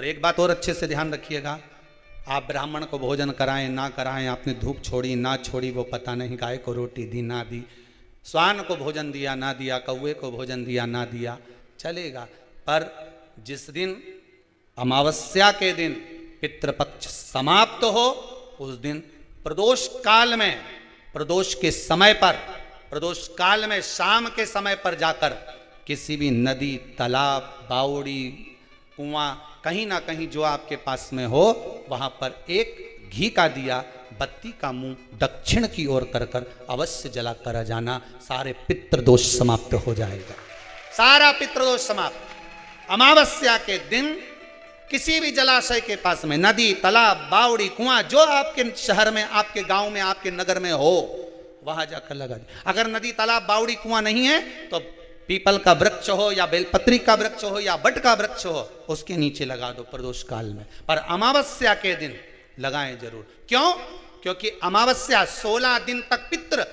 और एक बात और अच्छे से ध्यान रखिएगा, आप ब्राह्मण को भोजन कराएं ना कराएं, आपने धूप छोड़ी ना छोड़ी वो पता नहीं, गाय को रोटी दी ना दी, श्वान को भोजन दिया ना दिया, कौवे को भोजन दिया ना दिया, चलेगा। पर जिस दिन अमावस्या के दिन पितृपक्ष समाप्त हो, उस दिन प्रदोष काल में, प्रदोष के समय पर, प्रदोष काल में शाम के समय पर जाकर किसी भी नदी, तालाब, बावड़ी, कुआं, कहीं ना कहीं जो आपके पास में हो, वहां पर एक घी का दिया, बत्ती का मुंह दक्षिण की ओर कर कर अवश्य जला कर जाना। सारे पितृदोष समाप्त हो जाएगा, सारा पितृदोष समाप्त। अमावस्या के दिन किसी भी जलाशय के पास में, नदी, तालाब, बावड़ी, कुआं, जो आपके शहर में, आपके गांव में, आपके नगर में हो, वहां जाकर लगा दे। अगर नदी, तालाब, बावड़ी, कुआं नहीं है तो पीपल का वृक्ष हो या बेलपत्री का वृक्ष हो या बट का वृक्ष हो, उसके नीचे लगा दो प्रदोष काल में। पर अमावस्या के दिन लगाएं जरूर। क्यों? क्योंकि अमावस्या 16 दिन तक पितृ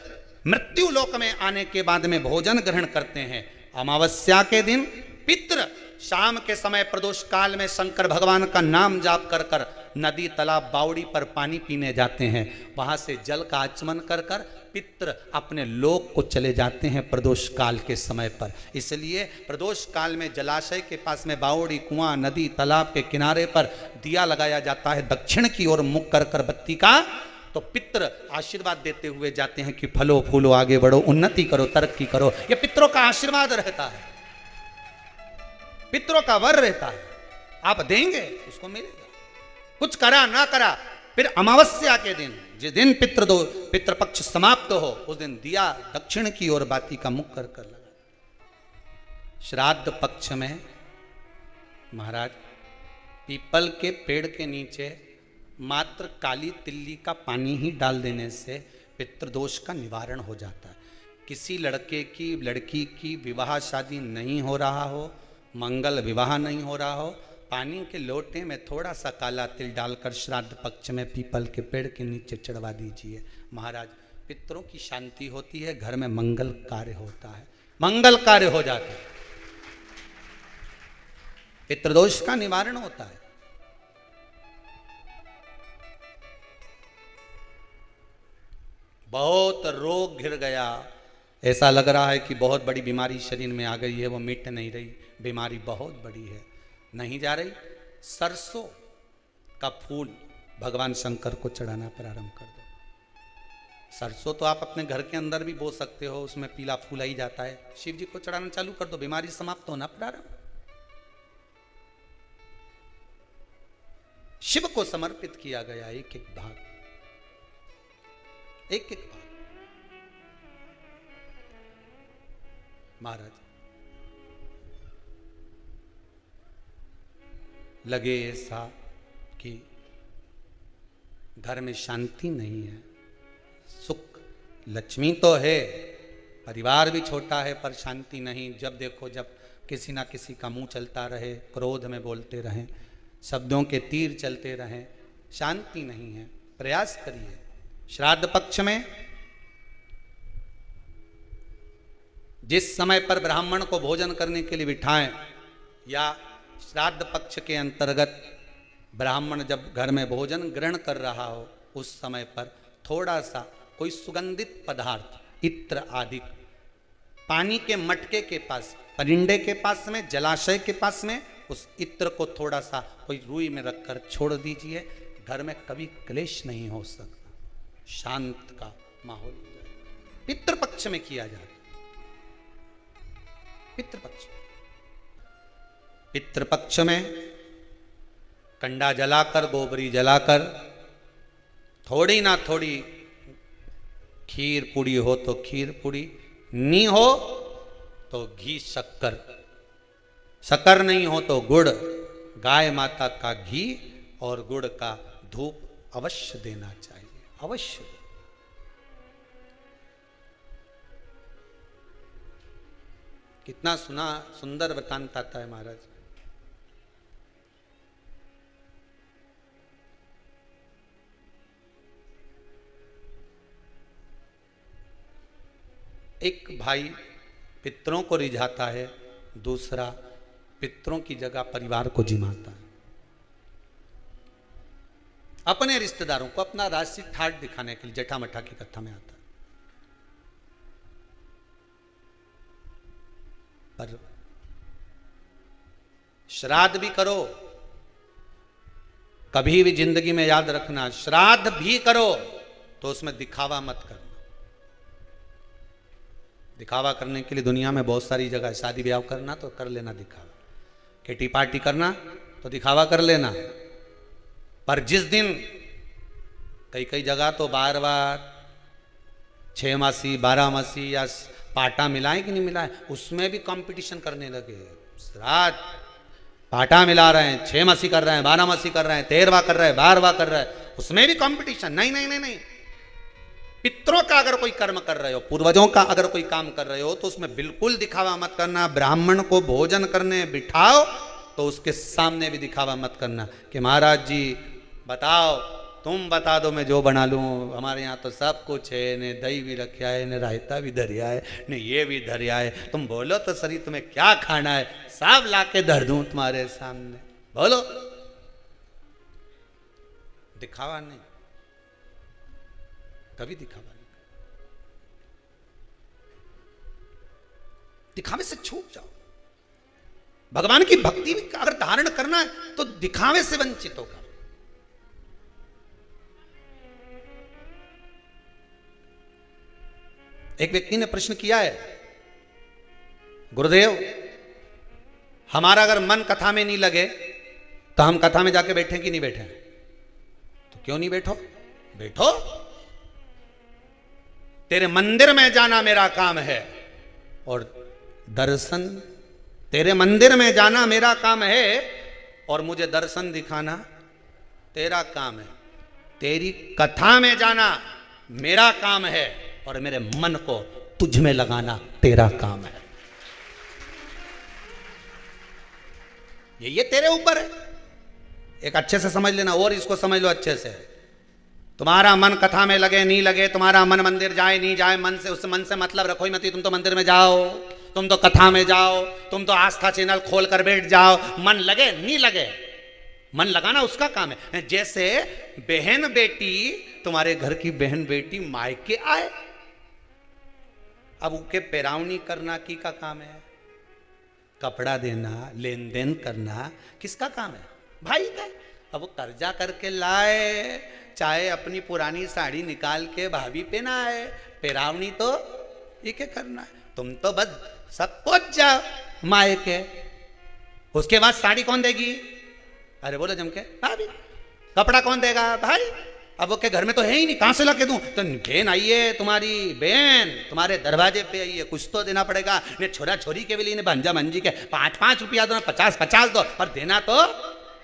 मृत्यु लोक में आने के बाद में भोजन ग्रहण करते हैं। अमावस्या के दिन पितृ शाम के समय प्रदोष काल में शंकर भगवान का नाम जाप कर कर नदी, तालाब, बावड़ी पर पानी पीने जाते हैं। वहां से जल का आचमन कर कर पितृ अपने लोक को चले जाते हैं प्रदोष काल के समय पर। इसलिए प्रदोष काल में जलाशय के पास में, बावड़ी, कुआं, नदी, तालाब के किनारे पर दिया लगाया जाता है दक्षिण की ओर मुख कर कर बत्ती का। तो पितृ आशीर्वाद देते हुए जाते हैं कि फलो फूलो, आगे बढ़ो, उन्नति करो, तरक्की करो। ये पितरों का आशीर्वाद रहता है, पितरों का वर रहता है। आप देंगे उसको मिलेगा, कुछ करा ना करा। फिर अमावस्या के दिन, जिस दिन पितृपक्ष समाप्त हो, उस दिन दिया दक्षिण की ओर बाती का मुख कर कर लगा। श्राद्ध पक्ष में महाराज पीपल के पेड़ के नीचे मात्र काली तिल्ली का पानी ही डाल देने से पितृदोष का निवारण हो जाता है। किसी लड़के की, लड़की की विवाह शादी नहीं हो रहा हो, मंगल विवाह नहीं हो रहा हो, पानी के लोटे में थोड़ा सा काला तिल डालकर श्राद्ध पक्ष में पीपल के पेड़ के नीचे चढ़वा दीजिए। महाराज पितरों की शांति होती है, घर में मंगल कार्य होता है, मंगल कार्य हो जाता है, पितृदोष का निवारण होता है। बहुत रोग घिर गया, ऐसा लग रहा है कि बहुत बड़ी बीमारी शरीर में आ गई है, वो मिट नहीं रही, बीमारी बहुत बड़ी है, नहीं जा रही। सरसों का फूल भगवान शंकर को चढ़ाना प्रारंभ कर दो। सरसों तो आप अपने घर के अंदर भी बो सकते हो, उसमें पीला फूल ही जाता है, शिव जी को चढ़ाना चालू कर दो, बीमारी समाप्त होना प्रारंभ। शिव को समर्पित किया गया एक एक भाग, एक एक भाग। महाराज लगे ऐसा कि घर में शांति नहीं है, सुख लक्ष्मी तो है, परिवार भी छोटा है, पर शांति नहीं। जब देखो जब किसी ना किसी का मुंह चलता रहे, क्रोध में बोलते रहें, शब्दों के तीर चलते रहें, शांति नहीं है। प्रयास करिए श्राद्ध पक्ष में जिस समय पर ब्राह्मण को भोजन करने के लिए बिठाएं, या श्राद्ध पक्ष के अंतर्गत ब्राह्मण जब घर में भोजन ग्रहण कर रहा हो, उस समय पर थोड़ा सा कोई सुगंधित पदार्थ, इत्र आदि, पानी के मटके के पास, परिंडे के पास में, जलाशय के पास में, उस इत्र को थोड़ा सा कोई रुई में रखकर छोड़ दीजिए। घर में कभी क्लेश नहीं हो सकता, शांत का माहौल हो जाए। पितृपक्ष में किया जाए, पितृपक्ष, पितृपक्ष में कंडा जलाकर, गोबरी जलाकर, थोड़ी ना थोड़ी खीर पूड़ी हो तो खीर पूड़ी, नहीं हो तो घी शक्कर, शक्कर नहीं हो तो गुड़, गाय माता का घी और गुड़ का धूप अवश्य देना चाहिए, अवश्य। कितना सुंदर वृतांत आता है महाराज। एक भाई पितरों को रिझाता है, दूसरा पितरों की जगह परिवार को जिमाता है। अपने रिश्तेदारों को अपना राशि ठाट दिखाने के लिए जटा मठा की कथा में आता है। पर श्राद्ध भी करो, कभी भी जिंदगी में याद रखना, श्राद्ध भी करो तो उसमें दिखावा मत करना। दिखावा करने के लिए दुनिया में बहुत सारी जगह, शादी ब्याह करना तो कर लेना दिखावा, किटी पार्टी करना तो दिखावा कर लेना, पर जिस दिन कई कई जगह तो बार बार 6 मासी 12 मासी या पाटा मिलाए कि नहीं मिलाए, उसमें भी कंपटीशन करने लगे। श्राद्ध पाटा मिला रहे हैं, 6 मासी कर रहे हैं, 12 मासी कर रहे हैं, 13वां कर रहे हैं, 12वां कर रहे हैं, उसमें भी कंपटीशन। नहीं नहीं नहीं नहीं, पितरों का अगर कोई कर्म कर रहे हो, पूर्वजों का अगर कोई काम कर रहे हो तो उसमें बिल्कुल दिखावा मत करना। ब्राह्मण को भोजन करने बिठाओ तो उसके सामने भी दिखावा मत करना कि महाराज जी बताओ, तुम बता दो मैं जो बना लूँ, हमारे यहाँ तो सब कुछ है, ने दही भी रखा है, ने रायता भी धरिया है, ने ये भी धरिया है, तुम बोलो तो सही तुम्हें क्या खाना है, सब ला के धर दूँ तुम्हारे सामने, बोलो। दिखावा नहीं, कभी दिखावा नहीं। दिखावे से छूट जाओ। भगवान की भक्ति अगर धारण करना है तो दिखावे से वंचित होगा। एक व्यक्ति ने प्रश्न किया है, गुरुदेव हमारा अगर मन कथा में नहीं लगे तो हम कथा में जाके बैठे कि नहीं बैठे? तो क्यों नहीं बैठो? बैठो। तेरे मंदिर में जाना मेरा काम है और दर्शन, तेरे मंदिर में जाना मेरा काम है और मुझे दर्शन दिखाना तेरा काम है। तेरी कथा में जाना मेरा काम है और मेरे मन को तुझ में लगाना तेरा काम है। ये तेरे ऊपर है। एक अच्छे से समझ लेना और इसको समझ लो अच्छे से। तुम्हारा मन कथा में लगे नहीं लगे, तुम्हारा मन मंदिर जाए नहीं जाए, मन से, उस मन से मतलब रखो ही मत। तुम तो मंदिर में जाओ, तुम तो कथा में जाओ, तुम तो आस्था चैनल खोल कर बैठ जाओ, मन लगे नहीं लगे, मन लगाना उसका काम है। जैसे बहन बेटी, तुम्हारे घर की बहन बेटी मायके आए, अब उनके पैरावनी करना की का काम है? कपड़ा देना, लेन देन करना किसका काम है? भाई का। अब वो कर्जा करके लाए, चाहे अपनी पुरानी साड़ी निकाल के भाभी पहनाए, पैरावनी तो ये क्या करना है? तुम तो बस सब पहुंच जाओ मायके, उसके बाद साड़ी कौन देगी? अरे बोलो जम के, भाभी। कपड़ा कौन देगा? भाई। अब वो के घर में तो है ही नहीं, कहां से ला के दूं? तो बहन आई है, तुम्हारी बहन तुम्हारे दरवाजे पे आई है, कुछ तो देना पड़ेगा। ने छोरा छोरी के भी लिए, भंजा भंजी के 5-5 रुपया दो, 50-50 दो, और देना तो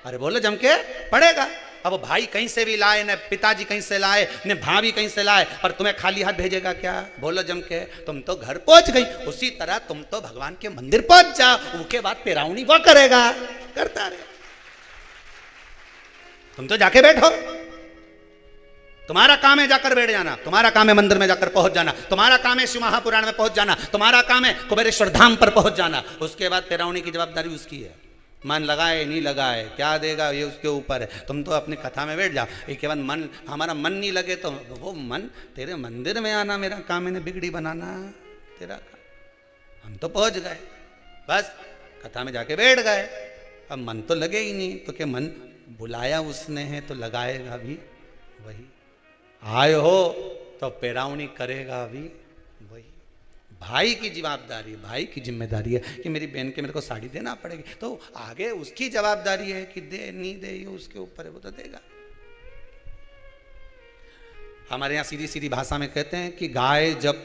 अरे बोलो जम के पड़ेगा। अब वो भाई कहीं से भी लाए, न पिताजी कहीं से लाए, न भाभी कहीं से लाए, और तुम्हें खाली हाथ भेजेगा क्या? बोलो जम के, तुम तो घर पहुंच गई। उसी तरह तुम तो भगवान के मंदिर पहुंच जाओ, उसके बाद पैरावनी वो करेगा, करता रहे। तुम तो जाके बैठो, तुम्हारा काम है जाकर बैठ जाना, तुम्हारा काम है मंदिर में जाकर पहुंच जाना, तुम्हारा काम है शिव महापुराण में पहुंच जाना, तुम्हारा काम है कुबेरेश्वर धाम पर पहुंच जाना। उसके बाद पैरावनी की जवाबदारी उसकी है। मन लगाए नहीं लगाए, क्या देगा ये उसके ऊपर है। तुम तो अपनी कथा में बैठ जाओ। एक बार मन, हमारा मन नहीं लगे तो वो मन, तेरे मंदिर में आना मेरा काम है, बिगड़ी बनाना तेरा काम। हम तो पहुंच गए, बस कथा में जाके बैठ गए। अब मन तो लगे ही नहीं, तो क्या मन बुलाया उसने है तो लगाएगा भी वही। आए हो तो पैरावनी करेगा भी वही। भाई की जवाबदारी, भाई की जिम्मेदारी है कि मेरी बहन के मेरे को साड़ी देना पड़ेगी, तो आगे उसकी जवाबदारी है कि दे नहीं दे, ये उसके ऊपर है, वो तो देगा। हमारे यहाँ सीधी सीधी भाषा में कहते हैं कि गाय जब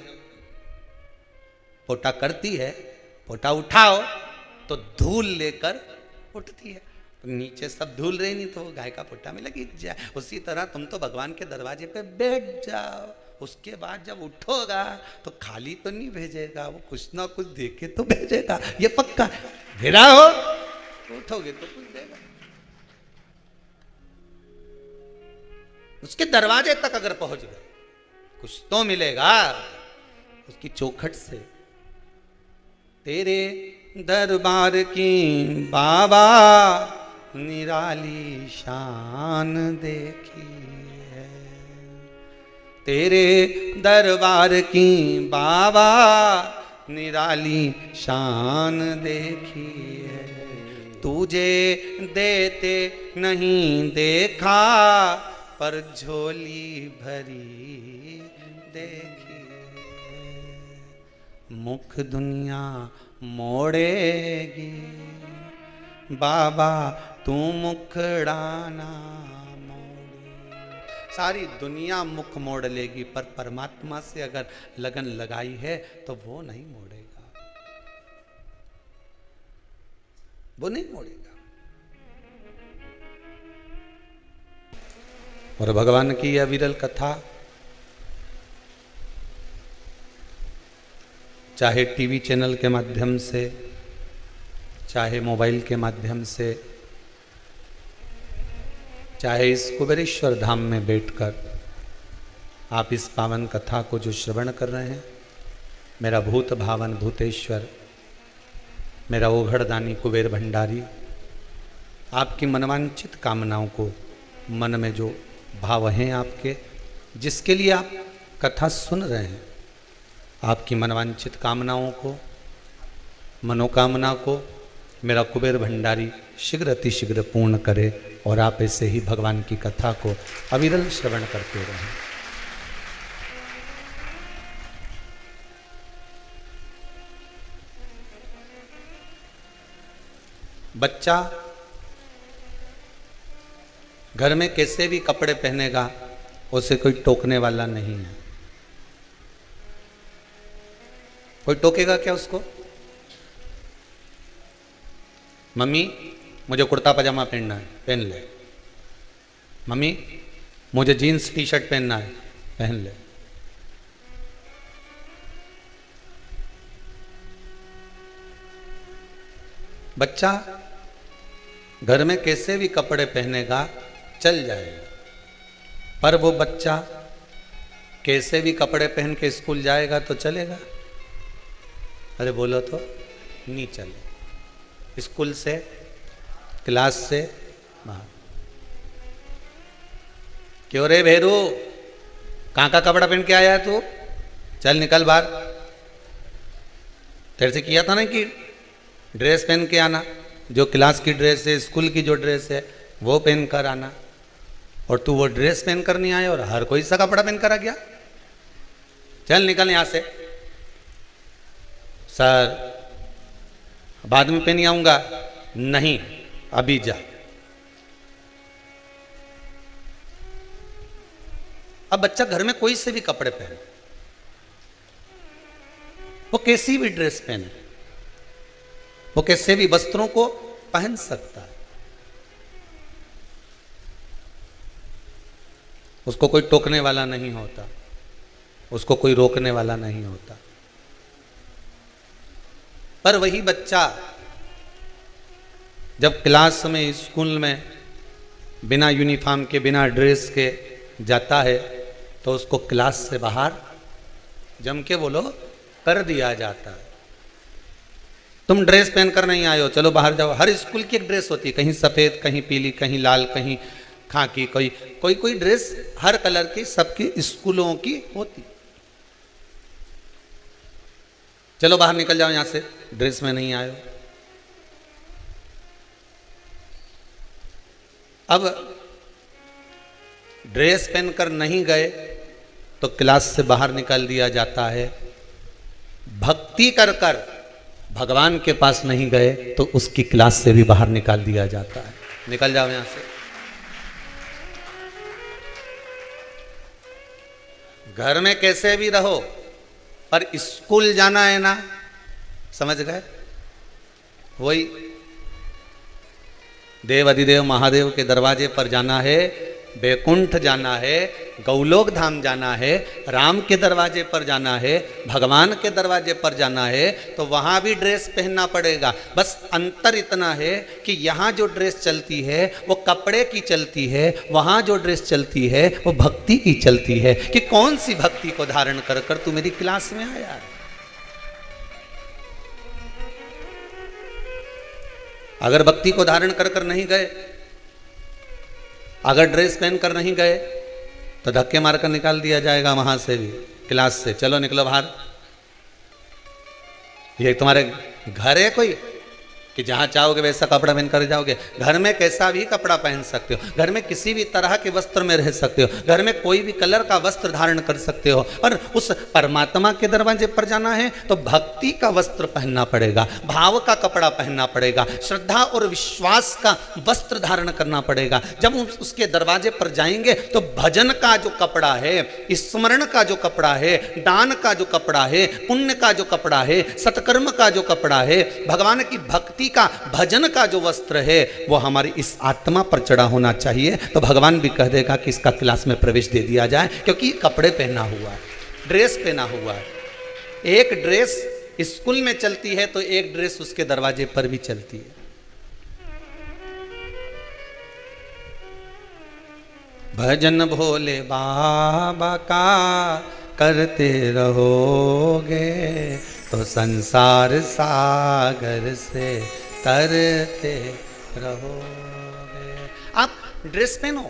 पोटा करती है, पोटा उठाओ तो धूल लेकर उठती है। तो नीचे सब धूल रही नहीं तो वो गाय का पोटा में लगी जाए। उसी तरह तुम तो भगवान के दरवाजे पे बैठ जाओ, उसके बाद जब उठोगा तो खाली तो नहीं भेजेगा, वो कुछ ना कुछ देके तो भेजेगा, ये पक्का। गिरा हो उठोगे तो कुछ देगा। उसके दरवाजे तक अगर पहुंच गए कुछ तो मिलेगा उसकी चौखट से। तेरे दरबार की बाबा निराली शान देखी है। तेरे दरबार की बाबा निराली शान देखी है। तुझे देते नहीं देखा पर झोली भरी देखी है। मुख दुनिया मोड़ेगी बाबा तू मुखड़ाना मोड़ी। सारी दुनिया मुख मोड़ लेगी पर परमात्मा से अगर लगन लगाई है तो वो नहीं मोड़ेगा, वो नहीं मोड़ेगा। और भगवान की यह विरल कथा चाहे टीवी चैनल के माध्यम से, चाहे मोबाइल के माध्यम से, चाहे इस कुबेरेश्वर धाम में बैठकर आप इस पावन कथा को जो श्रवण कर रहे हैं, मेरा भूत भावन भूतेश्वर, मेरा ओघड़दानी कुबेर भंडारी आपकी मनवांचित कामनाओं को, मन में जो भाव हैं आपके, जिसके लिए आप कथा सुन रहे हैं, आपकी मनवांचित कामनाओं को, मनोकामना को मेरा कुबेर भंडारी शीघ्र अतिशीघ्र पूर्ण करे और आप ऐसे ही भगवान की कथा को अविरल श्रवण करते रहें। बच्चा घर में कैसे भी कपड़े पहनेगा उसे कोई टोकने वाला नहीं है। कोई टोकेगा क्या उसको? मम्मी मुझे कुर्ता पजामा पहनना है, पहन ले। मम्मी मुझे जीन्स टी शर्ट पहनना है, पहन ले। बच्चा घर में कैसे भी कपड़े पहनेगा चल जाएगा, पर वो बच्चा कैसे भी कपड़े पहन के स्कूल जाएगा तो चलेगा? अरे बोलो तो नहीं चले। स्कूल से, क्लास से बाहर। क्यों रे भेरू, कहाँ का कपड़ा पहन के आया है तू? चल निकल बाहर। तेरे से किया था ना कि ड्रेस पहन के आना, जो क्लास की ड्रेस है, स्कूल की जो ड्रेस है वो पहन कर आना, और तू वो ड्रेस पहन कर नहीं आया और हर कोई सा कपड़ा पहन कर आ गया। चल निकल यहां से। सर बाद में पहन आऊंगा। नहीं अभी जा। अब बच्चा घर में कोई से भी कपड़े पहने, वो कैसी भी ड्रेस पहने, वो कैसे भी वस्त्रों को पहन सकता है, उसको कोई टोकने वाला नहीं होता, उसको कोई रोकने वाला नहीं होता। पर वही बच्चा जब क्लास में, स्कूल में बिना यूनिफॉर्म के, बिना ड्रेस के जाता है तो उसको क्लास से बाहर जम के बोलो कर दिया जाता है। तुम ड्रेस पहन कर नहीं आए हो, चलो बाहर जाओ। हर स्कूल की एक ड्रेस होती है, कहीं सफ़ेद, कहीं पीली, कहीं लाल, कहीं खाकी, कोई ड्रेस हर कलर की सबकी स्कूलों की होती। चलो बाहर निकल जाओ यहां से, ड्रेस में नहीं आए हो। अब ड्रेस पहनकर नहीं गए तो क्लास से बाहर निकाल दिया जाता है। भक्ति कर कर भगवान के पास नहीं गए तो उसकी क्लास से भी बाहर निकाल दिया जाता है। निकल जाओ यहां से। घर में कैसे भी रहो पर स्कूल जाना है ना, समझ गए? वही देव अधिदेव महादेव के दरवाजे पर जाना है, बैकुंठ जाना है, गौलोक धाम जाना है, राम के दरवाजे पर जाना है, भगवान के दरवाजे पर जाना है, तो वहाँ भी ड्रेस पहनना पड़ेगा। बस अंतर इतना है कि यहाँ जो ड्रेस चलती है वो कपड़े की चलती है, वहाँ जो ड्रेस चलती है वो भक्ति की चलती है। कि कौन सी भक्ति को धारण कर कर तू मेरी क्लास में आया है। अगर भक्ति को धारण कर कर नहीं गए, अगर ड्रेस पहन कर नहीं गए तो धक्के मारकर निकाल दिया जाएगा वहां से भी, क्लास से। चलो निकलो बाहर। ये तुम्हारे घर है कोई कि जहां चाहोगे वैसा कपड़ा पहन कर जाओगे? घर में कैसा भी कपड़ा पहन सकते हो, घर में किसी भी तरह के वस्त्र में रह सकते हो, घर में कोई भी कलर का वस्त्र धारण कर सकते हो, और उस परमात्मा के दरवाजे पर जाना है तो भक्ति का वस्त्र पहनना पड़ेगा, भाव का कपड़ा पहनना पड़ेगा, श्रद्धा और विश्वास का वस्त्र धारण करना पड़ेगा। जब उसके दरवाजे पर जाएंगे तो भजन का जो कपड़ा है, स्मरण का जो कपड़ा है, दान का जो कपड़ा है, पुण्य का जो कपड़ा है, सत्कर्म का जो कपड़ा है, भगवान की भक्ति का, भजन का जो वस्त्र है, वो हमारी इस आत्मा पर चढ़ा होना चाहिए। तो भगवान भी कह देगा कि इसका क्लास में प्रवेश दे दिया जाए, क्योंकि कपड़े पहना हुआ है, ड्रेस पहना हुआ है। एक ड्रेस स्कूल में चलती है तो एक ड्रेस उसके दरवाजे पर भी चलती है। भजन भोले बाबा का करते रहोगे तो संसार सागर से तरते रहोगे। आप ड्रेस पहनो,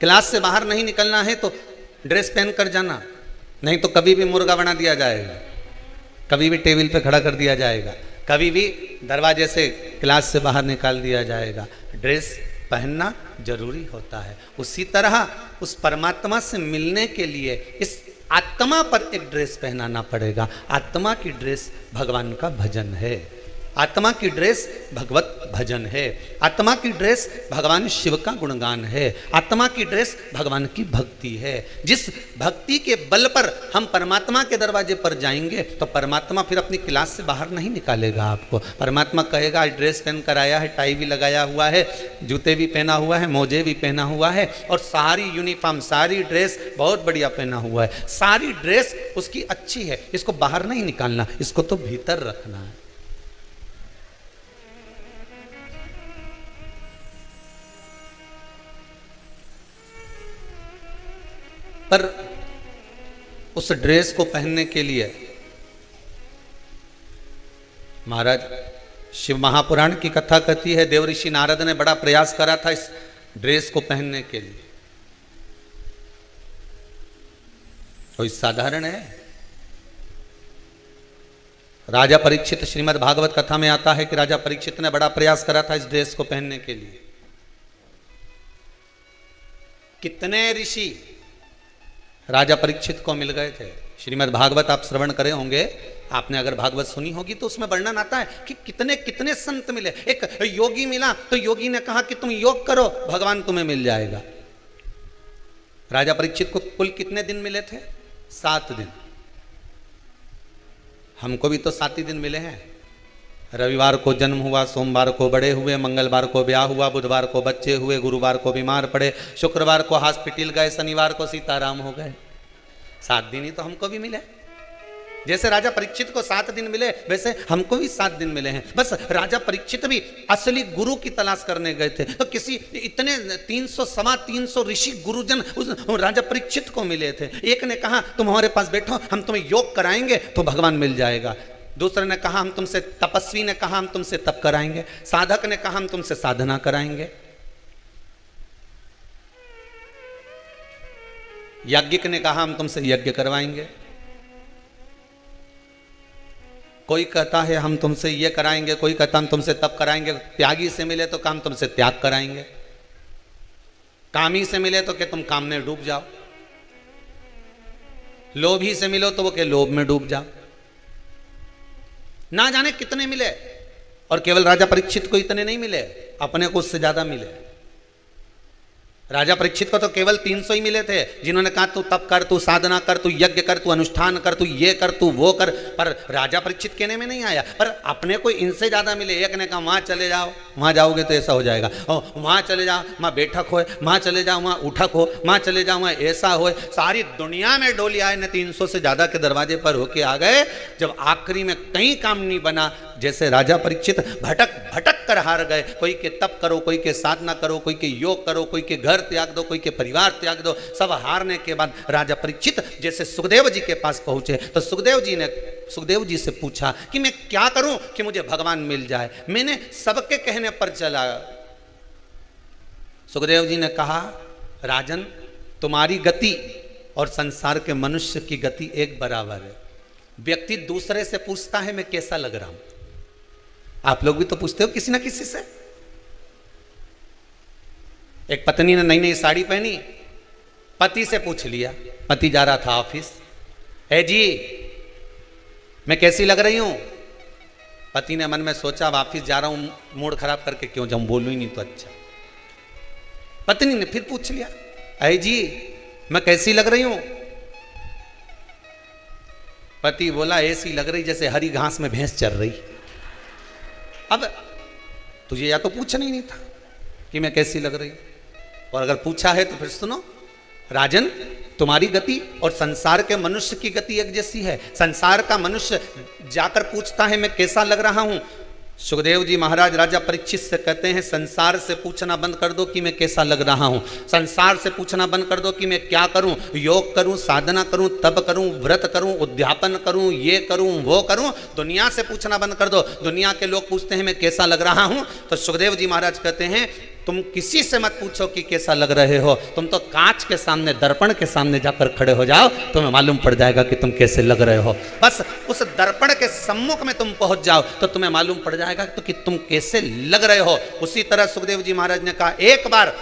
क्लास से बाहर नहीं निकलना है तो ड्रेस पहन कर जाना, नहीं तो कभी भी मुर्गा बना दिया जाएगा, कभी भी टेबल पे खड़ा कर दिया जाएगा, कभी भी दरवाजे से क्लास से बाहर निकाल दिया जाएगा। ड्रेस पहनना जरूरी होता है। उसी तरह उस परमात्मा से मिलने के लिए इस आत्मा पर एक ड्रेस पहनाना पड़ेगा। आत्मा की ड्रेस भगवान का भजन है, आत्मा की ड्रेस भगवत भजन है, आत्मा की ड्रेस भगवान शिव का गुणगान है, आत्मा की ड्रेस भगवान की भक्ति है। जिस भक्ति के बल पर हम परमात्मा के दरवाजे पर जाएंगे तो परमात्मा फिर अपनी क्लास से बाहर नहीं निकालेगा आपको। परमात्मा कहेगा ड्रेस पहन कर आया है, टाई भी लगाया हुआ है, जूते भी पहना हुआ है, मोजे भी पहना हुआ है, और सारी यूनिफॉर्म, सारी ड्रेस बहुत बढ़िया पहना हुआ है, सारी ड्रेस उसकी अच्छी है, इसको बाहर नहीं निकालना, इसको तो भीतर रखना है। पर उस ड्रेस को पहनने के लिए महाराज शिव महापुराण की कथा कहती है, देवऋषि नारद ने बड़ा प्रयास करा था इस ड्रेस को पहनने के लिए। कोई साधारण है? राजा परीक्षित, श्रीमद् भागवत कथा में आता है कि राजा परीक्षित ने बड़ा प्रयास करा था इस ड्रेस को पहनने के लिए। कितने ऋषि राजा परीक्षित को मिल गए थे। श्रीमद् भागवत आप श्रवण करे होंगे, आपने अगर भागवत सुनी होगी तो उसमें वर्णन आता है कि कितने कितने संत मिले। एक योगी मिला तो योगी ने कहा कि तुम योग करो, भगवान तुम्हें मिल जाएगा। राजा परीक्षित को कुल कितने दिन मिले थे? 7 दिन। हमको भी तो 7 ही दिन मिले हैं। रविवार को जन्म हुआ, सोमवार को बड़े हुए, मंगलवार को ब्याह हुआ, बुधवार को बच्चे हुए, गुरुवार को बीमार पड़े, शुक्रवार को हॉस्पिटल गए, शनिवार को सीताराम हो गए। 7 दिन ही तो हमको भी मिले। जैसे राजा परीक्षित को 7 दिन मिले वैसे हमको भी 7 दिन मिले हैं। बस राजा परीक्षित भी असली गुरु की तलाश करने गए थे तो किसी इतने 300 ऋषि गुरुजन उस राजा परीक्षित को मिले थे। एक ने कहा तुम हमारे पास बैठो, हम तुम्हें योग कराएंगे तो भगवान मिल जाएगा। दूसरे ने कहा हम तुमसे, तपस्वी ने कहा हम तुमसे तप कराएंगे, साधक ने कहा हम तुमसे साधना कराएंगे, याज्ञिक ने कहा हम तुमसे यज्ञ करवाएंगे। कोई कहता है हम तुमसे ये कराएंगे, कोई कहता हम तुमसे तप कराएंगे। त्यागी से मिले तो काम तुमसे त्याग कराएंगे, कामी से मिले तो कि तुम काम में डूब जाओ, लोभी से मिलो तो वो के लोभ में डूब जाओ। ना जाने कितने मिले, और केवल राजा परीक्षित को इतने नहीं मिले, अपने को उससे ज्यादा मिले। राजा परीक्षित को तो केवल 300 ही मिले थे जिन्होंने कहा तू तप कर, तू साधना कर, तू यज्ञ कर, तू अनुष्ठान कर, तू ये कर, तू वो कर। पर राजा परीक्षित कहने में नहीं आया, पर अपने को इनसे ज्यादा मिले। एक ने कहा वहां चले जाओ, वहां जाओगे तो ऐसा हो जाएगा, और वहां चले जाओ वहां बैठक हो, वहां चले जाओ वहां उठक हो, वहां चले जाओ वहां ऐसा हो। सारी दुनिया में डोली आए ने 300 से ज्यादा के दरवाजे पर होके आ गए। जब आखिरी में कहीं काम नहीं बना, जैसे राजा परीक्षित भटक भटक कर हार गए। कोई के तप करो, कोई के साधना करो, कोई के योग करो, कोई के घर त्याग दो, कोई के परिवार त्याग दो। सब हारने के बाद राजा परीक्षित जैसे सुखदेव जी के पास पहुंचे तो सुखदेव जी ने सुखदेव जी से पूछा कि मैं क्या करूं कि मुझे भगवान मिल जाए। मैंने सबके कहने पर चला। सुखदेव जी ने कहा, राजन, तुम्हारी गति और संसार के मनुष्य की गति एक बराबर है। व्यक्ति दूसरे से पूछता है मैं कैसा लग रहा हूं। आप लोग भी तो पूछते हो किसी ना किसी से। एक पत्नी ने नई नई साड़ी पहनी, पति से पूछ लिया। पति जा रहा था ऑफिस, है जी मैं कैसी लग रही हूं। पति ने मन में सोचा, वापिस जा रहा हूं, मूड खराब करके क्यों जाऊं, बोलूं ही नहीं तो अच्छा। पत्नी ने फिर पूछ लिया, है जी मैं कैसी लग रही हूं। पति बोला, ऐसी लग रही जैसे हरी घास में भैंस चर रही। अब तुझे या तो पूछना ही नहीं था कि मैं कैसी लग रही, और अगर पूछा है तो फिर सुनो, राजन, तुम्हारी गति और संसार के मनुष्य की गति एक जैसी है। संसार का मनुष्य जाकर पूछता है मैं कैसा लग रहा हूं। सुखदेव जी महाराज राजा परीक्षित से कहते हैं, संसार से पूछना बंद कर दो कि मैं कैसा लग रहा हूं। संसार से पूछना बंद कर दो कि मैं क्या करूं, योग करूं, साधना करूं, तप करूं, व्रत करूं, उद्यापन करूं, ये करूं, वो करूं। दुनिया से पूछना बंद कर दो। दुनिया के लोग पूछते हैं मैं कैसा लग रहा हूं, तो सुखदेव जी महाराज कहते हैं, तुम किसी से मत पूछो कि कैसा लग रहे हो। तुम तो कांच के सामने, दर्पण के सामने जाकर खड़े हो जाओ, तुम्हें मालूम पड़ जाएगा कि तुम कैसे लग रहे हो। बस उस दर्पण के सम्मुख में तुम पहुंच जाओ तो तुम्हें मालूम पड़ जाएगा तो कि तुम कैसे लग रहे हो। उसी तरह सुखदेव जी महाराज ने कहा, एक बार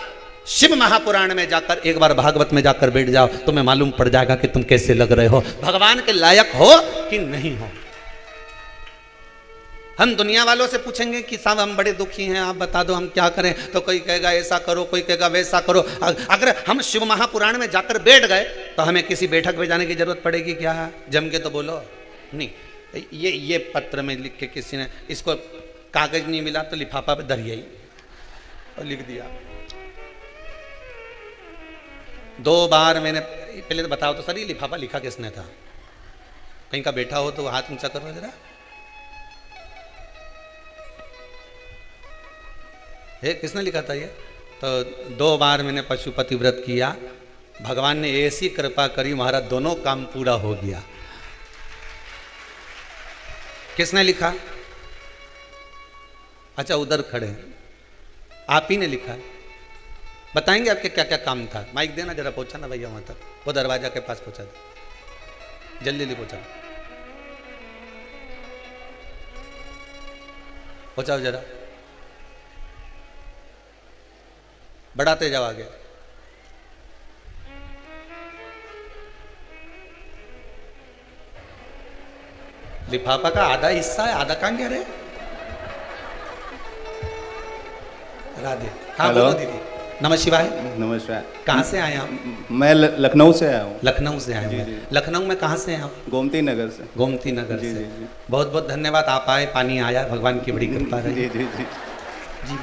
शिव महापुराण में जाकर, एक बार भागवत में जाकर बैठ जाओ, तुम्हें मालूम पड़ जाएगा कि तुम कैसे लग रहे हो, भगवान के लायक हो कि नहीं हो। हम दुनिया वालों से पूछेंगे कि साहब हम बड़े दुखी हैं, आप बता दो हम क्या करें, तो कोई कहेगा ऐसा करो, कोई कहेगा वैसा करो। अगर हम शिव महापुराण में जाकर बैठ गए तो हमें किसी बैठक में जाने की जरूरत पड़ेगी क्या? जम के तो बोलो नहीं। ये पत्र में लिख के किसी ने, इसको कागज नहीं मिला तो लिफाफा पे धरिया ही और लिख दिया। 2 बार मैंने, पहले तो बताओ तो सर ये लिफाफा लिखा किसने था? कहीं का बैठा हो तो हाथ ऊंचा करो जरा। हे किसने लिखा था ये? तो 2 बार मैंने पशुपति व्रत किया, भगवान ने ऐसी कृपा करी महाराज दोनों काम पूरा हो गया। किसने लिखा? अच्छा उधर खड़े हैं, आप ही ने लिखा है। बताएंगे आपके क्या क्या काम था? माइक देना जरा, पहुंचा ना भैया वहां तक, वो दरवाजा के पास पहुंचा दे, जल्दी जल्दी पहुंचा, पहुंचाओ जरा, बढ़ाते जाओ आगे। लिफाफा का आधा हिस्सा है, आधा कहां गया रे? राधे। हाँ बोलो दीदी। नमः शिवाय। नमस्कार। कहाँ से आए आप? मैं लखनऊ से आया हूँ। लखनऊ से आए हैं? लखनऊ में कहाँ से हैं आप? गोमती नगर से। गोमती नगर जी, से। जी, जी। बहुत बहुत धन्यवाद, आप आए, पानी आया, भगवान की बड़ी कृपा रही। जी जी जी जी।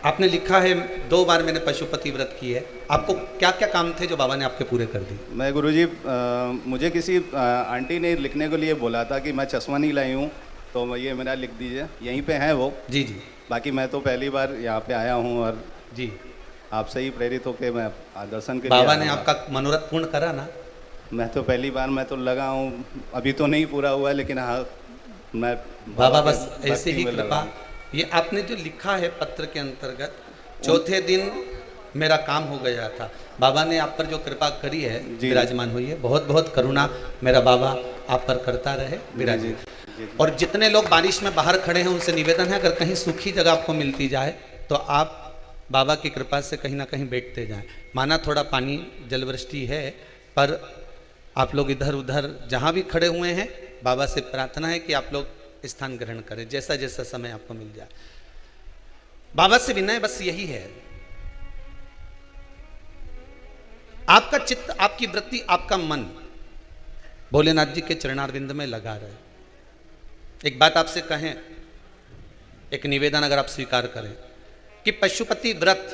आपने लिखा है 2 बार मैंने पशुपति व्रत की है। आपको क्या क्या काम थे जो बाबा ने आपके पूरे कर दिए? मैं गुरुजी, मुझे किसी आंटी ने लिखने के लिए बोला था कि मैं चश्मा नहीं लाई हूँ, तो ये मेरा लिख दीजिए, यहीं पे हैं वो। जी जी। बाकी मैं तो पहली बार यहाँ पे आया हूँ और जी आपसे ही प्रेरित होकर मैं दर्शन के बाबा ने आपका मनोरथ पूर्ण करा ना? मैं तो पहली बार, मैं तो लगा हूँ, अभी तो नहीं पूरा हुआ, लेकिन हाँ मैं बाबा बस ऐसे ही कृपा। ये आपने जो लिखा है पत्र के अंतर्गत, 4थे दिन मेरा काम हो गया था। बाबा ने आप पर जो कृपा करी है विराजमान हुई है, बहुत बहुत करुणा मेरा बाबा आप पर करता रहे, विराजित। और जितने लोग बारिश में बाहर खड़े हैं उनसे निवेदन है, अगर कहीं सूखी जगह आपको मिलती जाए तो आप बाबा की कृपा से कहीं ना कहीं बैठते जाएं। माना थोड़ा पानी जलवृष्टि है, पर आप लोग इधर उधर जहाँ भी खड़े हुए हैं, बाबा से प्रार्थना है कि आप लोग स्थान ग्रहण करें, जैसा जैसा समय आपको मिल जाए। बाबा से विनय बस यही है, आपका चित्त, आपकी वृत्ति, आपका मन भोलेनाथ जी के चरणारविंद में लगा रहे। एक बात आपसे कहें, एक निवेदन अगर आप स्वीकार करें कि पशुपति व्रत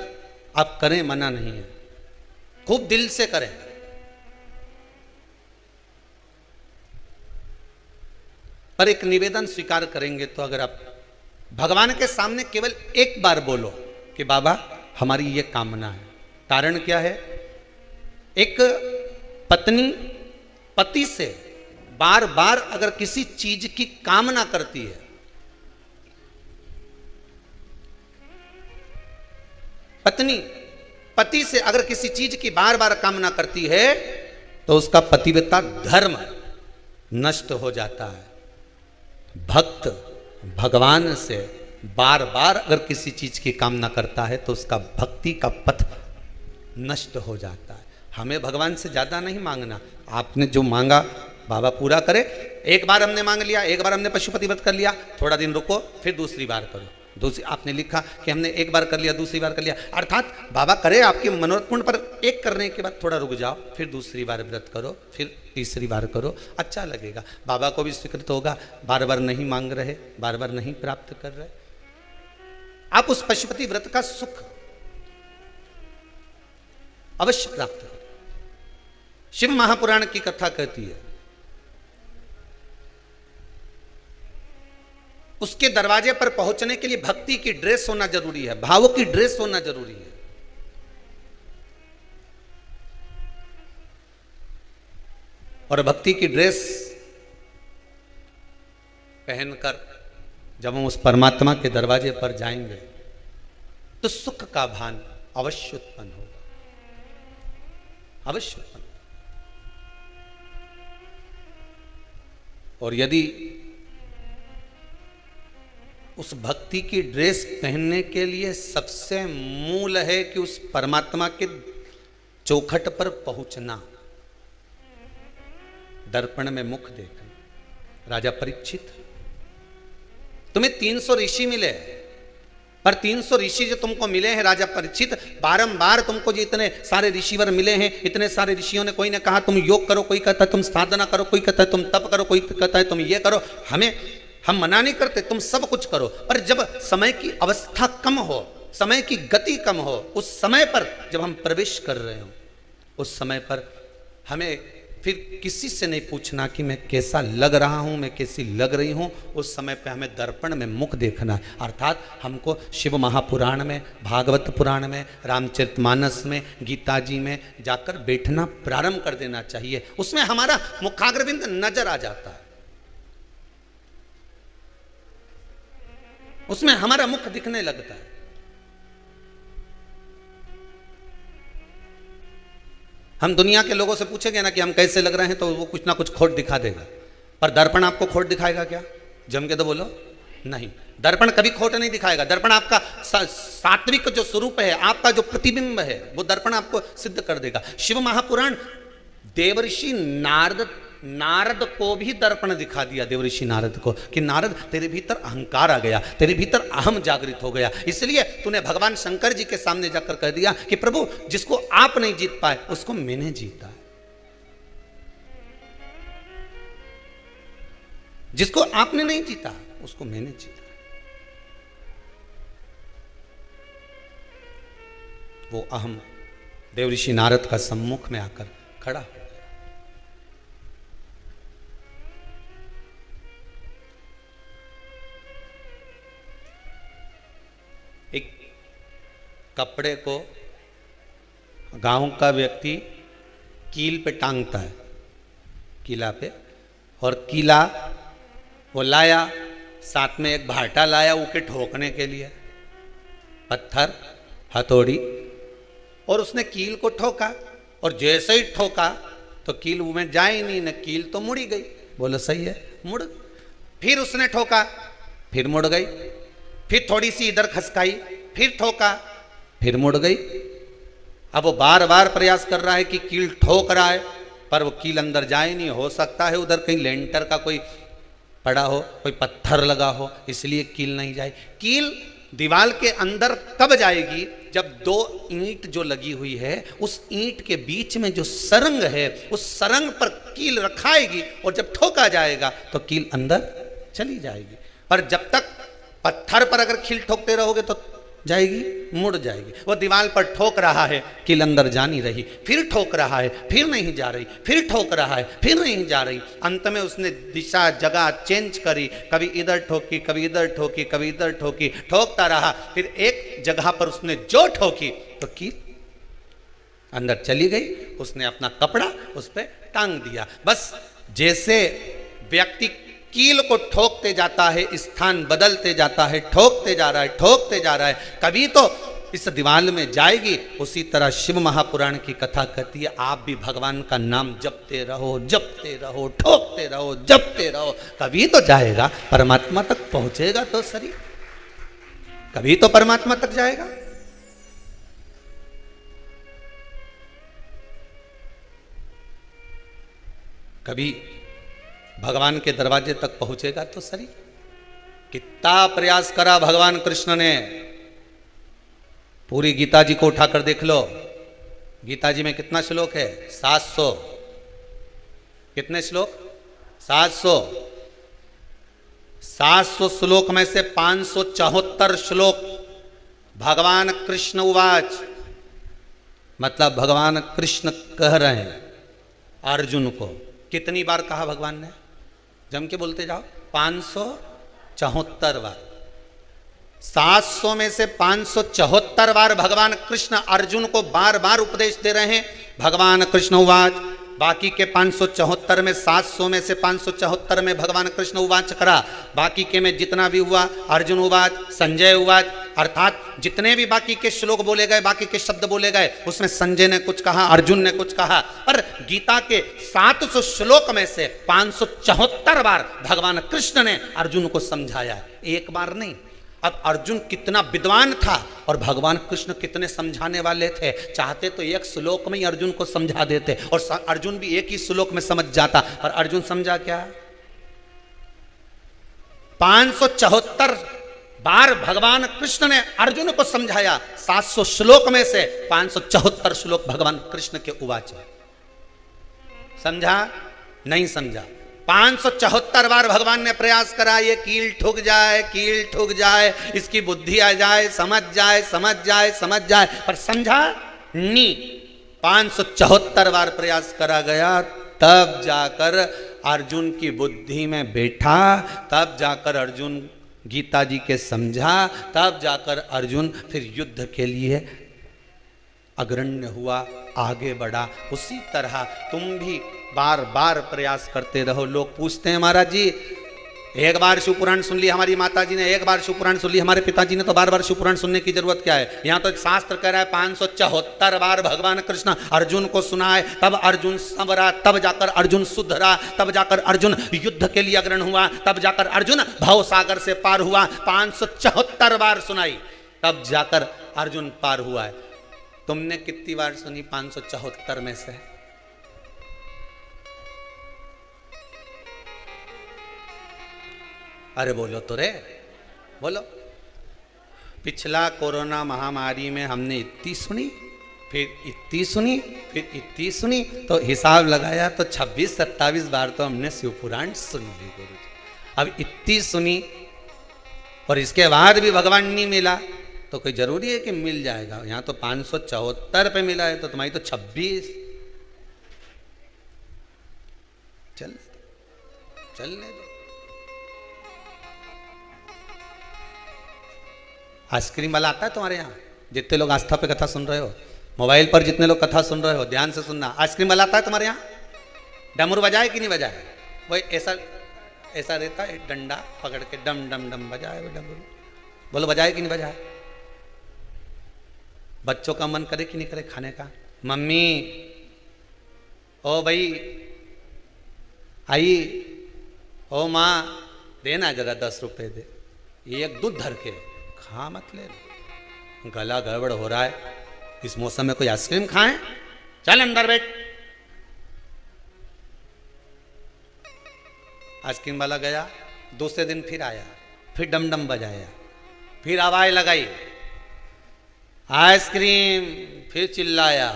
आप करें, मना नहीं है, खूब दिल से करें, पर एक निवेदन स्वीकार करेंगे तो अगर आप भगवान के सामने केवल एक बार बोलो कि बाबा हमारी ये कामना है। कारण क्या है? एक पत्नी पति से बार बार अगर किसी चीज की कामना करती है, पत्नी पति से अगर किसी चीज की बार बार कामना करती है तो उसका पतिव्रता धर्म नष्ट हो जाता है। भक्त भगवान से बार बार अगर किसी चीज की कामना करता है तो उसका भक्ति का पथ नष्ट हो जाता है। हमें भगवान से ज्यादा नहीं मांगना, आपने जो मांगा बाबा पूरा करे। एक बार हमने मांग लिया, एक बार हमने पशुपति व्रत कर लिया, थोड़ा दिन रुको, फिर दूसरी बार करो। दूसरी आपने लिखा कि हमने एक बार कर लिया, दूसरी बार कर लिया, अर्थात बाबा करे आपके मनोरथ पूर्ण, पर एक करने के बाद थोड़ा रुक जाओ, फिर दूसरी बार व्रत करो, फिर तीसरी बार करो, अच्छा लगेगा। बाबा को भी स्वीकृत होगा, बार बार नहीं मांग रहे, बार बार नहीं प्राप्त कर रहे। आप उस पशुपति व्रत का सुख अवश्य प्राप्त करें। शिव महापुराण की कथा कहती है उसके दरवाजे पर पहुंचने के लिए भक्ति की ड्रेस होना जरूरी है, भावों की ड्रेस होना जरूरी है। और भक्ति की ड्रेस पहनकर जब हम उस परमात्मा के दरवाजे पर जाएंगे तो सुख का भान अवश्य उत्पन्न होगा, अवश्य उत्पन्न। और यदि उस भक्ति की ड्रेस पहनने के लिए सबसे मूल है कि उस परमात्मा के चौखट पर पहुंचना, दर्पण में मुख देखना। राजा परीक्षित, तुम्हें 300 ऋषि मिले, पर 300 ऋषि जो तुमको मिले हैं राजा परीक्षित, बारंबार तुमको जो इतने सारे ऋषिवर मिले हैं, इतने सारे ऋषियों ने, कोई ने कहा तुम योग करो, कोई कहता है तुम साधना करो, कोई कहता है तुम तप करो, कोई कहता है तुम ये करो। हम मना नहीं करते, तुम सब कुछ करो, पर जब समय की अवस्था कम हो, समय की गति कम हो, उस समय पर जब हम प्रवेश कर रहे हो, उस समय पर हमें फिर किसी से नहीं पूछना कि मैं कैसा लग रहा हूं, मैं कैसी लग रही हूं। उस समय पे हमें दर्पण में मुख देखना, अर्थात हमको शिव महापुराण में, भागवत पुराण में, रामचरितमानस में, गीता जी में जाकर बैठना प्रारंभ कर देना चाहिए। उसमें हमारा मुखाग्रविंद नजर आ जाता है, उसमें हमारा मुख दिखने लगता है। हम दुनिया के लोगों से पूछेंगे ना कि हम कैसे लग रहे हैं, तो वो कुछ ना कुछ खोट दिखा देगा, पर दर्पण आपको खोट दिखाएगा क्या? जम के तो बोलो, नहीं, दर्पण कभी खोट नहीं दिखाएगा। दर्पण आपका सात्विक जो स्वरूप है, आपका जो प्रतिबिंब है, वो दर्पण आपको सिद्ध कर देगा। शिव महापुराण देवर्षि नारद को भी दर्पण दिखा दिया, देवर्षि नारद को, कि नारद तेरे भीतर अहंकार आ गया, तेरे भीतर अहम जागृत हो गया, इसलिए तूने भगवान शंकर जी के सामने जाकर कह दिया कि प्रभु जिसको आप नहीं जीत पाए उसको मैंने जीता है, जिसको आपने नहीं जीता उसको मैंने जीता। वो अहम देवर्षि नारद का सम्मुख में आकर खड़ा। एक कपड़े को गांव का व्यक्ति कील पे टांगता है, कीला पे, और कीला वो लाया, साथ में एक भाटा लाया उके ठोकने के लिए, पत्थर हथौड़ी, और उसने कील को ठोका, और जैसे ही ठोका तो कील मुंह में जाए ही नहीं, न कील तो मुड़ी गई। बोलो सही है, मुड़ गई। फिर उसने ठोका, फिर मुड़ गई, फिर थोड़ी सी इधर खसकाई, फिर ठोका, फिर मुड़ गई। अब वो बार बार प्रयास कर रहा है कि कील ठोक रहा है, पर वो कील अंदर जाए नहीं। हो सकता है उधर कहीं लेंटर का कोई पड़ा हो, कोई पत्थर लगा हो, इसलिए कील नहीं जाए। कील दीवार के अंदर कब जाएगी? जब दो ईंट जो लगी हुई है, उस ईंट के बीच में जो सरंग है, उस सरंग पर कील रखाएगी, और जब ठोका जाएगा तो कील अंदर चली जाएगी। पर जब तक पत्थर पर अगर कील ठोकते रहोगे तो जाएगी, मुड़ जाएगी। वो दीवार पर ठोक रहा है, कील अंदर जा नहीं रही, फिर ठोक रहा है, फिर नहीं जा रही, फिर ठोक रहा है, फिर नहीं जा रही। अंत में उसने दिशा जगह चेंज करी, कभी इधर ठोकी, कभी इधर ठोकी, कभी इधर ठोकी, ठोकता रहा। फिर एक जगह पर उसने जो ठोकी तो कील अंदर चली गई। उसने अपना कपड़ा उस पर टांग दिया। बस जैसे व्यक्ति कील को ठोकते जाता है, स्थान बदलते जाता है, ठोकते जा रहा है, ठोकते जा रहा है, कभी तो इस दीवार में जाएगी। उसी तरह शिव महापुराण की कथा कहती है आप भी भगवान का नाम जपते रहो, जपते रहो, ठोकते रहो, जपते रहो, कभी तो जाएगा, परमात्मा तक पहुंचेगा तो सही, कभी तो परमात्मा तक जाएगा। कभी भगवान के दरवाजे तक पहुंचेगा तो सही। कितना प्रयास करा भगवान कृष्ण ने, पूरी गीता जी को उठाकर देख लो, गीता जी में कितना श्लोक है? 700। कितने श्लोक? 700। 700 श्लोक में से 574 श्लोक भगवान कृष्ण उवाच, मतलब भगवान कृष्ण कह रहे हैं अर्जुन को। कितनी बार कहा भगवान ने? जम के बोलते जाओ। 574 बार। 700 में से 574 बार भगवान कृष्ण अर्जुन को बार बार उपदेश दे रहे हैं। भगवान कृष्ण उवाच, बाकी के 574 में 700 में से 574 में भगवान कृष्ण उवाच करा, बाकी के में जितना भी हुआ अर्जुन उवाच, संजय उवाच, अर्थात जितने भी बाकी के श्लोक बोले गए, बाकी के शब्द बोले गए, उसमें संजय ने कुछ कहा, अर्जुन ने कुछ कहा, पर गीता के 700 श्लोक में से 574 बार भगवान कृष्ण ने अर्जुन को समझाया, एक बार नहीं। अब अर्जुन कितना विद्वान था और भगवान कृष्ण कितने समझाने वाले थे। चाहते तो एक श्लोक में ही अर्जुन को समझा देते और अर्जुन भी एक ही श्लोक में समझ जाता, और अर्जुन समझा क्या? 574 बार भगवान कृष्ण ने अर्जुन को समझाया। 700 श्लोक में से 574 श्लोक भगवान कृष्ण के उवाच। समझा? नहीं समझा। 574 बार भगवान ने प्रयास करा, ये कील ठुक जाए, कील ठुक जाए, इसकी बुद्धि आ जाए, समझ जाए, समझ जाए, समझ जाए, पर समझा नहीं। 574 बार प्रयास करा गया, तब जाकर अर्जुन की बुद्धि में बैठा, तब जाकर अर्जुन गीता जी के समझा, तब जाकर अर्जुन फिर युद्ध के लिए अग्रण्य हुआ, आगे बढ़ा। उसी तरह तुम भी बार बार प्रयास करते रहो। लोग पूछते हैं महाराज जी एक बार शिवपुराण सुन ली हमारी माता जी ने, एक बार शिवपुराण सुन ली हमारे पिताजी ने, तो बार बार शिवपुराण सुनने की जरूरत क्या है? यहाँ तो शास्त्र कह रहा है 574 बार भगवान कृष्ण अर्जुन को सुनाए, तब अर्जुन संवरा, तब जाकर अर्जुन सुधरा, तब जाकर अर्जुन युद्ध के लिए अग्रणी हुआ, तब जाकर अर्जुन भव सागर से पार हुआ। 574 बार सुनाई, तब जाकर अर्जुन पार हुआ है। तुमने कितनी बार सुनी 574 में से? अरे बोलो तो रे, बोलो। पिछला कोरोना महामारी में हमने इतनी सुनी, फिर इतनी सुनी, फिर इतनी सुनी, तो हिसाब लगाया तो 26-27 बार तो हमने शिवपुराण सुन ली गुरुजी। अब इतनी सुनी और इसके बाद भी भगवान नहीं मिला तो कोई जरूरी है कि मिल जाएगा? यहाँ तो 574 पे मिला है, तो तुम्हारी तो 26। चलने दो। आइसक्रीम वाला आता है तुम्हारे यहाँ? जितने लोग आस्था पे कथा सुन रहे हो, मोबाइल पर जितने लोग कथा सुन रहे हो, ध्यान से सुनना। आइसक्रीम वाला आता है तुम्हारे यहाँ? डमरू बजाए कि नहीं बजाए? वही ऐसा ऐसा रहता है, डंडा पकड़ के डम डम डम बजाए वो डमरू। बोलो बजाए कि नहीं बजाए? बच्चों का मन करे कि नहीं करे खाने का? मम्मी ओ भाई आई, ओ माँ देना जरा 10 रुपए दे, एक दूध धर के खा, मत ले, गला गड़बड़ हो रहा है, इस मौसम में कोई आइसक्रीम खाएं? चल अंदर बैठ। आइसक्रीम वाला गया, दूसरे दिन फिर आया, फिर डम डम बजाया, फिर आवाज लगाई आइसक्रीम, फिर चिल्लाया,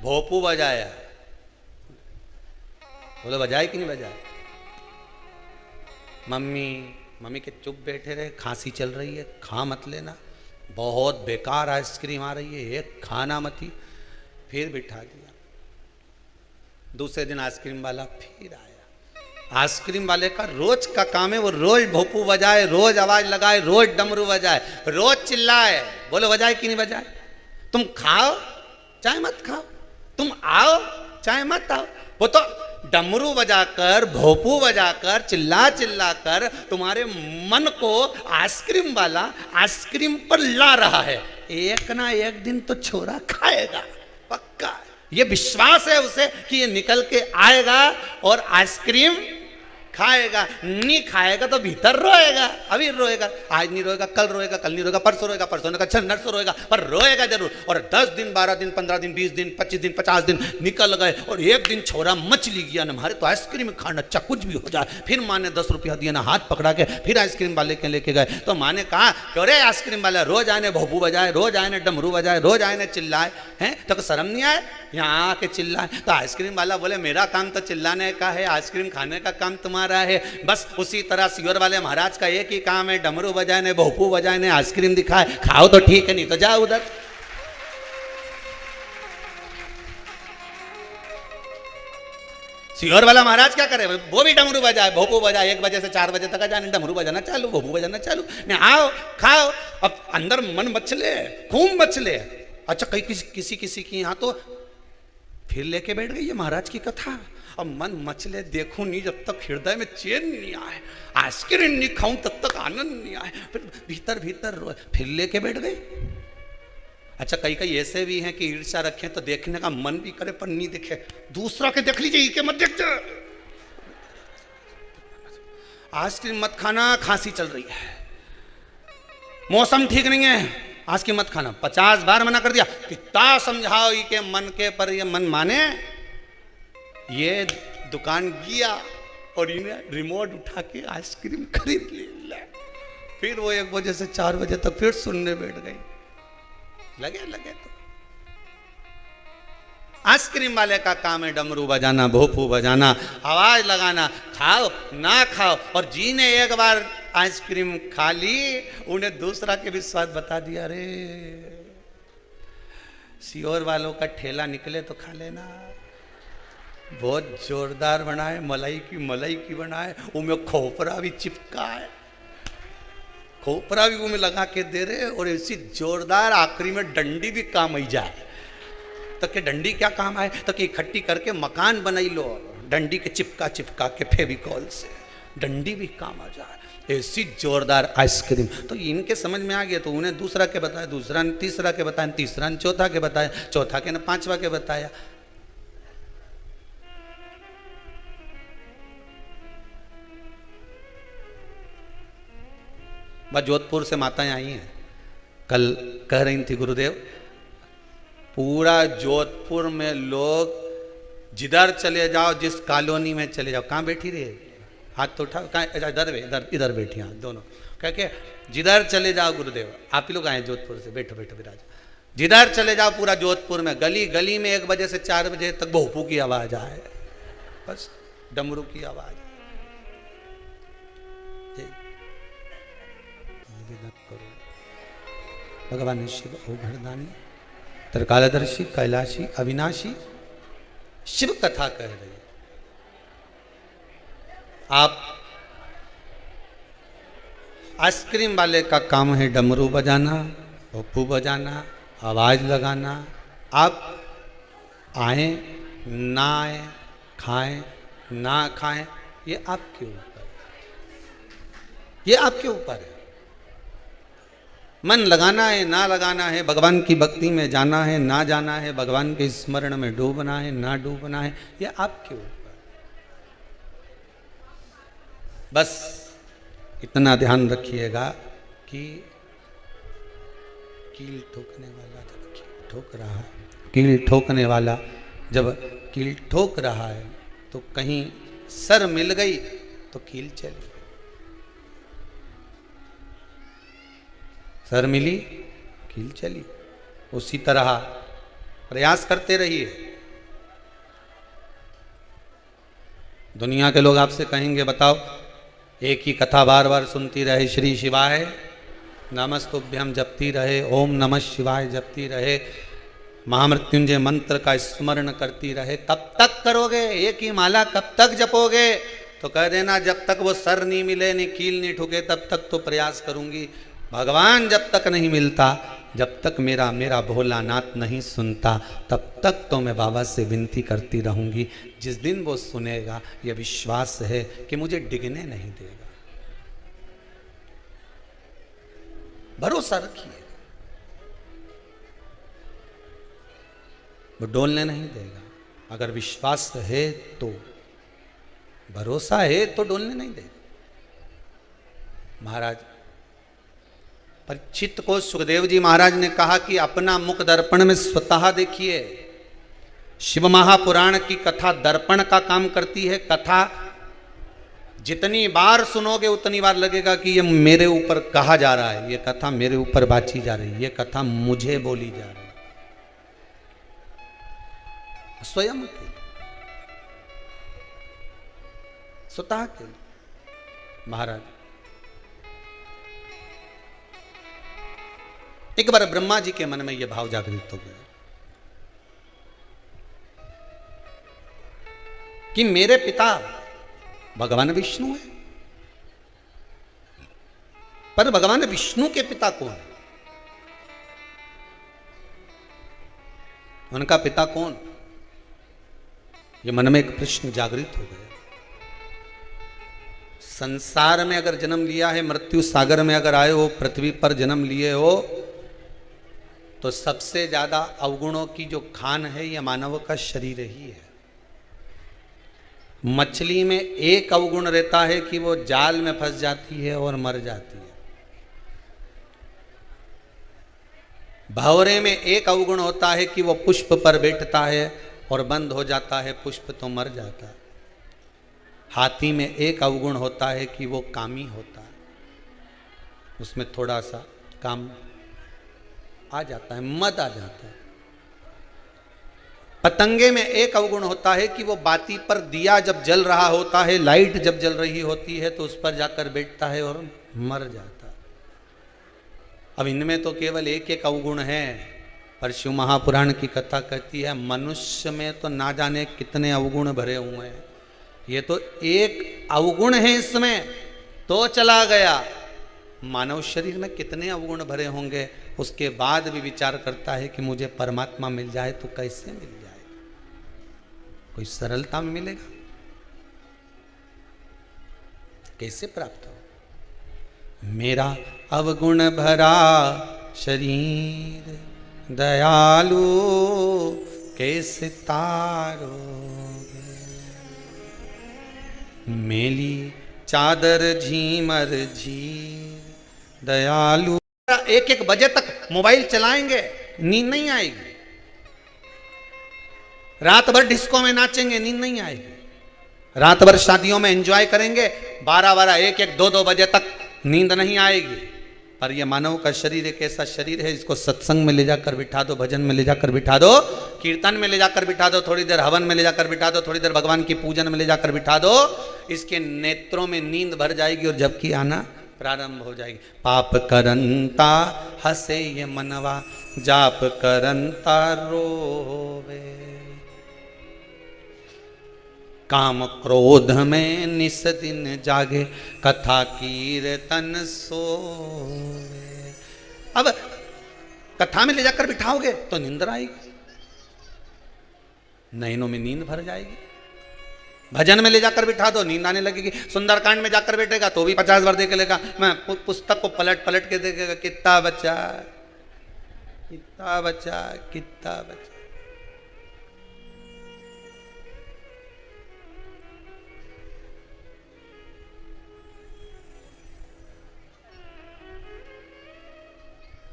भोपू बजाया। बोलो बजाए कि नहीं बजाए? मम्मी के चुप बैठे रहे, खांसी चल रही है, खा मत लेना, बहुत बेकार आइसक्रीम आ रही है, एक खाना मत ही। फिर बिठा दिया। दूसरे दिन आइसक्रीम वाला फिर आया। आइसक्रीम वाले का रोज का काम है, वो रोज भोपू बजाए, रोज आवाज लगाए, रोज डमरू बजाए, रोज चिल्लाए। बोलो बजाए कि नहीं बजाए? तुम खाओ चाहे मत खाओ, तुम आओ चाहे मत आओ, वो तो डमरू बजाकर, भोपू बजाकर, चिल्ला चिल्ला कर तुम्हारे मन को आइसक्रीम वाला आइसक्रीम पर ला रहा है। एक ना एक दिन तो छोरा खाएगा, पक्का। ये विश्वास है उसे कि ये निकल के आएगा और आइसक्रीम खाएगा। नहीं खाएगा तो भीतर रोएगा, अभी रोएगा, आज नहीं रोएगा, कल रोएगा, कल नहीं रोएगा, परसों रोएगा, परसों नहीं रोएगा, नरसों रोएगा, पर रोएगा जरूर। और 10 दिन, 12 दिन, 15 दिन, 20 दिन, 25 दिन, 50 दिन निकल गए और एक दिन छोरा मछली गया ना, हमारे तो आइसक्रीम खाना, अच्छा कुछ भी हो जाए। फिर माँ ने 10 रुपया दिया ना, हाथ पकड़ा के फिर आइसक्रीम वाले के लेके गए। तो माँ ने कहा क्यों रे आइसक्रीम वाला रोज आए ने भोपू बजाए, रोज आए ने डमरू बजाए, रोज आए ने चिल्लाए, हैं तो शर्म नहीं आए यहाँ आके चिल्लाए? तो आइसक्रीम वाला बोले मेरा काम तो चिल्लाने का है, आइसक्रीम खाने का काम तुम्हारा है। बस उसी तरह सीहोर वाले महाराज का एक ही काम है, डमरू बजाए ने, भोपू बजाए ने, आइसक्रीम दिखाए, खाओ तो ठीक है, नहीं तो जाओ उधर। सीहोर वाला महाराज क्या करे, वो भी डमरू बजाए, भोपू बजाए, 1 बजे से 4 बजे तक जाने डमरू बजाना चालू, भोपू बजाना चालू। नहीं आओ खाओ, अब अंदर मन मचले, खूब मचले। अच्छा कई किसी की यहाँ तो फिर लेके बैठ गई है महाराज की कथा। अब मन मचले देखूं नहीं जब तक हृदय में चैन नहीं आए, आइसक्रीम नहीं खाऊं तब तक आनंद नहीं आए, फिर भीतर भीतर रोए, फिर लेके बैठ गई। अच्छा कई ऐसे भी हैं कि ईर्ष्या रखें तो देखने का मन भी करे पर नहीं दिखे, दूसरा के देख लीजिए, के मत देखते। आइसक्रीम मत खाना, खांसी चल रही है, मौसम ठीक नहीं है, आज की मत खाना। 50 बार मना कर दिया, कितना समझाओ के मन के, पर ये मन माने। ये दुकान गया और इन्हें रिमोट उठा के आइसक्रीम खरीद ली। फिर वो 1 बजे से 4 बजे तक फिर सुनने बैठ गई। लगे तो आइसक्रीम वाले का काम है डमरू बजाना, भोपू बजाना, आवाज लगाना, खाओ ना खाओ। और जी ने एक बार आइसक्रीम खा ली, उन्हें दूसरा के भी स्वाद बता दिया। अरे सीहोर वालों का ठेला निकले तो खा लेना, बहुत जोरदार बनाए, मलाई की बनाए, उनमें खोपरा भी चिपका है, खोपरा भी उनमें लगा के दे रहे, और ऐसी जोरदार आखिरी में डंडी भी काम आई जाए। तो कि डंडी क्या काम आए, तो कि इकट्ठी करके मकान बनाई लो, डंडी के चिपका के फेविकॉल से डंडी भी काम आ जाए, ऐसी जोरदार आइसक्रीम। तो इनके समझ में आ गया, तो उन्हें दूसरा के बताया, दूसरा ने तीसरा के बताया, तीसरा ने चौथा के बताया, चौथा के ने 5वां के बताया। बस जोधपुर से माताएं आई हैं, कल कह रही थी गुरुदेव, पूरा जोधपुर में लोग जिधर चले जाओ, जिस कॉलोनी में चले जाओ, कहाँ बैठी रही, हाथ तो उठाओ, कहाँ, इधर बैठी, हाँ दोनों, कह के जिधर चले जाओ गुरुदेव, आप ही लोग आए जोधपुर से, बैठो विराज, जिधर चले जाओ पूरा जोधपुर में, गली गली में 1 बजे से 4 बजे तक भोपू की आवाज आए, बस डमरू की आवाज। भगवान शिव औघड़दानी, त्रिकालदर्शी, कैलाशी, अविनाशी शिव कथा कह रही। आप आइसक्रीम वाले का काम है डमरू बजाना, भोपू बजाना, आवाज लगाना। आप आए ना आए, खाएं ना खाएं, ये आपके ऊपर, ये आपके ऊपर है। मन लगाना है ना लगाना है, भगवान की भक्ति में जाना है ना जाना है, भगवान के स्मरण में डूबना है ना डूबना है, ये आपके ऊपर। बस इतना ध्यान रखिएगा कि कील ठोकने वाला जब कील ठोक रहा है, कील ठोकने वाला जब कील ठोक रहा है तो कहीं सर मिल गई तो कील चली, सर मिली कील चली। उसी तरह प्रयास करते रहिए। दुनिया के लोग आपसे कहेंगे बताओ, एक ही कथा बार बार सुनती रहे, श्री शिवाय नमस्तुभ्यम जपती रहे, ओम नमः शिवाय जपती रहे, महामृत्युंजय मंत्र का स्मरण करती रहे, कब तक करोगे? एक ही माला कब तक जपोगे? तो कह देना जब तक वो सर नहीं मिले, नहीं कील नहीं ठुके, तब तक तो प्रयास करूंगी। भगवान जब तक नहीं मिलता, जब तक मेरा भोलानाथ नहीं सुनता तब तक तो मैं बाबा से विनती करती रहूंगी। जिस दिन वो सुनेगा, यह विश्वास है कि मुझे डिगने नहीं देगा। भरोसा रखिए, वो डोलने नहीं देगा। अगर विश्वास है तो, भरोसा है तो डोलने नहीं देगा। महाराज परीक्षित को सुखदेव जी महाराज ने कहा कि अपना मुख दर्पण में स्वतः देखिए। शिव महापुराण की कथा दर्पण का काम करती है। कथा जितनी बार सुनोगे उतनी बार लगेगा कि ये मेरे ऊपर कहा जा रहा है, ये कथा मेरे ऊपर बाची जा रही है, ये कथा मुझे बोली जा रही है। स्वयं के स्वतः के महाराज। एक बार ब्रह्मा जी के मन में यह भाव जागृत हो गया कि मेरे पिता भगवान विष्णु है, पर भगवान विष्णु के पिता कौन है? उनका पिता कौन? ये मन में एक प्रश्न जागृत हो गया। संसार में अगर जन्म लिया है, मृत्यु सागर में अगर आए हो, पृथ्वी पर जन्म लिए हो, तो सबसे ज्यादा अवगुणों की जो खान है यह मानव का शरीर ही है। मछली में एक अवगुण रहता है कि वो जाल में फंस जाती है और मर जाती है। भंवरे में एक अवगुण होता है कि वो पुष्प पर बैठता है और बंद हो जाता है, पुष्प तो मर जाता है। हाथी में एक अवगुण होता है कि वो कामी होता है, उसमें थोड़ा सा काम आ जाता है, मद आ जाता है। पतंगे में एक अवगुण होता है कि वो बाती पर दिया जब जल रहा होता है, लाइट जब जल रही होती है तो उस पर जाकर बैठता है और मर जाता है। अब इनमें तो केवल एक एक अवगुण है, पर शिव महापुराण की कथा कहती है मनुष्य में तो ना जाने कितने अवगुण भरे हुए हैं। ये तो एक अवगुण है इसमें तो चला गया, मानव शरीर में कितने अवगुण भरे होंगे। उसके बाद भी विचार करता है कि मुझे परमात्मा मिल जाए तो कैसे मिल जाए, कोई सरलता में मिलेगा, कैसे प्राप्त हो? मेरा अवगुण भरा शरीर दयालु कैसे तारोगे, मेली चादर झीमर झीर दयालु। एक एक बजे तक मोबाइल चलाएंगे, नींद नहीं आएगी। रात भर डिस्को में नाचेंगे, नींद नहीं आएगी। रात भर शादियों में एंजॉय करेंगे, 12-12, 1-1, 2-2 बजे तक नींद नहीं आएगी। पर यह मानव का शरीर एक ऐसा शरीर है, इसको सत्संग में ले जाकर बिठा दो, भजन में ले जाकर बिठा दो, कीर्तन में ले जाकर बिठा दो, थोड़ी देर हवन में ले जाकर बिठा दो, थोड़ी देर भगवान की पूजन में ले जाकर बिठा दो, इसके नेत्रों में नींद भर जाएगी और झपकी आना प्रारंभ हो जाएगी। पाप करंता हंसे ये मनवा, जाप करंता रोवे, काम क्रोध में निस दिन जागे, कथा कीर्तन सोवे। अब कथा में ले जाकर बिठाओगे तो नींद आएगी, नैनों में नींद भर जाएगी। भजन में ले जाकर बिठा दो, नींद आने लगेगी। सुंदरकांड में जाकर बैठेगा तो भी 50 बार देख लेगा, मैं पुस्तक को पलट पलट के देखेगा, कितना बचा कितना बचा कितना बचा।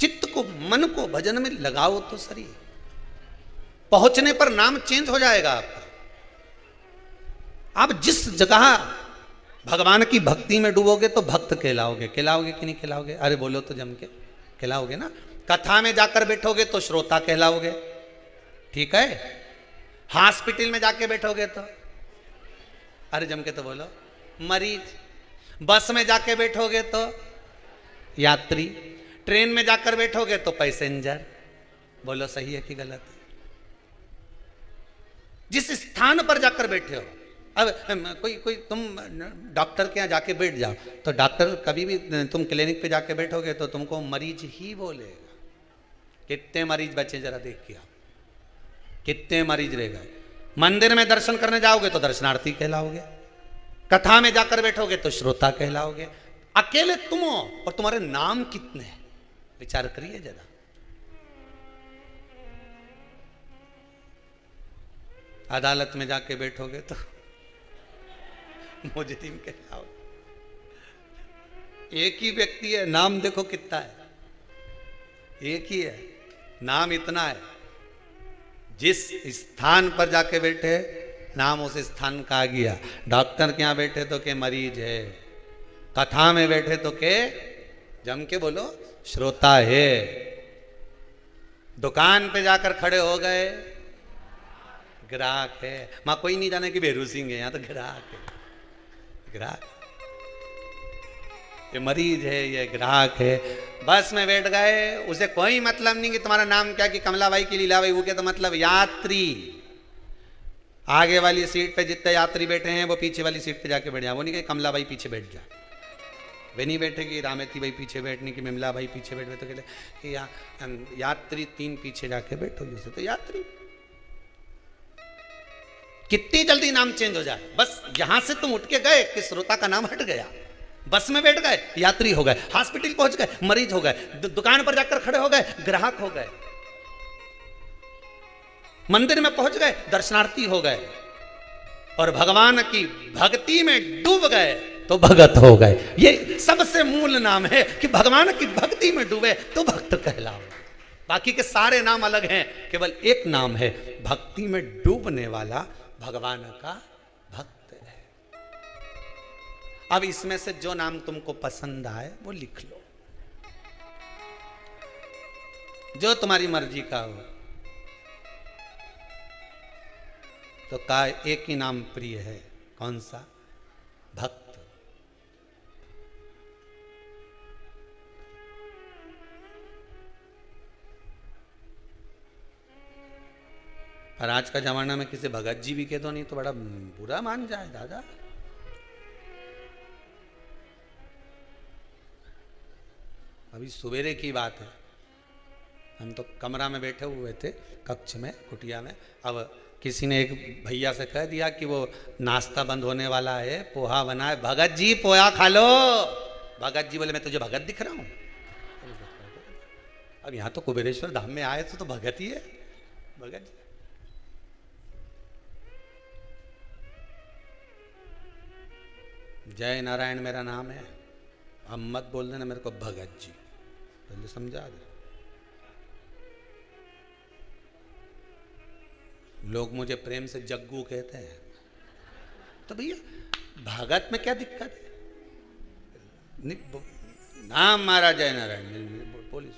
चित्त को, मन को भजन में लगाओ तो सही, पहुंचने पर नाम चेंज हो जाएगा आपका। आप जिस जगह भगवान की भक्ति में डूबोगे तो भक्त कहलाओगे। कहलाओगे कि नहीं कहलाओगे? अरे बोलो तो जम के कहलाओगे ना। कथा में जाकर बैठोगे तो श्रोता कहलाओगे, ठीक है। हॉस्पिटल में जाके बैठोगे तो अरे जम के तो बोलो मरीज। बस में जाके बैठोगे तो यात्री। ट्रेन में जाकर बैठोगे तो पैसेंजर। बोलो सही है कि गलत है? जिस स्थान पर जाकर बैठे हो, अब कोई तुम डॉक्टर के यहाँ जाके बैठ जाओ तो डॉक्टर कभी भी तुम क्लिनिक पे जाके बैठोगे तो तुमको मरीज ही बोलेगा। कितने मरीज बचे जरा देख के आप, कितने मरीज रह गए। मंदिर में दर्शन करने जाओगे तो दर्शनार्थी कहलाओगे, कथा में जाकर बैठोगे तो श्रोता कहलाओगे। अकेले तुम हो और तुम्हारे नाम कितने हैं, विचार करिए जरा। अदालत में जाके बैठोगे तो मुजरिम कहलाओगे। एक ही व्यक्ति है, नाम देखो कितना है, एक ही है, नाम इतना है। जिस स्थान पर जाके बैठे नाम उस स्थान का आ गया। डॉक्टर के यहां बैठे तो के मरीज है, कथा में बैठे तो के जम के बोलो श्रोता है, दुकान पे जाकर खड़े हो गए ग्राहक है। मां कोई नहीं जाने कि बेरू सिंह है, यहां तो ग्राहक है, ग्राहक। ये मरीज है, ये ग्राहक है। बस में बैठ गए, उसे कोई मतलब नहीं कि तुम्हारा नाम क्या, कि कमलाबाई की लीलाबाई, वो क्या, तो मतलब यात्री। आगे वाली सीट पे जितने यात्री बैठे हैं वो पीछे वाली सीट पे जाके बैठ जाए। वो नहीं कि कमलाबाई पीछे बैठ जा, वे नहीं बैठेगी रामेती भाई पीछे बैठने की, मिमला भाई पीछे बैठ, तो कहते कि यात्री 3 पीछे जाके बैठो, जैसे तो यात्री। कितनी जल्दी नाम चेंज हो जाए। बस यहां से तुम उठ के गए कि श्रोता का नाम हट गया, बस में बैठ गए यात्री हो गए, हॉस्पिटल पहुंच गए मरीज हो गए, दुकान पर जाकर खड़े हो गए ग्राहक हो गए, मंदिर में पहुंच गए दर्शनार्थी हो गए, और भगवान की भक्ति में डूब गए तो भगत हो गए। ये सबसे मूल नाम है कि भगवान की भक्ति में डूबे तो भक्त कहलाओ। बाकी के सारे नाम अलग हैं, केवल एक नाम है भक्ति में डूबने वाला, भगवान का भक्त है। अब इसमें से जो नाम तुमको पसंद आए वो लिख लो, जो तुम्हारी मर्जी का हो। तो का एक ही नाम प्रिय है, कौन सा? भक्त। और आज का जमाना में किसी भगत जी भी कह दो नहीं तो बड़ा बुरा मान जाए दादा। अभी सवेरे की बात है, हम तो कमरा में बैठे हुए थे, कक्ष में, कुटिया में। अब किसी ने एक भैया से कह दिया कि वो नाश्ता बंद होने वाला है, पोहा बना है, भगत जी पोहा खा लो। भगत जी बोले मैं तुझे भगत दिख रहा हूं? अब यहां तो कुबेरेश्वर धाम में आए तो भगत ही है, भगत जी। जय नारायण मेरा नाम है, अब मत बोल देना मेरे को भगत जी, पहले समझा दे। लोग मुझे प्रेम से जग्गू कहते हैं, तो भैया भगत में क्या दिक्कत है? नाम मारा जय नारायण पुलिस।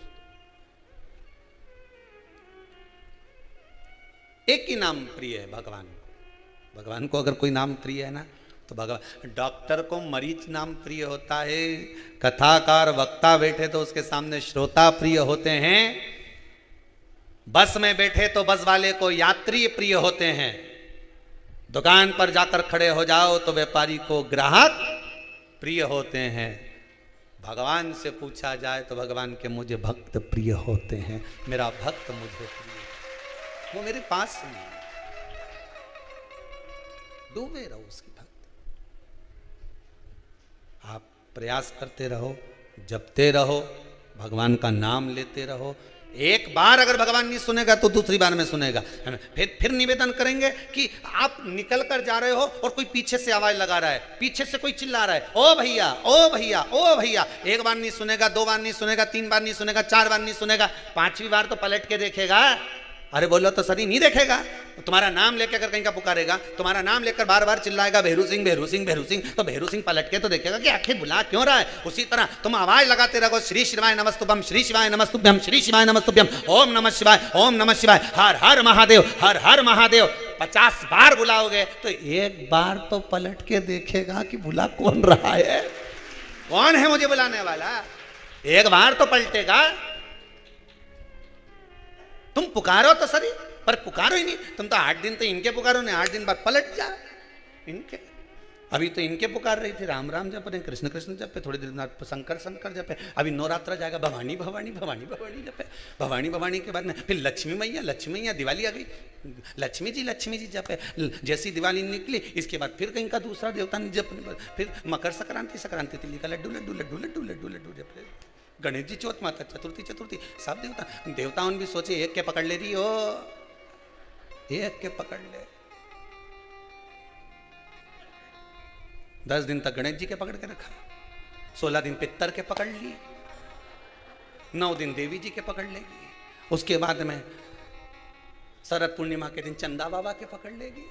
एक ही नाम प्रिय है भगवान को। भगवान को अगर कोई नाम प्रिय है ना तो भगवान। डॉक्टर को मरीज नाम प्रिय होता है, कथाकार वक्ता बैठे तो उसके सामने श्रोता प्रिय होते हैं, बस में बैठे तो बस वाले को यात्री प्रिय होते हैं, दुकान पर जाकर खड़े हो जाओ तो व्यापारी को ग्राहक प्रिय होते हैं। भगवान से पूछा जाए तो भगवान के मुझे भक्त प्रिय होते हैं, मेरा भक्त मुझे प्रिय, वो मेरे पास नहीं। डूबे रहो उसकी भक्त। आप प्रयास करते रहो, जपते रहो, भगवान का नाम लेते रहो। एक बार अगर भगवान नहीं सुनेगा तो दूसरी बार में सुनेगा। फिर निवेदन करेंगे कि आप निकल कर जा रहे हो और कोई पीछे से आवाज लगा रहा है, पीछे से कोई चिल्ला रहा है, ओ भैया ओ भैया ओ भैया। एक बार नहीं सुनेगा, 2 बार नहीं सुनेगा, 3 बार नहीं सुनेगा, 4 बार नहीं सुनेगा, 5वीं बार तो पलट के देखेगा। अरे बोलो तो सही नहीं देखेगा। तो तुम्हारा नाम लेकर अगर कहीं का पुकारेगा, तुम्हारा नाम लेकर बार बार चिल्लाएगा भेरू सिंह भेरू सिंह भेरू सिंह, तो भेरू सिंह पलट के तो देखेगा कि आखिर बुला क्यों रहा है। उसी तरह तुम आवाज लगाते रहो, श्री शिवाय नमस्तुभ्यम, श्री शिवाय नमस्तुभ्यम, श्री शिवाय नमस्तुभ्यम, ओम नमः शिवाय, ओम नमः शिवाय, हर हर महादेव, हर हर महादेव। 50 बार बुलाओगे तो एक बार तो पलट के देखेगा कि बुला कौन रहा है, कौन है मुझे बुलाने वाला। एक बार तो पलटेगा। तुम पुकारो तो सही, पर पुकारो ही नहीं। तुम तो 8 दिन तो इनके पुकारो ने, 8 दिन बाद पलट जा इनके। अभी तो इनके पुकार रही थी, राम राम जप रहे, कृष्ण कृष्ण जपे, थोड़ी देर बाद शंकर शंकर जपे, अभी नवरात्रा जाएगा भवानी भवानी भवानी भवानी जपे, भवानी भवानी के बाद में फिर लक्ष्मी मैया, दिवाली आ गई, लक्ष्मी जी जपे, जैसी दिवाली निकली इसके बाद फिर कहीं का दूसरा देवता जप, फिर मकर संक्रांति तिल्ली का लड्डू लड्डू लड्डू लड्डू लड्डू लड्डू जपे, गणेश जी चौथ, माता चतुर्थी, सब देवताओं भी सोचे एक के पकड़ ले रही हो, एक के पकड़ ले। 10 दिन तक गणेश जी के पकड़ के रखा, 16 दिन पितर के पकड़ ली, 9 दिन देवी जी के पकड़ लेगी, उसके बाद में शरद पूर्णिमा के दिन चंदा बाबा के पकड़ लेगी,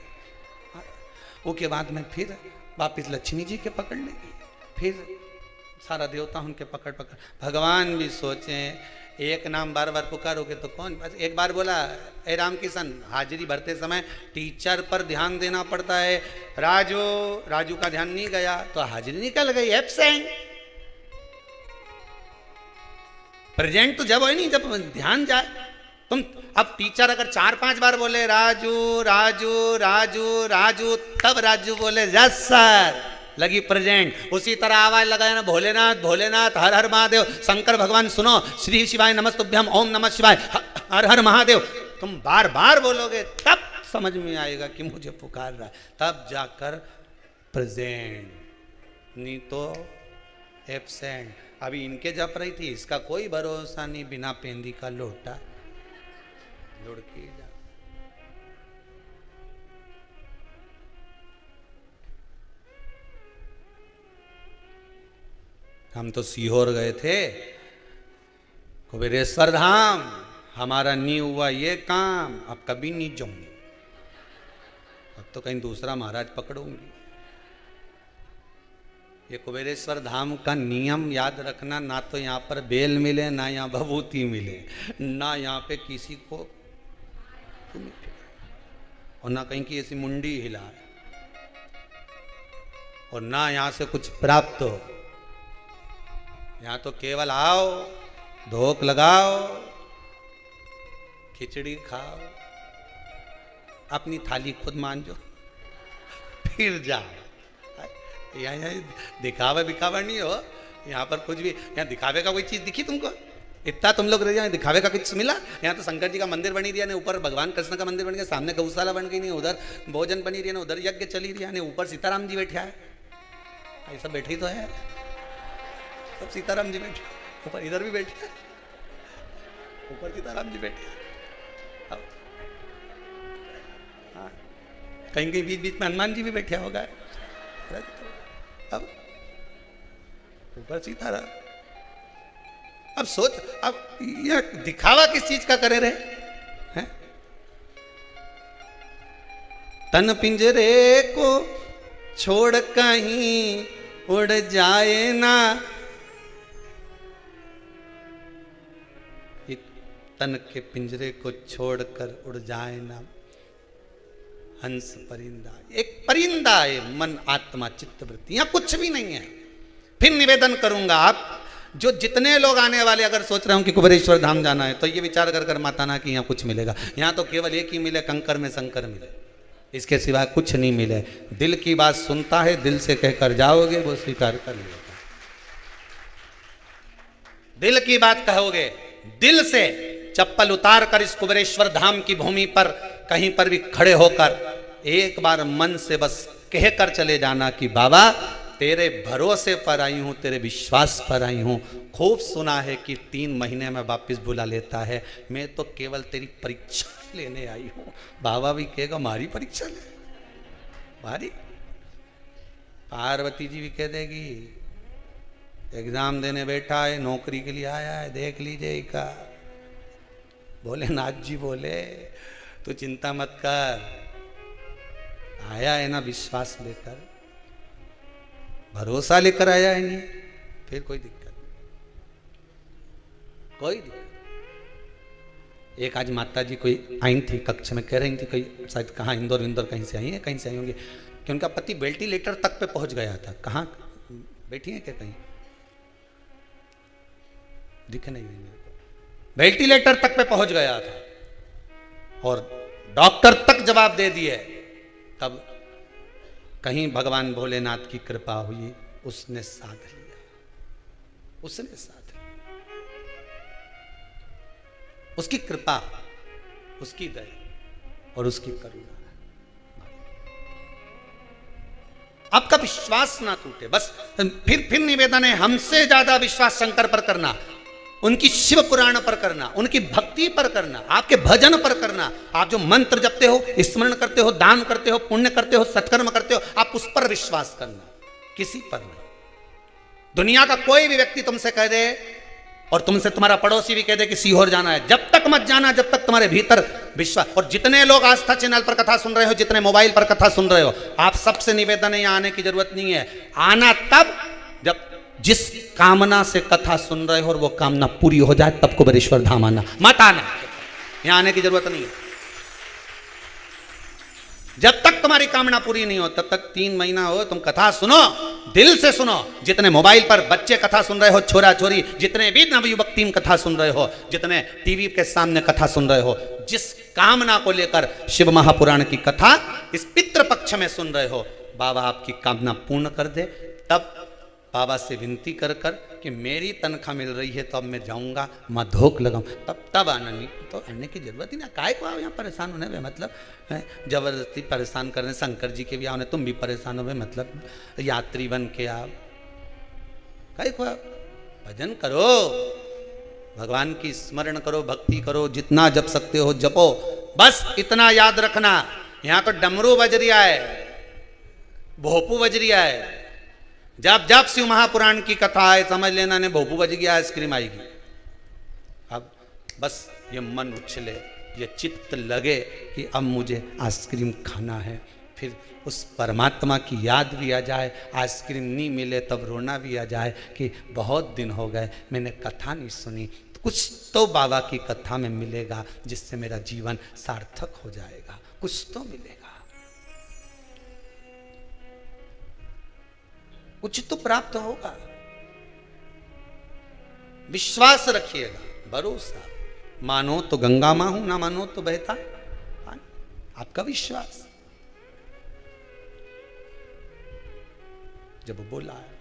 उसके बाद में फिर वापिस लक्ष्मी जी के पकड़ लेगी, फिर सारा देवता उनके पकड़। भगवान भी सोचे एक नाम बार बार पुकारोगे तो कौन, बस एक बार बोला ए राम किशन, हाजिरी भरते समय टीचर पर ध्यान देना पड़ता है, राजू का ध्यान नहीं गया तो हाजिरी निकल गई, एब्सेंट। प्रेजेंट तो जब है नहीं जब ध्यान जाए, तुम अब टीचर अगर 4-5 बार बोले राजू राजू राजू राजू, तब राजू बोले यस सर, लगी प्रेजेंट। उसी तरह आवाज लगाया ना भोलेनाथ भोलेनाथ, हर हर महादेव, शंकर भगवान सुनो, श्री शिवाय नमस्तुभ्यम, ओम नमः शिवाय, हर हर महादेव, तुम बार बार बोलोगे तब समझ में आएगा कि मुझे पुकार रहा है, तब जाकर प्रेजेंट, नहीं तो एब्सेंट। अभी इनके जप रही थी, इसका कोई भरोसा नहीं, बिना पेंदी का लोटा लुढ़की जा। हम तो सीहोर गए थे, कुबेरेश्वर धाम, हमारा नहीं हुआ ये काम, अब कभी नहीं जाऊंगी, अब तो कहीं दूसरा महाराज पकड़ूंगी। ये कुबेरेश्वर धाम का नियम याद रखना, ना तो यहाँ पर बेल मिले, ना यहाँ भभूति मिले, ना यहाँ पे किसी को और ना कहीं की ऐसी मुंडी हिलाए, और ना यहाँ से कुछ प्राप्त हो। यहाँ तो केवल आओ, धोख लगाओ, खिचड़ी खाओ, अपनी थाली खुद मांजो, फिर जाओ। यहाँ दिखावा बिखावा नहीं हो, यहाँ पर कुछ भी, यहाँ दिखावे का कोई चीज दिखी तुमको? इतना तुम लोग रह दिखावे का कुछ मिला? यहाँ तो शंकर जी का मंदिर बनी दिया ने, ऊपर भगवान कृष्ण का मंदिर बन गया, सामने गौशाला बन गई, नहीं उधर भोजन बनी रही है, उधर यज्ञ चली रही है, ऊपर सीताराम जी बैठा है, ऐसा बैठे तो है, सब सीताराम जी बैठे, ऊपर इधर भी बैठे, ऊपर सीताराम जी बैठे, हाँ, कहीं कहीं बीच बीच में हनुमान जी भी बैठे होगा, अब ऊपर सीताराम। अब सोच, अब यह दिखावा किस चीज का करे रहे हैं? तन पिंजरे को छोड़ कहीं उड़ जाए ना, तन के पिंजरे को छोड़कर उड़ जाए ना हंस परिंदा। एक परिंदा है मन आत्मा चित्त वृत्ति, यहां कुछ भी नहीं है। फिर निवेदन करूंगा, आप जो जितने लोग आने वाले अगर सोच रहे हो कि कुबेरेश्वर धाम जाना है, तो ये विचार कर माता ना कि यहाँ कुछ मिलेगा। यहाँ तो केवल एक ही मिले, कंकर में शंकर मिले, इसके सिवा कुछ नहीं मिले। दिल की बात सुनता है, दिल से कहकर जाओगे वो स्वीकार कर लेगा। दिल की बात कहोगे, दिल से चप्पल उतार कर इस कुबेरेश्वर धाम की भूमि पर कहीं पर भी खड़े होकर एक बार मन से बस कहकर चले जाना कि बाबा तेरे भरोसे पर आई हूं, तेरे विश्वास पर आई हूं। खूब सुना है कि 3 महीने में वापस बुला लेता है, मैं तो केवल तेरी परीक्षा लेने आई हूं। बाबा भी कहेगा मारी परीक्षा ले, मारी। पार्वती जी भी कह देगी एग्जाम देने बैठा है, नौकरी के लिए आया है, देख लीजिएगा। भोलेनाथ जी बोले तू चिंता मत कर, आया है ना विश्वास लेकर, भरोसा लेकर आया है, नहीं फिर कोई दिक्कत नहीं, कोई दिक्कत। एक आज माता जी कोई आई थी कक्ष में, कह रही थी कोई शायद कहाँ इंदौर कहीं से आई है, कहीं से आई होंगी, कि उनका पति वेंटिलेटर तक पे पहुंच गया था। कहाँ बैठी है क्या? कहीं दिख नहीं रही मेरे को। वेंटिलेटर तक पे पहुंच गया था और डॉक्टर तक जवाब दे दिए। तब कहीं भगवान भोलेनाथ की कृपा हुई, उसने साध लिया, उसने साध लिया। उसकी कृपा, उसकी दया और उसकी करुणा। आपका विश्वास ना टूटे, बस फिर निवेदन है, हमसे ज्यादा विश्वास शंकर पर करना, उनकी शिव पुराण पर करना, उनकी भक्ति पर करना, आपके भजन पर करना। आप जो मंत्र जपते हो, स्मरण करते हो, दान करते हो, पुण्य करते हो, सत्कर्म करते हो, आप उस पर विश्वास करना, किसी पर नहीं। दुनिया का कोई भी व्यक्ति तुमसे कह दे, और तुमसे तुम्हारा पड़ोसी भी कह दे कि सीहोर जाना है, जब तक मत जाना जब तक तुम्हारे भीतर विश्वास। और जितने लोग आस्था चैनल पर कथा सुन रहे हो, जितने मोबाइल पर कथा सुन रहे हो, आप सबसे निवेदन है, यहाँ आने की जरूरत नहीं है। आना तब जब जिस कामना से कथा सुन रहे हो और वो कामना पूरी हो जाए, तब कुबेरेश्वर धाम आना, मत आना, यहाँ आने की जरूरत नहीं है। जब तक तुम्हारी कामना पूरी नहीं हो, तब तक 3 महीना हो, तुम कथा सुनो, दिल से सुनो। जितने मोबाइल पर बच्चे कथा सुन रहे हो, छोरा छोरी, जितने भी नवयुवक टीम कथा सुन रहे हो, जितने टीवी के सामने कथा सुन रहे हो, जिस कामना को लेकर शिव महापुराण की कथा इस पितृ पक्ष में सुन रहे हो, बाबा आपकी कामना पूर्ण कर दे। तब बाबा से विनती कर कर कि मेरी तनख्वाह मिल रही है तो अब मैं जाऊंगा, मैं धोख लगाऊं, तब आना। नहीं तो आने की जरूरत ही ना, काय को आओ यहाँ परेशान होने में, मतलब जबरदस्ती परेशान करने। शंकर जी के भी आओ, तुम भी परेशान हो, मतलब यात्री बन के आओ, काय को आओ। भजन करो, भगवान की स्मरण करो, भक्ति करो, जितना जप सकते हो जपो। बस इतना याद रखना, यहाँ तो डमरू बज रिया है, भोपू बज रिया है। जब जब शिव महापुराण की कथा है, समझ लेना ने भोपू बज गया, आइसक्रीम आएगी। अब बस ये मन उछले, ये चित्त लगे कि अब मुझे आइसक्रीम खाना है, फिर उस परमात्मा की याद भी आ जाए। आइसक्रीम नहीं मिले तब रोना भी आ जाए कि बहुत दिन हो गए मैंने कथा नहीं सुनी, कुछ तो बाबा की कथा में मिलेगा जिससे मेरा जीवन सार्थक हो जाएगा, कुछ तो मिलेगा, कुछ तो प्राप्त होगा। विश्वास रखिएगा, भरोसा। मानो तो गंगा मां हूं, ना मानो तो बहता पानी। आपका विश्वास जब बोला है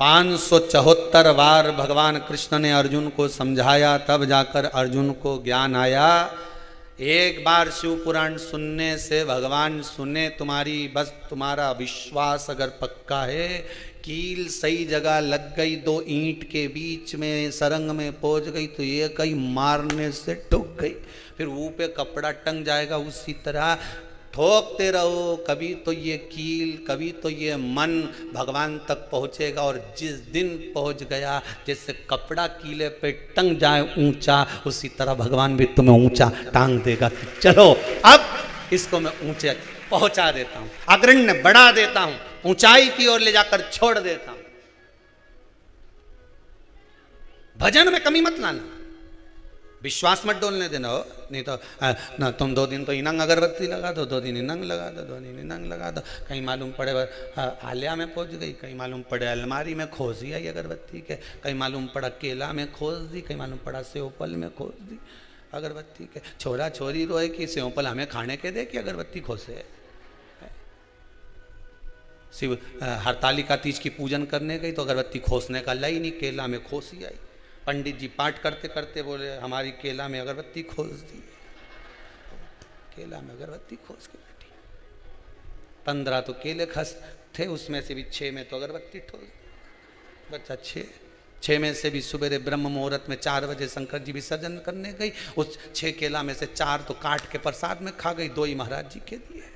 574 बार भगवान कृष्ण ने अर्जुन को समझाया, तब जाकर अर्जुन को ज्ञान आया। एक बार शिव पुराण सुनने से भगवान सुने तुम्हारी, बस तुम्हारा विश्वास अगर पक्का है, कील सही जगह लग गई, 2 ईंट के बीच में सरंग में पहुंच गई तो ये कहीं मारने से ठुक गई, फिर मुंह पे कपड़ा टंग जाएगा। उसी तरह ठोकते रहो, कभी तो ये कील, कभी तो ये मन भगवान तक पहुंचेगा। और जिस दिन पहुंच गया, जैसे कपड़ा कीले पे टंग जाए ऊंचा, उसी तरह भगवान भी तुम्हें ऊंचा टांग देगा। चलो अब इसको मैं ऊंचे पहुंचा देता हूं, अग्रण्य बढ़ा देता हूं, ऊंचाई की ओर ले जाकर छोड़ देता हूं। भजन में कमी मत लाना, विश्वास मत डोलने देना हो। नहीं तो ना तुम 2 दिन तो इनंग अगरबत्ती लगा दो, 2 दिन इनंग लगा दो, 2 दिन इनंग लगा दो, कहीं मालूम पड़े आलिया में पहुंच गई, कहीं मालूम पड़े अलमारी में खोज आई अगरबत्ती के, कहीं मालूम पड़ा केला में खोज दी, कहीं मालूम पड़ा सेवपल में खोज दी अगरबत्ती के। छोरा छोरी रोए कि सेवपल हमें खाने के दे कि अगरबत्ती खोसे। शिव हरतालिका तीज की पूजन करने गई तो अगरबत्ती खोसने का लाई नहीं, केला में खोसी आई। पंडित जी पाठ करते करते बोले हमारी केला में अगरबत्ती खोस दी, केला में अगरबत्ती खोस के बैठी। 15 तो केले खस थे, उसमें से भी 6 में तो अगरबत्ती ठोस दी। बच्चा 6 में से भी सुबेरे ब्रह्म मुहूर्त में 4 बजे शंकर जी विसर्जन करने गई। उस 6 केला में से 4 तो काट के प्रसाद में खा गई, 2 ही महाराज जी के दिए।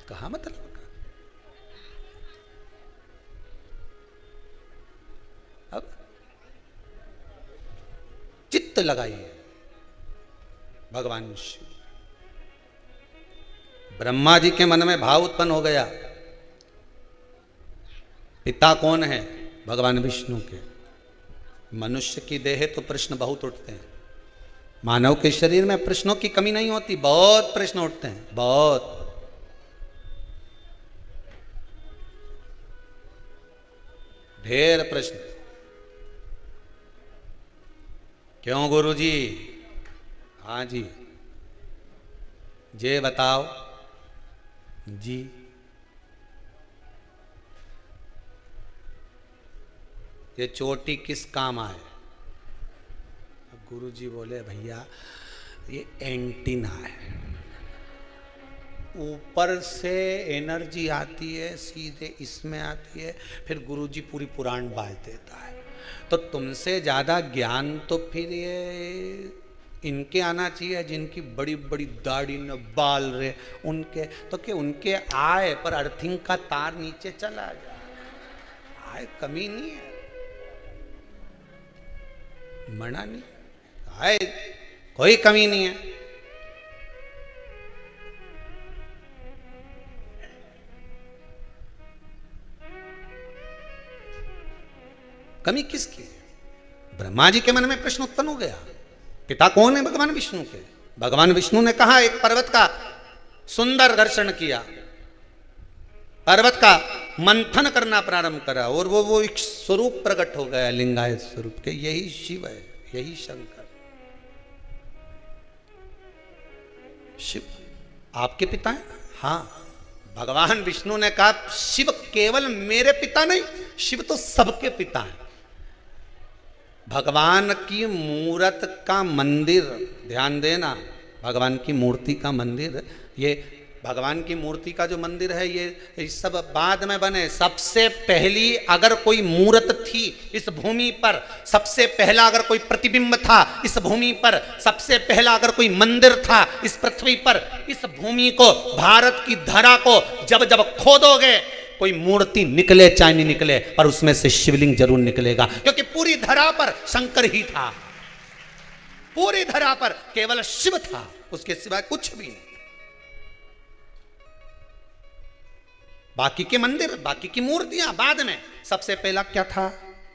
कहा मतलब अब चित्त लगाइए भगवान शिव। ब्रह्मा जी के मन में भाव उत्पन्न हो गया, पिता कौन है? भगवान विष्णु के। मनुष्य की देह तो प्रश्न बहुत उठते हैं, मानव के शरीर में प्रश्नों की कमी नहीं होती, बहुत प्रश्न उठते हैं, बहुत। ढेर प्रश्न। क्यों गुरुजी? हाँ जी, जे बताओ जी। ये चोटी किस काम आए? अब गुरुजी बोले भैया ये एंटीना है, ऊपर से एनर्जी आती है सीधे इसमें आती है, फिर गुरुजी पूरी पुराण बाज देता है। तो तुमसे ज़्यादा ज्ञान तो फिर ये इनके आना चाहिए, जिनकी बड़ी बड़ी दाढ़ी न बाल रहे उनके, तो कि उनके आए पर अर्थिंग का तार नीचे चला जाए, आए कमी नहीं है, मना नहीं, आए कोई कमी नहीं है। कमी किसकी है? ब्रह्मा जी के मन में प्रश्न उत्पन्न हो गया, पिता कौन है भगवान विष्णु के? भगवान विष्णु ने कहा एक पर्वत का सुंदर दर्शन किया, पर्वत का मंथन करना प्रारंभ करा और वो एक स्वरूप प्रकट हो गया, लिंगायत स्वरूप के, यही शिव है, यही शंकर। शिव आपके पिता है? हाँ। भगवान विष्णु ने कहा शिव केवल मेरे पिता नहीं, शिव तो सबके पिता है। भगवान की मूर्त का मंदिर, ध्यान देना, भगवान की मूर्ति का मंदिर, ये भगवान की मूर्ति का जो मंदिर है ये सब बाद में बने। सबसे पहली अगर कोई मूर्त थी इस भूमि पर, सबसे पहला अगर कोई प्रतिबिंब था इस भूमि पर, सबसे पहला अगर कोई मंदिर था इस पृथ्वी पर, इस भूमि को, भारत की धरा को जब जब खोदोगे कोई मूर्ति निकले चाहे नहीं निकले, पर उसमें से शिवलिंग जरूर निकलेगा, क्योंकि पूरी धरा पर शंकर ही था, पूरी धरा पर केवल शिव था, उसके सिवाय कुछ भी नहीं। बाकी के मंदिर, बाकी की मूर्तियां बाद में, सबसे पहला क्या था?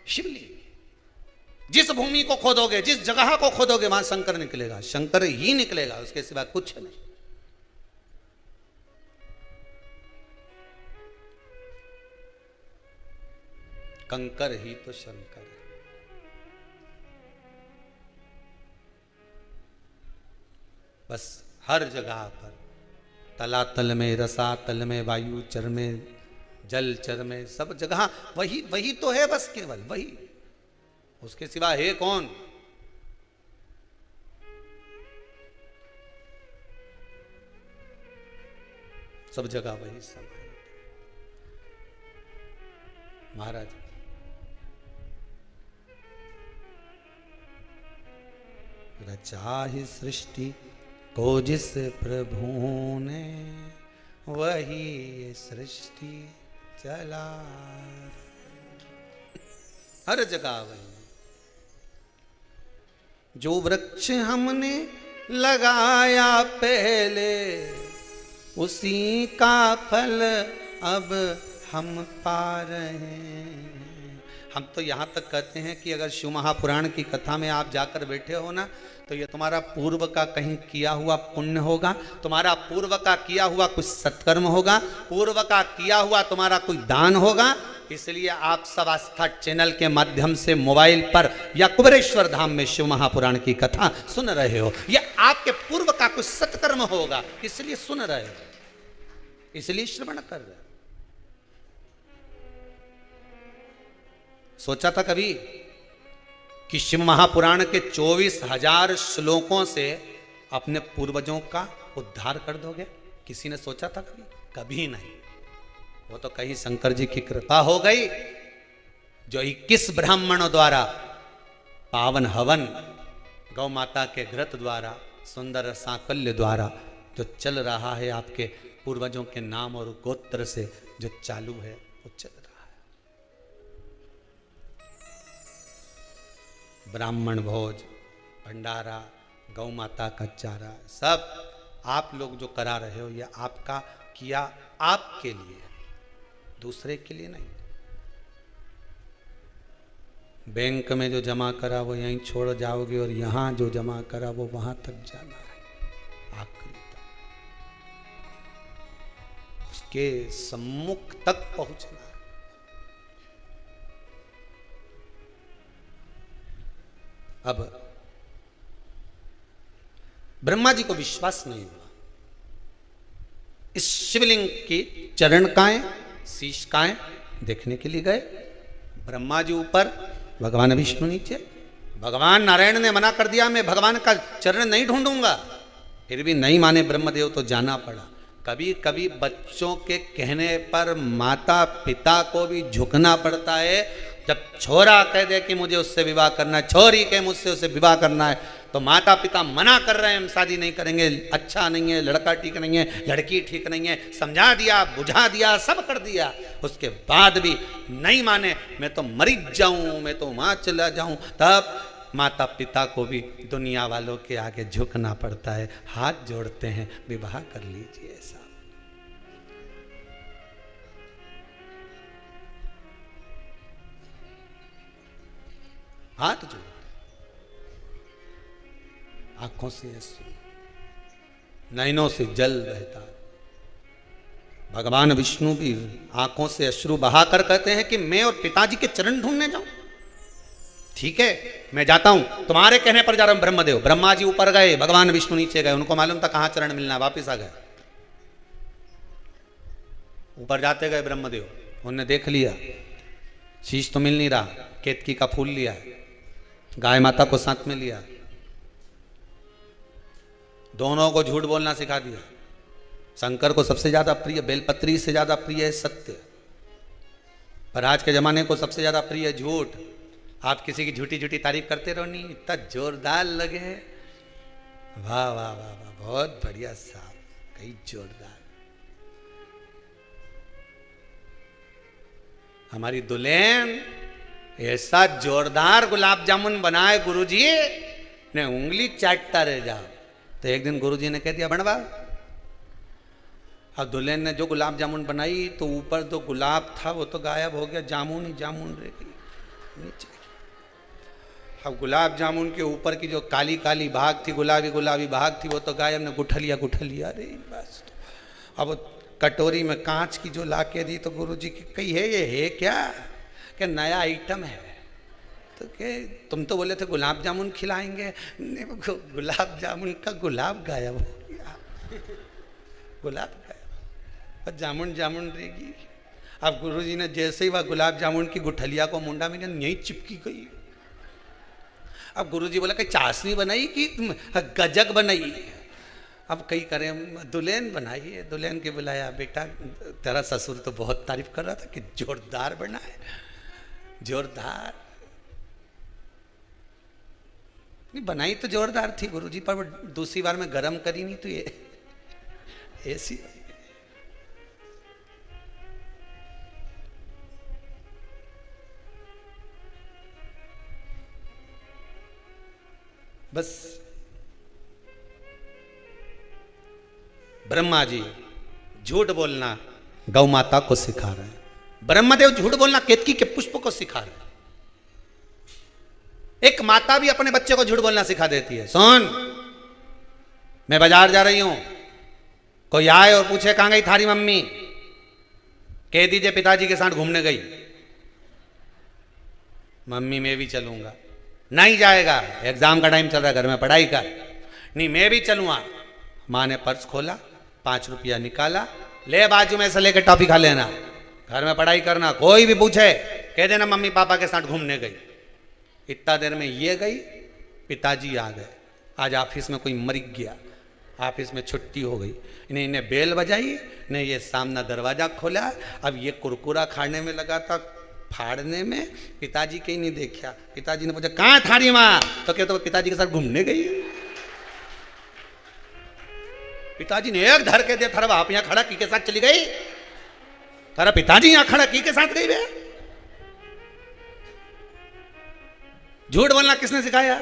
शिवलिंग। जिस भूमि को खोदोगे, जिस जगह को खोदोगे वहां शंकर निकलेगा, शंकर ही निकलेगा, उसके सिवा कुछ नहीं। कंकर ही तो शंकर है। बस हर जगह पर, तलातल में, रसातल में, वायु चर में, जल चर में, सब जगह वही वही तो है, बस केवल वही, उसके सिवा है कौन? सब जगह वही समाये। महाराज रचा ही सृष्टि को जिस प्रभु ने, वही सृष्टि चला, हर जगह वही। जो वृक्ष हमने लगाया पहले, उसी का फल अब हम पा रहे हैं। हम तो यहाँ तक कहते हैं कि अगर शिव महापुराण की कथा में आप जाकर बैठे हो ना, तो ये तुम्हारा पूर्व का कहीं किया हुआ पुण्य होगा, तुम्हारा पूर्व का किया हुआ कुछ सत्कर्म होगा, पूर्व का किया हुआ तुम्हारा कोई दान होगा। इसलिए आप सब आस्था चैनल के माध्यम से मोबाइल पर या कुबेरेश्वर धाम में शिव महापुराण की कथा सुन रहे हो, ये आपके पूर्व का कुछ सत्कर्म होगा, इसलिए सुन रहे हो, इसलिए श्रवण कर रहे हो। सोचा था कभी कि शिव महापुराण के 24,000 श्लोकों से अपने पूर्वजों का उद्धार कर दोगे? किसी ने सोचा था कभी? कभी नहीं। वो तो कहीं शंकर जी की कृपा हो गई, जो 21 ब्राह्मणों द्वारा पावन हवन, गौ माता के घृत द्वारा, सुंदर सांकल्य द्वारा जो चल रहा है, आपके पूर्वजों के नाम और गोत्र से जो चालू है, वो चल रहा है। ब्राह्मण भोज, भंडारा, गौ माता का चारा, सब आप लोग जो करा रहे हो, ये आपका किया आपके लिए, दूसरे के लिए नहीं। बैंक में जो जमा करा वो यहीं छोड़ जाओगे, और यहां जो जमा करा वो वहां तक जाना है, आखिरी तक, उसके सम्मुख तक पहुंचना है। अब ब्रह्मा जी को विश्वास नहीं हुआ। इस शिवलिंग के चरण काएं, शीश काएं देखने के लिए गए। ब्रह्मा जी ऊपर, भगवान विष्णु नीचे। भगवान नारायण ने मना कर दिया, मैं भगवान का चरण नहीं ढूंढूंगा। फिर भी नहीं माने ब्रह्मदेव, तो जाना पड़ा। कभी कभी बच्चों के कहने पर माता पिता को भी झुकना पड़ता है। जब छोरा कह दे कि मुझे उससे विवाह करना है, छोरी कहे मुझसे उससे विवाह करना है, तो माता पिता मना कर रहे हैं, हम शादी नहीं करेंगे, अच्छा नहीं है, लड़का ठीक नहीं है, लड़की ठीक नहीं है, समझा दिया, बुझा दिया, सब कर दिया, उसके बाद भी नहीं माने, मैं तो मरी जाऊं, मैं तो वहां चला जाऊं, तब माता पिता को भी दुनिया वालों के आगे झुकना पड़ता है, हाथ जोड़ते हैं, विवाह कर लीजिए साहब। हाथ जोड़ते, आंखों से अश्रु, नैनों से जल बहता। भगवान विष्णु भी आंखों से अश्रु बहाकर कहते हैं कि मैं और पिताजी के चरण ढूंढने जाऊं। ठीक है, मैं जाता हूं, तुम्हारे कहने पर जा रहा हूं ब्रह्मदेव। ब्रह्मा जी ऊपर गए, भगवान विष्णु नीचे गए, उनको मालूम था कहां चरण मिलना, वापिस आ गए। ऊपर जाते गए ब्रह्मदेव, उन्होंने देख लिया शीश तो मिल नहीं रहा, केतकी का फूल लिया, गाय माता को साथ में लिया, दोनों को झूठ बोलना सिखा दिया। शंकर को सबसे ज्यादा प्रिय बेलपत्री से ज्यादा प्रिय है सत्य, पर आज के जमाने को सबसे ज्यादा प्रिय है झूठ। आप किसी की झूठी झूठी तारीफ करते रहो, नहीं इतना जोरदार लगे, वाह वाह वाह वाह, बहुत बढ़िया साहब, कई जोरदार। हमारी दुल्हन ऐसा जोरदार गुलाब जामुन बनाए गुरुजी ने उंगली चाटता रह जाओ। तो एक दिन गुरुजी ने कह दिया बनवा। अब दुल्हन ने जो गुलाब जामुन बनाई तो ऊपर जो गुलाब था वो तो गायब हो गया, जामुन ही जामुन रह गई नीचे। अब गुलाब जामुन के ऊपर की जो काली काली भाग थी, गुलाबी गुलाबी भाग थी, वो तो गायब ने गुठलिया गुठलिया रे बस। तो अब कटोरी में कांच की जो ला के दी तो गुरुजी की कही है ये है क्या, कि नया आइटम है। तो के तुम तो बोले थे गुलाब जामुन खिलाएंगे, गुलाब जामुन का गुलाब गायब हो गया, गुलाब गायब और जामुन जामुन रहेगी। अब गुरुजी ने जैसे ही वह गुलाब जामुन की गुठलिया को मुंडा में यहीं चिपकी गई। अब गुरुजी बोला कि चाशनी बनाई कि गजक बनाई। अब कई करें, दुल्हन बनाई है। दुल्हन के बुलाया, बेटा तेरा ससुर तो बहुत तारीफ कर रहा था कि जोरदार बना है, जोरदार। नहीं बनाई तो जोरदार थी गुरुजी, पर वो दूसरी बार में गरम करी नहीं तो ये ऐसी। बस ब्रह्मा जी झूठ बोलना गौ माता को सिखा रहे हैं, ब्रह्मदेव झूठ बोलना केतकी के पुष्प को सिखा रहे हैं। एक माता भी अपने बच्चे को झूठ बोलना सिखा देती है। सुन, मैं बाजार जा रही हूं, कोई आए और पूछे कहां गई थारी मम्मी, कह दीजिए पिताजी के साथ घूमने गई। मम्मी मैं भी चलूंगा। नहीं जाएगा, एग्जाम का टाइम चल रहा है, घर में पढ़ाई कर। नहीं मैं भी चलूंगा। माँ ने पर्स खोला, 5 रुपया निकाला, ले बाजू में से लेकर टॉफी खा लेना, घर में पढ़ाई करना। कोई भी पूछे कह देना मम्मी पापा के साथ घूमने गई। इतना देर में ये गई, पिताजी आ गए। आज ऑफिस में कोई मर गया, ऑफिस में छुट्टी हो गई। इन्हें बेल बजाई, ने ये सामना दरवाजा खोला। अब ये कुरकुरा खाने में लगा था, फाड़ने में। पिताजी के ही नहीं देखा। पिताजी ने पूछा कहाँ थारी माँ, तो कहते पिताजी के साथ घूमने गई। पिताजी ने एक धर के दिया, थारा बाप यहाँ खड़ा की के साथ चली गई, थारा पिताजी यहाँ खड़ा की के साथ गई बे। झूठ बोलना किसने सिखाया?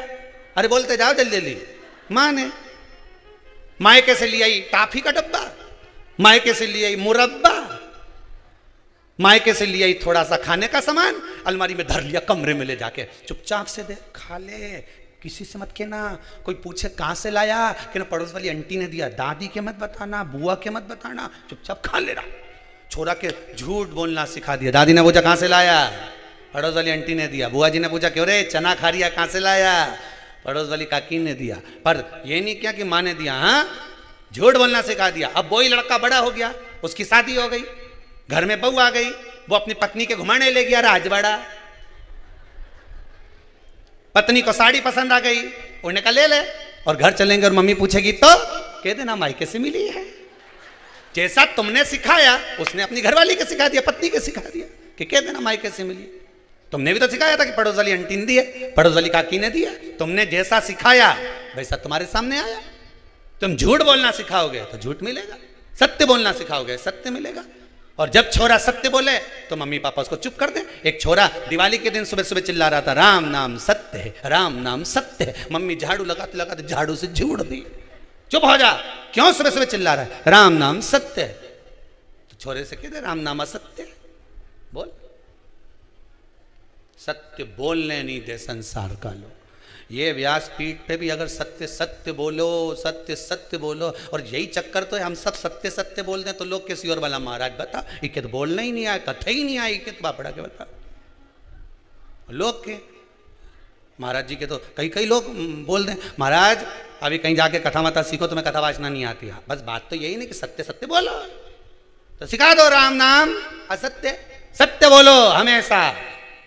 अरे बोलते जाओ जल्दी जल्दी। माँ ने। मायके से ले आई टाफी का डब्बा, मायके से ले आई मुरब्बा, मायके से ले आई थोड़ा सा खाने का सामान, अलमारी में धर लिया, कमरे में ले जाके चुपचाप से दे, खा ले, किसी से मत कहना। कोई पूछे कहाँ से लाया, कहना पड़ोस वाली आंटी ने दिया, दादी के मत बताना, बुआ के मत बताना, चुपचाप खा लेना। छोरा के झूठ बोलना सिखा दिया। दादी ने पूछा कहाँ से लाया, पड़ोस वाली आंटी ने दिया। बुआ जी ने पूछा क्यों रे चना खा रही है, कहाँ से लाया, पड़ोस वाली काकी ने दिया, पर ये नहीं किया कि माँ ने दिया। हाँ, झूठ बोलना सिखा दिया। अब वही लड़का बड़ा हो गया, उसकी शादी हो गई, घर में बहू आ गई, वो अपनी पत्नी के घुमाने ले गया राजवाड़ा। पत्नी को साड़ी पसंद आ गई, उन्होंने कहा ले ले, और घर चलेंगे और मम्मी पूछेगी तो कह देना मायके से मिली है। जैसा तुमने सिखाया उसने अपनी घरवाली के सिखा दिया, पत्नी के सिखा दिया कि कह देना मायके से मिली। तुमने भी तो सिखाया था कि पड़ोस वाली आंटी ने दिया, पड़ोस वाली काकी ने दिया। तुमने जैसा सिखाया वैसा तुम्हारे सामने आया। तुम झूठ बोलना सिखाओगे तो झूठ मिलेगा, सत्य बोलना सिखाओगे सत्य मिलेगा। और जब छोरा सत्य बोले तो मम्मी पापा उसको चुप कर दे। एक छोरा दिवाली के दिन सुबह सुबह चिल्ला रहा था, राम नाम सत्य है, राम नाम सत्य है। मम्मी झाड़ू लगाते लगाते झाड़ू से झूड़ दी, चुप हो जा, क्यों सुबह सुबह चिल्ला रहा है, राम नाम सत्य है। तो छोरे से कहते राम नाम असत्य है, बोल। सत्य बोलने नहीं दे संसार का लोग। ये व्यासपीठ पे भी अगर सत्य सत्य बोलो, सत्य सत्य बोलो, और यही चक्कर तो है, हम सब सत्य सत्य बोल दें तो लोग किसी और वाला महाराज बता ये तो बोलना ही नहीं आया, कथा ही नहीं आई, कि बापड़ा के बता। लोग के महाराज जी के तो कई कई लोग बोल दें महाराज अभी कहीं जाके कथा मता सीखो, तुम्हें कथा वाचना नहीं आती है। बस बात तो यही नहीं कि सत्य सत्य बोलो, तो सिखा दो राम नाम असत्य, सत्य बोलो हमेशा।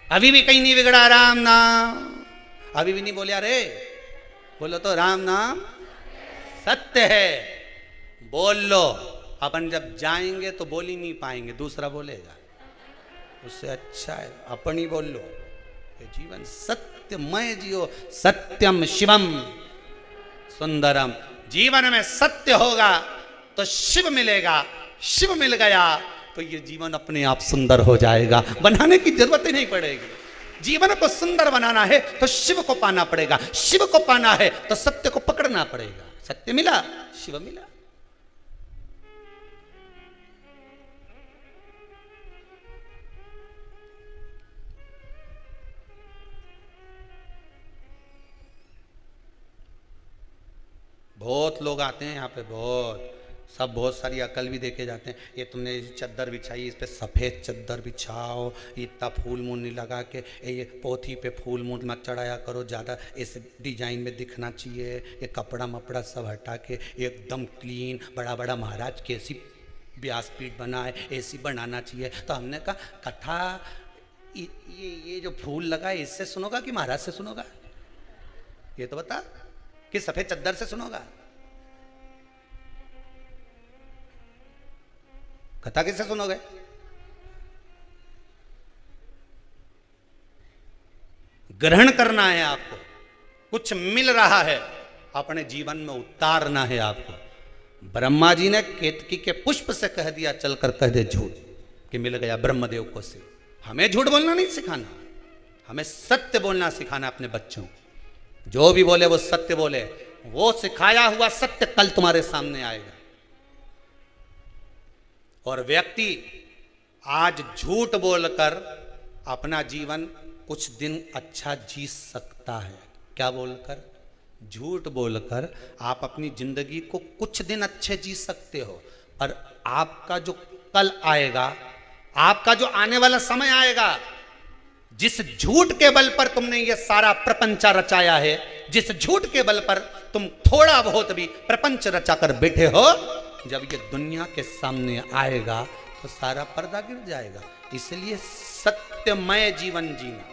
अभी भी कहीं नहीं बिगड़ा राम नाम, अभी भी नहीं बोलिया रे, बोलो तो राम नाम सत्य है, बोल लो। अपन जब जाएंगे तो बोल ही नहीं पाएंगे, दूसरा बोलेगा, उससे अच्छा है अपन ही बोल लो। ये जीवन सत्यमय जियो, सत्यम शिवम सुंदरम। जीवन में सत्य होगा तो शिव मिलेगा, शिव मिल गया तो ये जीवन अपने आप सुंदर हो जाएगा, बनाने की जरूरत ही नहीं पड़ेगी। जीवन को सुंदर बनाना है तो शिव को पाना पड़ेगा, शिव को पाना है तो सत्य को पकड़ना पड़ेगा। सत्य मिला, शिव मिला। बहुत लोग आते हैं यहाँ पे, बहुत सब बहुत सारी अकल भी देके जाते हैं। ये तुमने चद्दर बिछाई, इस पे सफ़ेद चद्दर बिछाओ, इतना फूल मूल नहीं लगा के, ये पोथी पे फूल मूल मत चढ़ाया करो, ज़्यादा इस डिजाइन में दिखना चाहिए, ये कपड़ा मपड़ा सब हटा के एकदम क्लीन, बड़ा बड़ा महाराज की ऐसी व्यासपीठ बनाए, ऐसी बनाना चाहिए। तो हमने कहा कथा ये जो फूल लगा है इससे सुनोगा कि महाराज से सुनोगा, ये तो बता, कि सफ़ेद चद्दर से सुनोगा? कथा किससे सुनोगे? ग्रहण करना है आपको, कुछ मिल रहा है अपने जीवन में उतारना है आपको। ब्रह्मा जी ने केतकी के पुष्प से कह दिया, चलकर कह दे झूठ, कि मिल गया ब्रह्मदेव को से। हमें झूठ बोलना नहीं सिखाना, हमें सत्य बोलना सिखाना अपने बच्चों को। जो भी बोले वो सत्य बोले, वो सिखाया हुआ सत्य कल तुम्हारे सामने आएगा। और व्यक्ति आज झूठ बोलकर अपना जीवन कुछ दिन अच्छा जी सकता है। क्या बोलकर? झूठ बोलकर आप अपनी जिंदगी को कुछ दिन अच्छे जी सकते हो, पर आपका जो कल आएगा, आपका जो आने वाला समय आएगा, जिस झूठ के बल पर तुमने ये सारा प्रपंच रचाया है, जिस झूठ के बल पर तुम थोड़ा बहुत भी प्रपंच रचा कर बैठे हो, जब ये दुनिया के सामने आएगा तो सारा पर्दा गिर जाएगा। इसलिए सत्यमय जीवन जीना,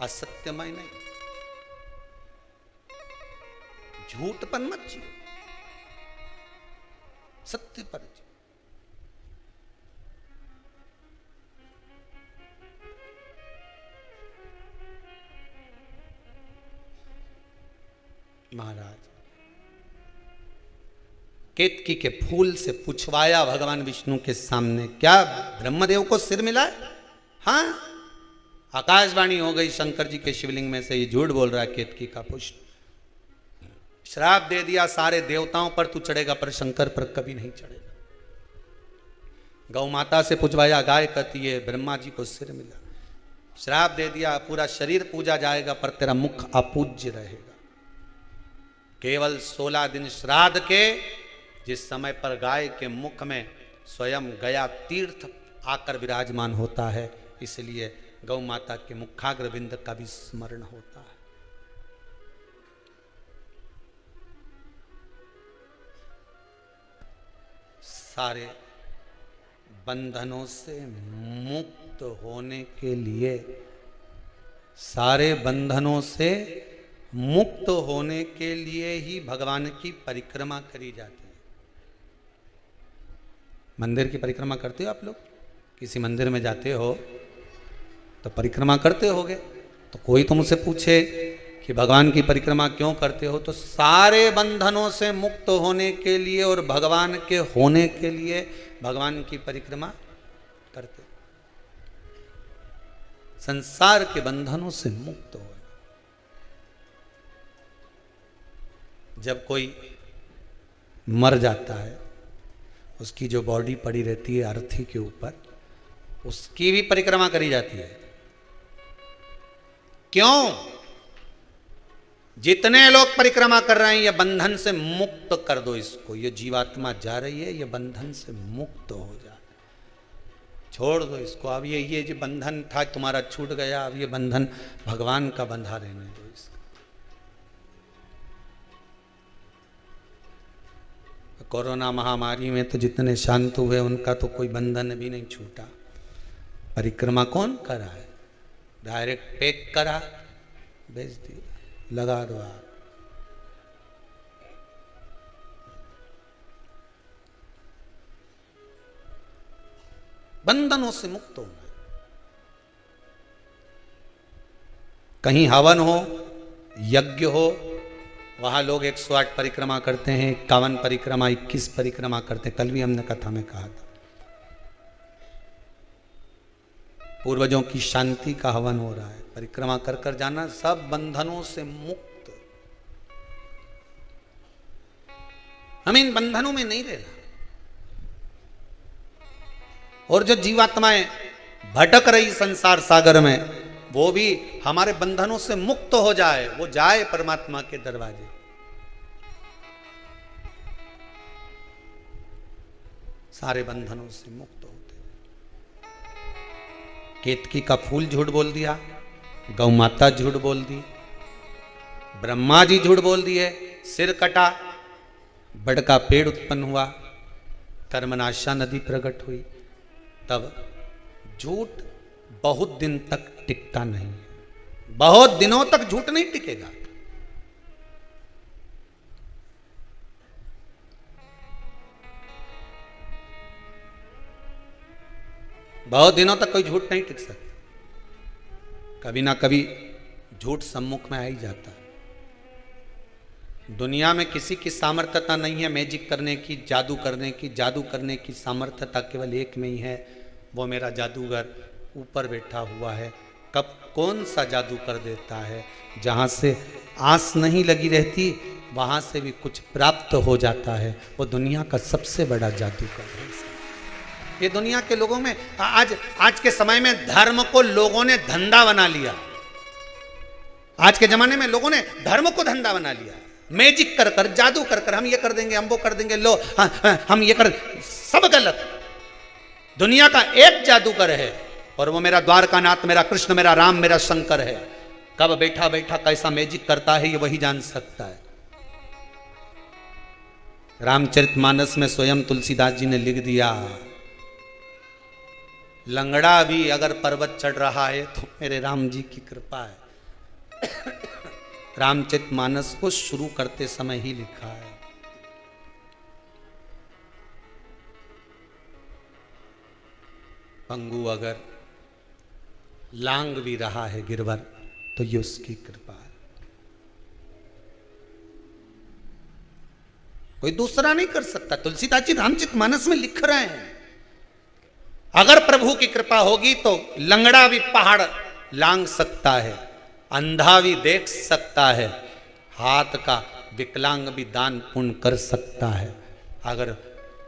असत्यमय नहीं। झूठ पर मत जियो, सत्य पर जियो। महाराज केतकी के फूल से पूछवाया भगवान विष्णु के सामने, क्या ब्रह्मदेव को सिर मिला है? हाँ, आकाशवाणी हो गई शंकर जी के शिवलिंग में से, ये झूठ बोल रहा है केतकी का पुष्प। श्राप दे दिया सारे देवताओं पर तू चढ़ेगा, पर शंकर पर कभी नहीं चढ़ेगा। गौ माता से पूछवाया, गाय कहती है ब्रह्मा जी को सिर मिला। श्राप दे दिया, पूरा शरीर पूजा जाएगा पर तेरा मुख अपूज्य रहेगा। केवल 16 दिन श्राद्ध के, जिस समय पर गाय के मुख में स्वयं गया तीर्थ आकर विराजमान होता है, इसलिए गौ माता के मुखाग्र बिंद का भी स्मरण होता है। सारे बंधनों से मुक्त होने के लिए, सारे बंधनों से मुक्त होने के लिए ही भगवान की परिक्रमा करी जाती है। मंदिर की परिक्रमा करते हो आप लोग? किसी मंदिर में जाते हो तो परिक्रमा करते होगे। तो कोई तो मुझसे पूछे कि भगवान की परिक्रमा क्यों करते हो, तो सारे बंधनों से मुक्त होने के लिए और भगवान के होने के लिए भगवान की परिक्रमा करते। संसार के बंधनों से मुक्त हो। जब कोई मर जाता है, उसकी जो बॉडी पड़ी रहती है अर्थी के ऊपर, उसकी भी परिक्रमा करी जाती है। क्यों? जितने लोग परिक्रमा कर रहे हैं, ये बंधन से मुक्त कर दो इसको। ये जीवात्मा जा रही है, ये बंधन से मुक्त हो जाए, छोड़ दो इसको। अब ये जो बंधन था तुम्हारा छूट गया, अब ये बंधन भगवान का बंधा रहने दो इसका। कोरोना महामारी में तो जितने शांत हुए उनका तो कोई बंधन भी नहीं छूटा। परिक्रमा कौन करा है? डायरेक्ट पैक करा, भेज दी, लगा दो आप। बंधनों से मुक्त होना। कहीं हवन हो, यज्ञ हो, वहां लोग 108 परिक्रमा करते हैं, 51 परिक्रमा, 21 परिक्रमा करते हैं। कल भी हमने कथा में कहा था, पूर्वजों की शांति का हवन हो रहा है। परिक्रमा कर कर जाना, सब बंधनों से मुक्त। हमें इन बंधनों में नहीं रहना। और जो जीवात्माएं भटक रही संसार सागर में, वो भी हमारे बंधनों से मुक्त हो जाए, वो जाए परमात्मा के दरवाजे। सारे बंधनों से मुक्त होते। केतकी का फूल झूठ बोल दिया, गौ माता झूठ बोल दी, ब्रह्मा जी झूठ बोल दिए, सिर कटा, बड़ का पेड़ उत्पन्न हुआ, कर्मनाशा नदी प्रकट हुई। तब झूठ बहुत दिन तक टिकता नहीं, बहुत दिनों तक झूठ नहीं टिकेगा। बहुत दिनों तक कोई झूठ नहीं टिक सकता। कभी ना कभी झूठ सम्मुख में आ ही जाता है। दुनिया में किसी की सामर्थ्यता नहीं है मैजिक करने की, जादू करने की। जादू करने की सामर्थ्यता केवल एक में ही है, वो मेरा जादूगर ऊपर बैठा हुआ है। कब कौन सा जादू कर देता है, जहाँ से आस नहीं लगी रहती वहाँ से भी कुछ प्राप्त हो जाता है। वो दुनिया का सबसे बड़ा जादूगर है। ये दुनिया के लोगों में आज के समय में धर्म को लोगों ने धंधा बना लिया। आज के जमाने में लोगों ने धर्म को धंधा बना लिया। मैजिक कर कर, जादू कर कर, हम ये कर देंगे, हम वो कर देंगे, लो हम ये कर, सब गलत। दुनिया का एक जादूगर है और वो मेरा द्वारकानाथ, मेरा कृष्ण, मेरा राम, मेरा शंकर है। कब बैठा बैठा कैसा मैजिक करता है ये वही जान सकता है। रामचरितमानस में स्वयं तुलसीदास जी ने लिख दिया, लंगड़ा भी अगर पर्वत चढ़ रहा है तो मेरे राम जी की कृपा है। रामचरितमानस को शुरू करते समय ही लिखा है। पंगु अगर लांग भी रहा है गिरवर तो ये उसकी कृपा है, कोई दूसरा नहीं कर सकता। तुलसीदास जी रामचरितमानस में लिख रहे हैं, अगर प्रभु की कृपा होगी तो लंगड़ा भी पहाड़ लांग सकता है, अंधा भी देख सकता है, हाथ का विकलांग भी दान पुण्य कर सकता है। अगर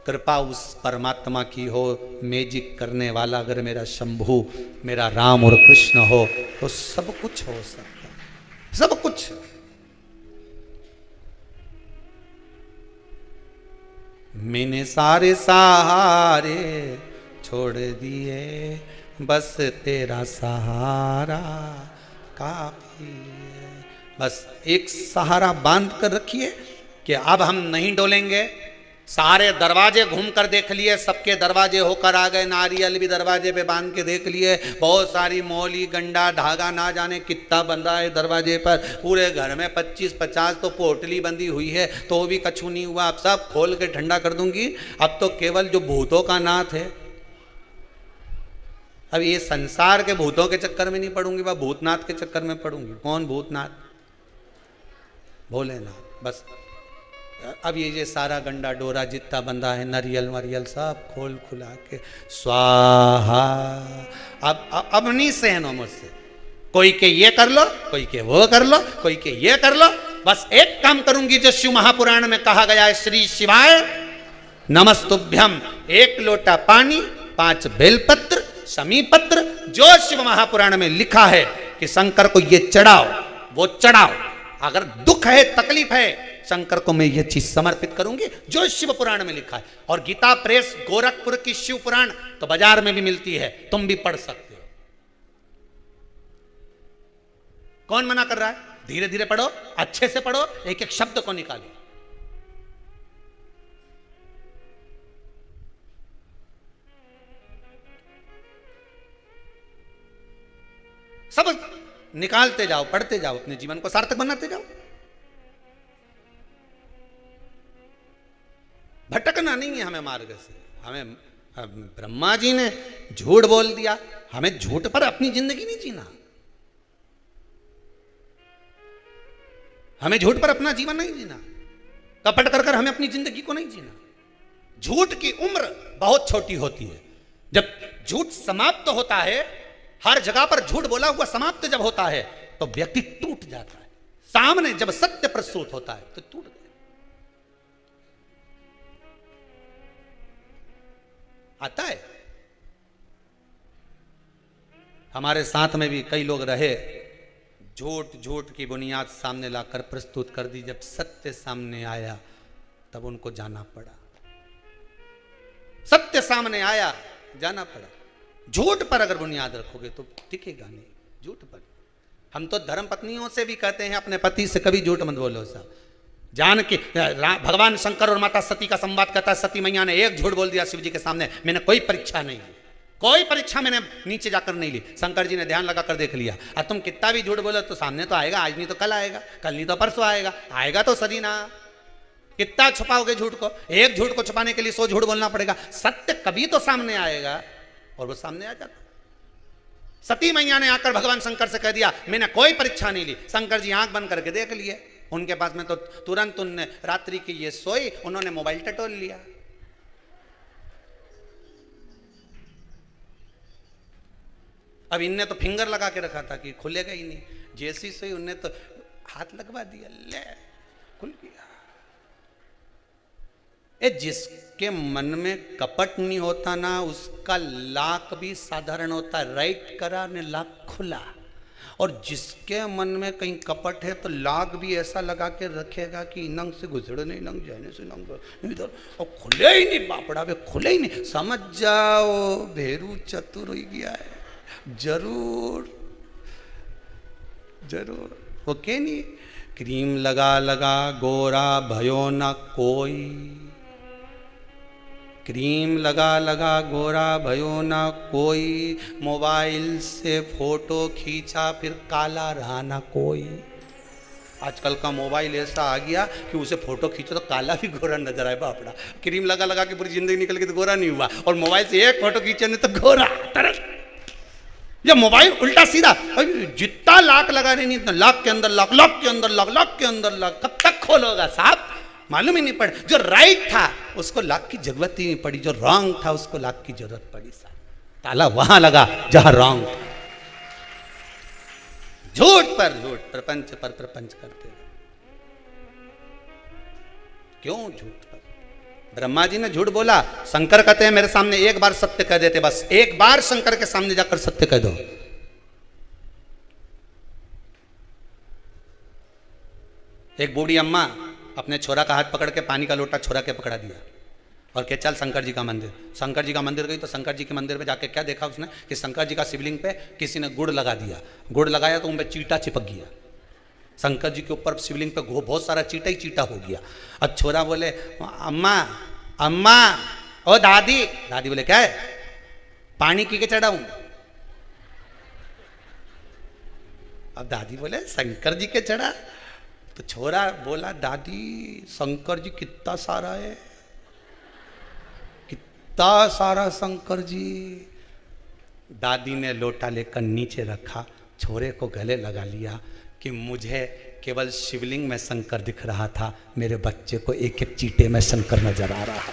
कृपा उस परमात्मा की हो, मैजिक करने वाला अगर मेरा शंभु, मेरा राम और कृष्ण हो, तो सब कुछ हो सकता है, सब कुछ। मैंने सारे सहारे छोड़ दिए, बस तेरा सहारा काफी है। बस एक सहारा बांध कर रखिए कि अब हम नहीं डोलेंगे, सारे दरवाजे घूम कर देख लिए, सबके दरवाजे होकर आ गए, नारियल भी दरवाजे पे बांध के देख लिए, बहुत सारी मौली गंडा धागा ना जाने कितना बंधा है दरवाजे पर, पूरे घर में 25-50 तो पोटली बंधी हुई है, तो भी कछु नहीं हुआ। अब सब खोल के ठंडा कर दूंगी, अब तो केवल जो भूतों का नाथ है, अब ये संसार के भूतों के चक्कर में नहीं पड़ूंगी, वह भूतनाथ के चक्कर में पड़ूंगी। कौन भूतनाथ? भोलेनाथ। बस अब ये सारा गंडा डोरा जितना बंधा है, नरियल वरियल सब खोल खुला के स्वाहा। अब नहीं सहन हो मुझसे, कोई के ये कर लो, कोई के वो कर लो, कोई के ये कर लो। बस एक काम करूंगी जो शिव महापुराण में कहा गया है, श्री शिवाय नमस्तुभ्यम, 1 लोटा पानी, 5 बेलपत्र, समीपत्र, जो शिव महापुराण में लिखा है कि शंकर को ये चढ़ाओ, वो चढ़ाओ। अगर दुख है, तकलीफ है, शंकर को मैं ये चीज समर्पित करूंगी जो शिव पुराण में लिखा है। और गीता प्रेस गोरखपुर की शिव पुराण तो बाजार में भी मिलती है, तुम भी पढ़ सकते हो। कौन मना कर रहा है? धीरे धीरे पढ़ो, अच्छे से पढ़ो, एक एक शब्द को निकालो। सब निकालते जाओ, पढ़ते जाओ, अपने जीवन को सार्थक बनाते जाओ। भटकना नहीं है हमें मार्ग से। हमें ब्रह्मा जी ने झूठ बोल दिया, हमें झूठ पर अपनी जिंदगी नहीं जीना, हमें झूठ पर अपना जीवन नहीं जीना, कपट कर कर हमें अपनी जिंदगी को नहीं जीना। झूठ की उम्र बहुत छोटी होती है। जब झूठ समाप्त होता है, हर जगह पर झूठ बोला हुआ समाप्त जब होता है, तो व्यक्ति टूट जाता है। सामने जब सत्य प्रस्तुत होता है तो टूट गया। आता है हमारे साथ में भी कई लोग रहे, झूठ की बुनियाद सामने लाकर प्रस्तुत कर दी, जब सत्य सामने आया तब उनको जाना पड़ा। सत्य सामने आया, जाना पड़ा। झूठ पर अगर बुनियाद रखोगे तो टिकेगा नहीं। झूठ पर हम तो धर्म पत्नियों से भी कहते हैं, अपने पति से कभी झूठ मत बोलो साहब। जान के भगवान शंकर और माता सती का संवाद कहता है, सती मैया ने एक झूठ बोल दिया शिव जी के सामने, मैंने कोई परीक्षा नहीं ली, कोई परीक्षा मैंने नीचे जाकर नहीं ली। शंकर जी ने ध्यान लगा कर देख लिया, अब तुम कितना भी झूठ बोलो तो सामने तो आएगा, आज नहीं तो कल आएगा, कल नहीं तो परसों आएगा, आएगा तो सही ना। कितना छुपाओगे झूठ को? एक झूठ को छुपाने के लिए 100 झूठ बोलना पड़ेगा। सत्य कभी तो सामने आएगा, और वो सामने आ जाता। सती मैया ने आकर भगवान शंकर से कह दिया, मैंने कोई परीक्षा नहीं ली। शंकर जी आंख बंद करके देख लिए, उनके पास में तो तुरंत उनने रात्रि की ये सोई, उन्होंने मोबाइल टटोल लिया। अब इनने तो फिंगर लगा के रखा था कि खुलेगा ही नहीं, जैसी सोई उनने तो हाथ लगवा दिया, ले खुल गया। जिसके मन में कपट नहीं होता ना, उसका लाक भी साधारण होता है, राइट करा ने लाक खुला। और जिसके मन में कहीं कपट है तो लाग भी ऐसा लगा के रखेगा कि नंग से गुजरे नहीं, नंग जाने से नंग नहीं, इधर और खुले ही नहीं, बापड़ा वे खुले ही नहीं। समझ जाओ भेरू चतुर हो गया है। जरूर जरूर ओके नहीं। क्रीम लगा लगा गोरा भयो ना कोई, क्रीम लगा लगा गोरा भयो ना कोई, मोबाइल से फोटो खींचा फिर काला रहा ना कोई। आजकल का मोबाइल ऐसा आ गया कि उसे फोटो खींचो तो काला भी गोरा नजर आए बापड़ा। क्रीम लगा लगा के पूरी जिंदगी निकल गई तो गोरा नहीं हुआ, और मोबाइल से एक फोटो खींचे नहीं तो गोरा तरह। जब मोबाइल उल्टा सीधा, जितना लाख लगा रही नहीं इतना लाख के अंदर लाख, लाख के अंदर लाख, लाख के अंदर लाख, कब तक खोलोगा साहब? मालूम ही नहीं पड़ा। जो राइट था उसको लाख की जरूरत ही नहीं पड़ी, जो रॉन्ग था उसको लाख की जरूरत पड़ी। साहब ताला वहां लगा जहां रॉन्ग था। झूठ पर झूठ, प्रपंच पर प्रपंच करते हैं। क्यों झूठ पर? ब्रह्मा जी ने झूठ बोला, शंकर कहते हैं मेरे सामने एक बार सत्य कह देते, बस एक बार शंकर के सामने जाकर सत्य कह दो। एक बूढ़ी अम्मा अपने छोरा का हाथ पकड़ के पानी का लोटा छोरा के पकड़ा दिया और कह चल शंकर जी का मंदिर। शंकर जी का मंदिर गई तो शंकर जी के मंदिर पे जाके क्या देखा उसने कि शंकर जी का शिवलिंग पे किसी ने गुड़ लगा दिया। गुड़ लगाया तो उन पे चींटा चिपक गया। शंकर जी के ऊपर शिवलिंग पे बहुत सारा चींटा ही चींटा हो गया। अब छोरा बोले अम्मा अम्मा, ओ दादी। दादी बोले क्या है? पानी की के चढ़ाऊं? अब दादी बोले शंकर जी के चढ़ा। तो छोरा बोला दादी शंकर जी कितना सारा है, कितना सारा शंकर जी। दादी ने लोटा लेकर नीचे रखा, छोरे को गले लगा लिया कि मुझे केवल शिवलिंग में शंकर दिख रहा था, मेरे बच्चे को एक एक चीटे में शंकर नजर आ रहा है,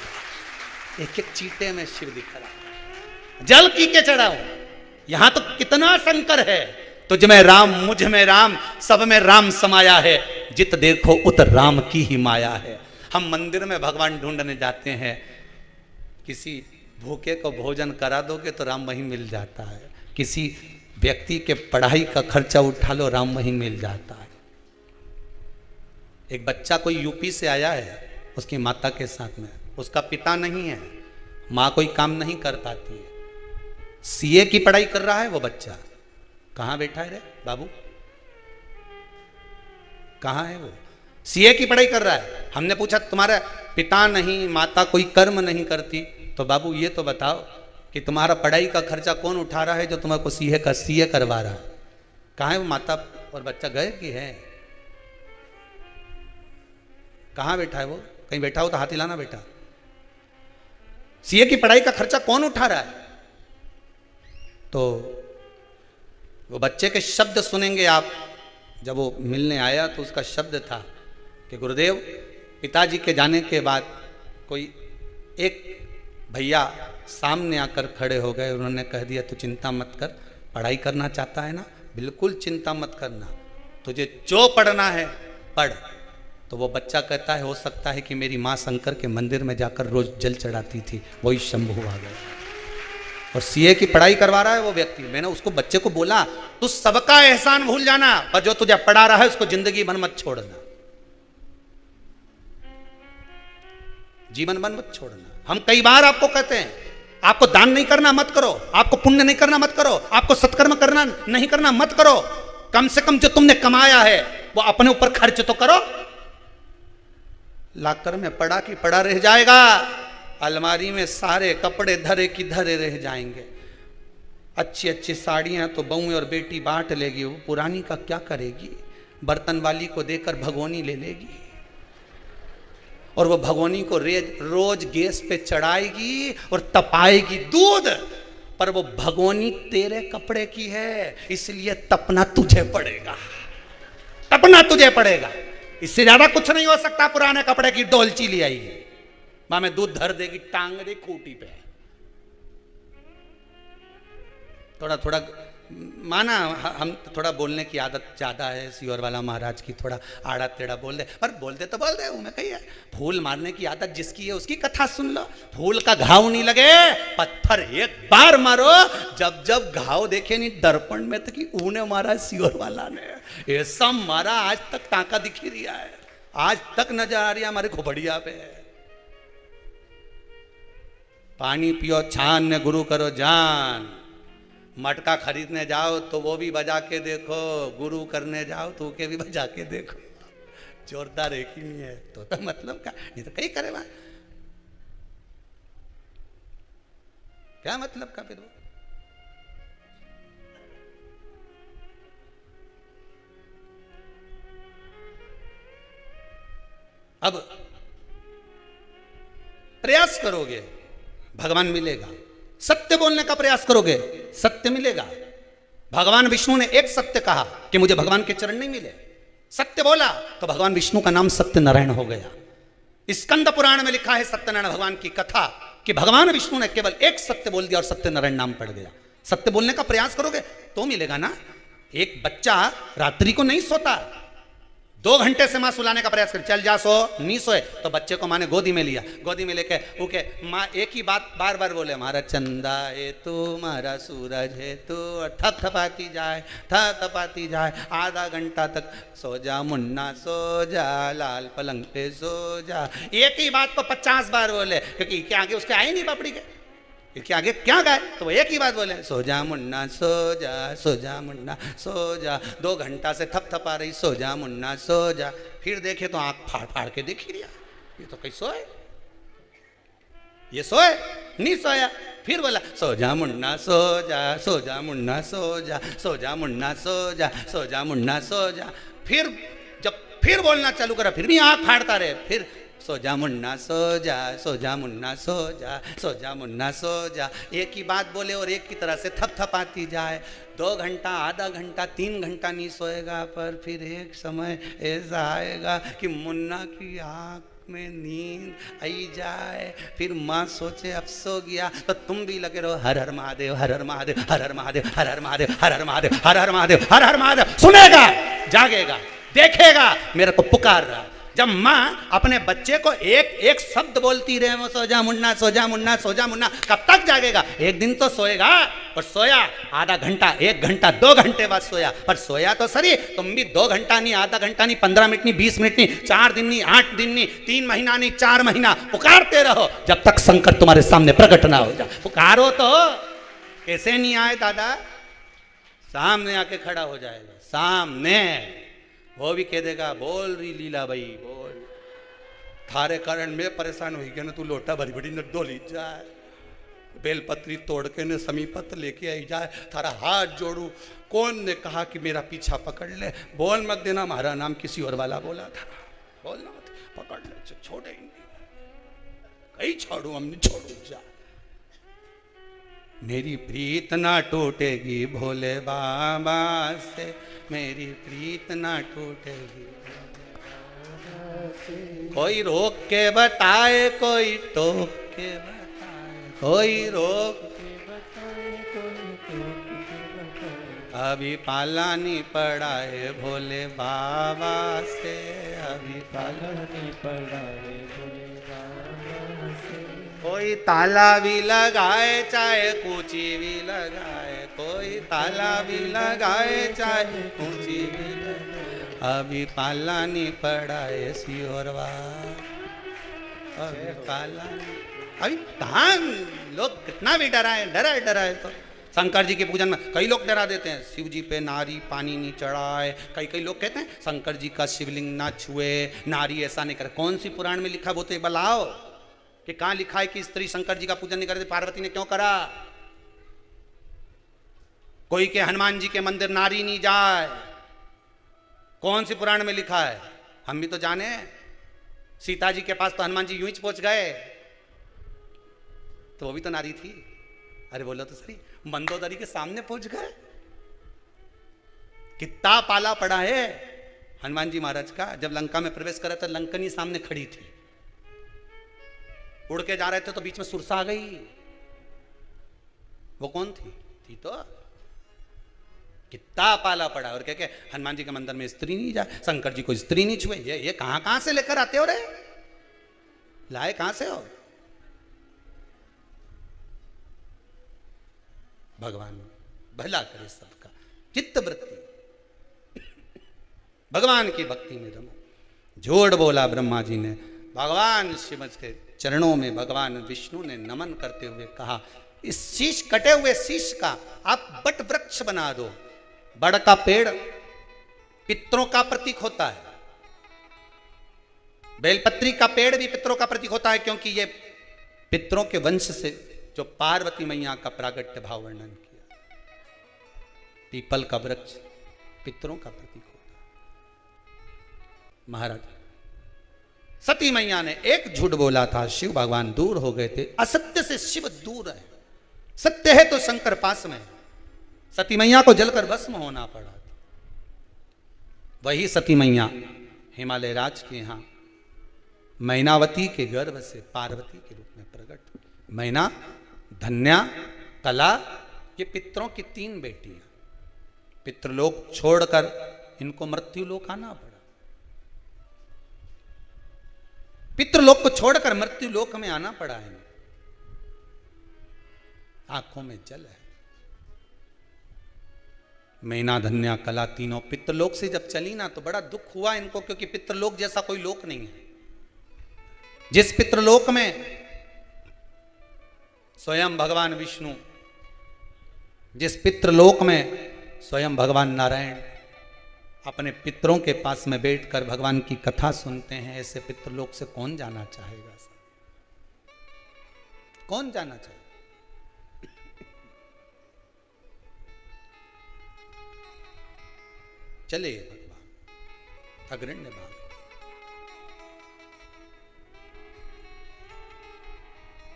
एक एक चीटे में शिव दिख रहा। जल की के चढ़ाओ, यहां तो कितना शंकर है। तुझ में राम, मुझ में राम, सब में राम समाया है, जित देखो उत राम की ही माया है। हम मंदिर में भगवान ढूंढने जाते हैं, किसी भूखे को भोजन करा दोगे तो राम वहीं मिल जाता है, किसी व्यक्ति के पढ़ाई का खर्चा उठा लो राम वहीं मिल जाता है। एक बच्चा कोई यूपी से आया है, उसकी माता के साथ में, उसका पिता नहीं है, माँ कोई काम नहीं कर पाती है, सीए की पढ़ाई कर रहा है वो बच्चा। कहाँ बैठा है रे बाबू, कहाँ है वो? सीए की पढ़ाई कर रहा है। हमने पूछा तुम्हारा पिता नहीं, माता कोई कर्म नहीं करती, तो बाबू ये तो बताओ कि तुम्हारा पढ़ाई का खर्चा कौन उठा रहा है जो तुम्हारे सीए करवा रहा है? कहाँ है वो माता और बच्चा, गए कि है? कहाँ बैठा है वो? कहीं बैठा हो तो हाथ हिलाना बेटा। सीए की पढ़ाई का खर्चा कौन उठा रहा है? तो वो बच्चे के शब्द सुनेंगे आप। जब वो मिलने आया तो उसका शब्द था कि गुरुदेव, पिताजी के जाने के बाद कोई एक भैया सामने आकर खड़े हो गए, उन्होंने कह दिया तू चिंता मत कर, पढ़ाई करना चाहता है ना, बिल्कुल चिंता मत करना, तुझे जो पढ़ना है पढ़। तो वो बच्चा कहता है हो सकता है कि मेरी माँ शंकर के मंदिर में जाकर रोज जल चढ़ाती थी, वही शंभू आ गया और सीए की पढ़ाई करवा रहा है वो व्यक्ति। मैंने उसको बच्चे को बोला तू सबका एहसान भूल जाना, पर जो तुझे पढ़ा रहा है उसको जिंदगी भर मत छोड़ना, जीवन भर मत छोड़ना। हम कई बार आपको कहते हैं आपको दान नहीं करना मत करो, आपको पुण्य नहीं करना मत करो, आपको सत्कर्म करना नहीं करना मत करो, कम से कम जो तुमने कमाया है वो अपने ऊपर खर्च तो करो। लाकर में पड़ा की पड़ा रह जाएगा, अलमारी में सारे कपड़े धरे की धरे रह जाएंगे। अच्छी अच्छी साड़ियां तो बहू और बेटी बांट लेगी, वो पुरानी का क्या करेगी? बर्तन वाली को देकर भगोनी ले लेगी और वो भगोनी को रोज गैस पे चढ़ाएगी और तपाएगी दूध, पर वो भगोनी तेरे कपड़े की है, इसलिए तपना तुझे पड़ेगा, तपना तुझे पड़ेगा। इससे ज्यादा कुछ नहीं हो सकता। पुराने कपड़े की डोलची ले आएगी, मां में दूध धर देगी, टांग दे खूटी पे। थोड़ा थोड़ा माना हम थोड़ा बोलने की आदत ज्यादा है, सियोर वाला महाराज की, थोड़ा आड़ा टेढ़ा बोल दे, पर बोल दे तो बोल दे, मैं कही है। फूल मारने की आदत जिसकी है उसकी कथा सुन लो। फूल का घाव नहीं लगे, पत्थर एक बार मारो, जब जब घाव देखे नहीं दर्पण में तो कि ऊने मारा सियोर वाला ने, ऐसा मारा आज तक टांका दिख ही रहा है, आज तक नजर आ रही है हमारे खोपड़िया पे। पानी पियो छान ने गुरु करो जान, मटका खरीदने जाओ तो वो भी बजा के देखो, गुरु करने जाओ तो के भी बजा के देखो, जोरदार एक ही नहीं है तो मतलब क्या, नहीं तो कहीं करे वहां क्या मतलब का फिर वो। अब प्रयास करोगे भगवान मिलेगा, सत्य बोलने का प्रयास करोगे सत्य मिलेगा। भगवान विष्णु ने एक सत्य कहा कि मुझे भगवान के चरण नहीं मिले, सत्य बोला तो भगवान विष्णु का नाम सत्यनारायण हो गया। स्कंद पुराण में लिखा है सत्यनारायण भगवान की कथा कि भगवान विष्णु ने केवल एक सत्य बोल दिया और सत्यनारायण नाम पड़ गया। सत्य बोलने का प्रयास करोगे तो मिलेगा ना। एक बच्चा रात्रि को नहीं सोता, 2 घंटे से मां सुलाने का प्रयास कर, चल जा सो, नहीं सोए तो बच्चे को मां ने गोदी में लिया, गोदी में लेके ओके मां एक ही बात बार बार बोले, हमारा चंदा है तू, हमारा सूरज है तू, थप थपाती जाए, आधा घंटा तक सो जा मुन्ना सो जा, लाल पलंग पे सो जा, एक ही बात को 50 बार बोले, क्योंकि क्या आगे उसके आए नहीं बापड़ी के, इसके आगे क्या गाए, तो वो एक ही बात बोले, सो जा मुन्ना सो जा, सो जा मुन्ना सो जा। 2 घंटा से थप थपा रही, सो जा मुन्ना सो जा। फिर देखे तो आंख फाड़ फाड़ के देख ही लिया, ये तो कैसो है। ये सोए नहीं सोया, फिर बोला सो जा मुन्ना सो जा, सो जा मुन्ना सो जा, सो जा मुन्ना सो जा, सो जा मुन्ना सो जा। फिर जब फिर बोलना चालू करा फिर भी आँख फाड़ता रहे, फिर सो जा मुन्ना सो जा, सो जा मुन्ना सो जा, सो जा मुन्ना सो जा। एक ही बात बोले और एक की तरह से थपथपाती जाए। 2 घंटा, आधा घंटा, 3 घंटा नहीं सोएगा, पर फिर एक समय ऐसा आएगा कि मुन्ना की आँख में नींद आई जाए। फिर माँ सोचे अब सो गया, तो तुम भी लगे रहो हर हर महादेव, हर हर महादेव, हर हर महादेव, हर हर महादेव, हर हर महादेव, हर हर महादेव, हर हर महादेव। सुनेगा, जागेगा, देखेगा मेरे को पुकार रहा। जब माँ अपने बच्चे को एक एक शब्द बोलती रहे, वो सो जा मुन्ना, सो जा मुन्ना, सो जा मुन्ना, कब तक जागेगा? एक दिन तो सोएगा। और सोया आधा घंटा, 1 घंटा, 2 घंटे बाद सोया, पर सोया तो सही। तुम भी 2 घंटा नहीं, आधा घंटा नहीं, 15 मिनट नहीं, 20 मिनट नहीं, 4 दिन नहीं, 8 दिन नहीं, 3 महीना नहीं, 4 महीना पुकारते रहो जब तक शंकर तुम्हारे सामने प्रकट ना हो जाए। पुकारो तो कैसे नहीं आए दादा? सामने आके खड़ा हो जाएगा, सामने। वो भी कह देगा बोल रही लीला भाई बोल, थारे कारण में परेशान हुई गया ना, तू लोटा भरी भरी न डोली जाए, बेलपत्री तोड़ के न समीपत लेके आई जाए, थारा हाथ जोड़ू। कौन ने कहा कि मेरा पीछा पकड़ ले? बोल मत देना हमारा नाम किसी और वाला बोला था, बोलना मत, पकड़ ले, छोड़े ही नहीं, कहीं छोड़ू हम नहीं छोड़ू जा। मेरी प्रीत ना टूटेगी भोले बाबा से, मेरी प्रीत ना टूटेगी। कोई रोक के बताए, कोई टोक के बताए, कोई रोक के बताए, कोई टोक के बताए। अभी पाला नहीं पड़ा है भोले बाबा से, अभी पाला नहीं पड़ा है भोले बाबा से। कोई ताला भी लगाए चाहे कूची भी लगाए, कोई ताला भी लगाए चाहे कूची भी लगाए। अभी पाला नहीं पड़ा है सियोरवा, अभी पाला नहीं। अभी कहाँ लोग कितना भी डराए तो शंकर जी के पूजन में कई लोग डरा देते हैं, शिव जी पे नारी पानी नहीं चढ़ाए। कई लोग कहते हैं शंकर जी का शिवलिंग ना छुए, नारी ऐसा नहीं करे। कौन सी पुराण में लिखा वो तो एक बार लाओ कि कहाँ लिखा है कि स्त्री शंकर जी का पूजन नहीं करती? पार्वती ने क्यों करा? कोई के हनुमान जी के मंदिर नारी नहीं जाए, कौन सी पुराण में लिखा है? हम भी तो जाने। सीता जी के पास तो हनुमान जी यूं ही पहुंच गए, तो वो भी तो नारी थी। अरे बोलो तो सही, मंदोदरी के सामने पहुंच गए। कितना पाला पड़ा है हनुमान जी महाराज का। जब लंका में प्रवेश करा तो लंकनी सामने खड़ी थी, उड़ के जा रहे थे तो बीच में सुरसा आ गई। वो कौन थी? थी तो कितना पाला पड़ा। और क्या हनुमान जी के मंदिर में स्त्री नहीं जाए, शंकर जी को स्त्री नहीं छुए। ये कहां से लेकर आते हो रे? लाए कहां से हो? भगवान भला करे सबका, चित्त वृत्ति भगवान की भक्ति में रमो। झूठ बोला ब्रह्मा जी ने, भगवान शिव के चरणों में भगवान विष्णु ने नमन करते हुए कहा, इस शीश, कटे हुए शीश का आप बट वृक्ष बना दो। बड़ का पेड़ पितरों का प्रतीक होता है, बेलपत्री का पेड़ भी पितरों का प्रतीक होता है, क्योंकि ये पितरों के वंश से जो पार्वती मैया का प्रागट्य भाव वर्णन किया। पीपल का वृक्ष पितरों का प्रतीक होता है। महाराज सती मैया ने एक झूठ बोला था, शिव भगवान दूर हो गए थे। असत्य से शिव दूर है, सत्य है तो शंकर पास में है। सती मैया को जलकर भस्म होना पड़ा। वही सती मैया हिमालय राज के यहां मैनावती के गर्भ से पार्वती के रूप में प्रकट। मैना, धन्या, कला, ये पितरों की 3 बेटियां। पितृलोक छोड़कर इनको मृत्युलोक आना पड़ा। पितृलोक को छोड़कर मृत्युलोक में आना पड़ा है। आंखों में जल है। मैना, धन्या, कला तीनों पितृलोक से जब चली ना तो बड़ा दुख हुआ इनको, क्योंकि पितृलोक जैसा कोई लोक नहीं है। जिस पितृलोक में स्वयं भगवान विष्णु, जिस पितृलोक में स्वयं भगवान नारायण अपने पितरों के पास में बैठकर भगवान की कथा सुनते हैं, ऐसे पितृलोक से कौन जाना चाहेगा? कौन जाना चाहे? चले भगवान अग्रण्य भाग।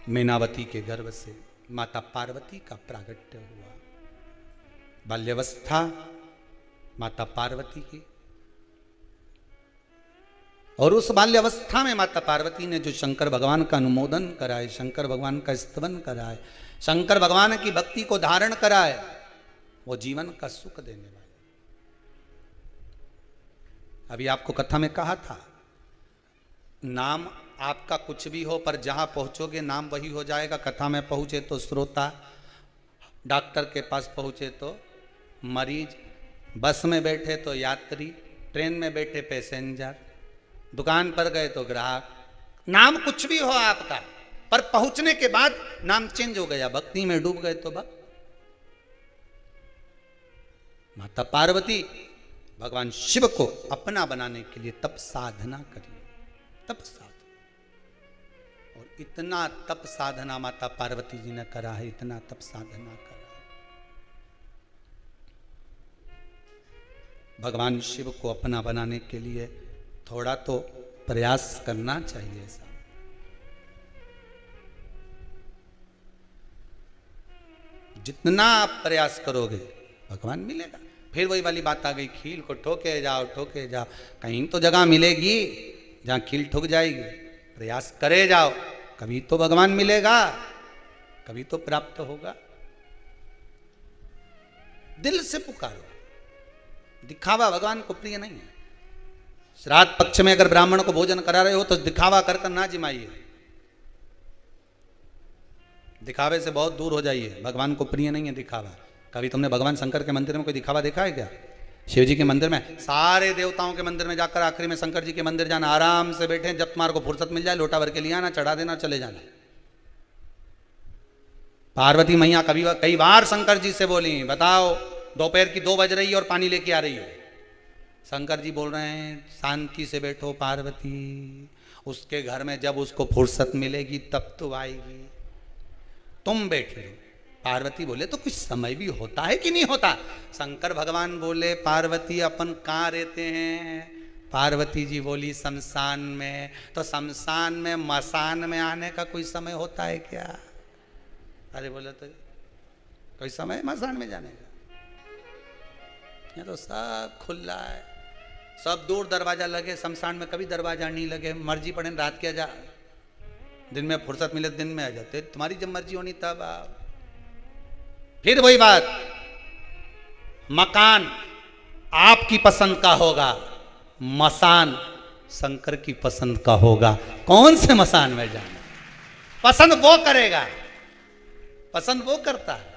मीनावती के गर्भ से माता पार्वती का प्रागट्य हुआ। बाल्यावस्था माता पार्वती की, और उस बाल्यावस्था में माता पार्वती ने जो शंकर भगवान का अनुमोदन कराए, शंकर भगवान का स्तवन कराए, शंकर भगवान की भक्ति को धारण कराए, वो जीवन का सुख देने वाले। अभी आपको कथा में कहा था, नाम आपका कुछ भी हो पर जहां पहुंचोगे नाम वही हो जाएगा। कथा में पहुंचे तो श्रोता, डॉक्टर के पास पहुंचे तो मरीज, बस में बैठे तो यात्री, ट्रेन में बैठे पैसेंजर, दुकान पर गए तो ग्राहक। नाम कुछ भी हो आपका, पर पहुंचने के बाद नाम चेंज हो गया, भक्ति में डूब गए तो भक्त। माता पार्वती भगवान शिव को अपना बनाने के लिए तप साधना करी, तप साधना। और इतना तप साधना माता पार्वती जी ने करा है, इतना तप साधना करा। भगवान शिव को अपना बनाने के लिए थोड़ा तो प्रयास करना चाहिए। ऐसा जितना आप प्रयास करोगे भगवान मिलेगा। फिर वही वाली बात आ गई, खील को ठोके जाओ ठोके जाओ, कहीं तो जगह मिलेगी जहां खील ठुक जाएगी। प्रयास करे जाओ, कभी तो भगवान मिलेगा, कभी तो प्राप्त होगा। दिल से पुकारो, दिखावा भगवान को प्रिय नहीं है। श्राद्ध पक्ष में अगर ब्राह्मण को भोजन करा रहे हो तो दिखावा कर कर ना जिमाइए, दिखावे से बहुत दूर हो जाइए। भगवान को प्रिय नहीं है दिखावा। कभी तुमने भगवान शंकर के मंदिर में कोई दिखावा देखा है क्या? शिव जी के मंदिर में, सारे देवताओं के मंदिर में जाकर आखिरी में शंकर जी के मंदिर जाना, आराम से बैठे, जब तुम्हारे को फुर्सत मिल जाए लोटा भर के लिए आना, चढ़ा देना, चले जाना। पार्वती मैया कई बार शंकर जी से बोली, बताओ दोपहर की 2 बज रही है और पानी लेके आ रही है। शंकर जी बोल रहे हैं शांति से बैठो पार्वती, उसके घर में जब उसको फुर्सत मिलेगी तब तो आएगी, तुम बैठे रहो। पार्वती बोले तो कुछ समय भी होता है कि नहीं होता? शंकर भगवान बोले पार्वती अपन कहाँ रहते हैं? पार्वती जी बोली शमशान में। तो शमशान में मसान में आने का कोई समय होता है क्या? अरे बोले तो कोई समय मसान में जाने का? ये तो सब खुला है, सब दूर दरवाजा लगे। शमशान में कभी दरवाजा नहीं लगे, मर्जी पड़े रात के जा, दिन में फुर्सत मिले दिन में आ जाते। तुम्हारी जब मर्जी होनी तब आओ। फिर वही बात, मकान आपकी पसंद का होगा, मसान शंकर की पसंद का होगा। कौन से मसान में जाना पसंद वो करेगा, पसंद वो करता है,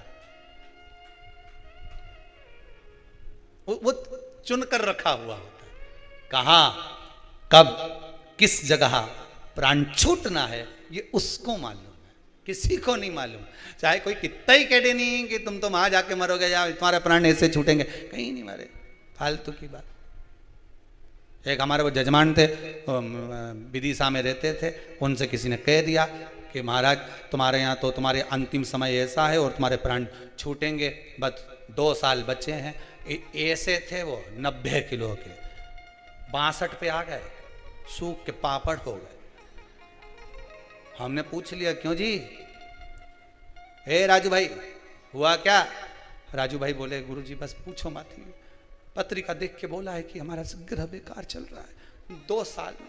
वो चुनकर रखा हुआ होता है। कहां कब किस जगह प्राण छूटना है ये उसको मालूम है, किसी को नहीं मालूम। चाहे कोई कितना ही कह दे नहीं कि तुम तो वहां जाके मरोगे या तुम्हारे प्राण ऐसे छूटेंगे, कहीं नहीं मरे, फालतू की बात। एक हमारे वो जजमान थे, विदिशा में रहते थे, उनसे किसी ने कह दिया कि महाराज तुम्हारे यहाँ तो तुम्हारे अंतिम समय ऐसा है और तुम्हारे प्राण छूटेंगे, बस 2 साल बचे हैं। ऐसे थे वो 90 किलो के, 62 पे आ गए, सूख के पापड़ हो गए। हमने पूछ लिया क्यों जी? हे राजू भाई हुआ क्या? राजू भाई बोले गुरुजी बस पूछो मत, पत्रिका देख के बोला है कि हमारा ग्रह बेकार चल रहा है 2 साल में।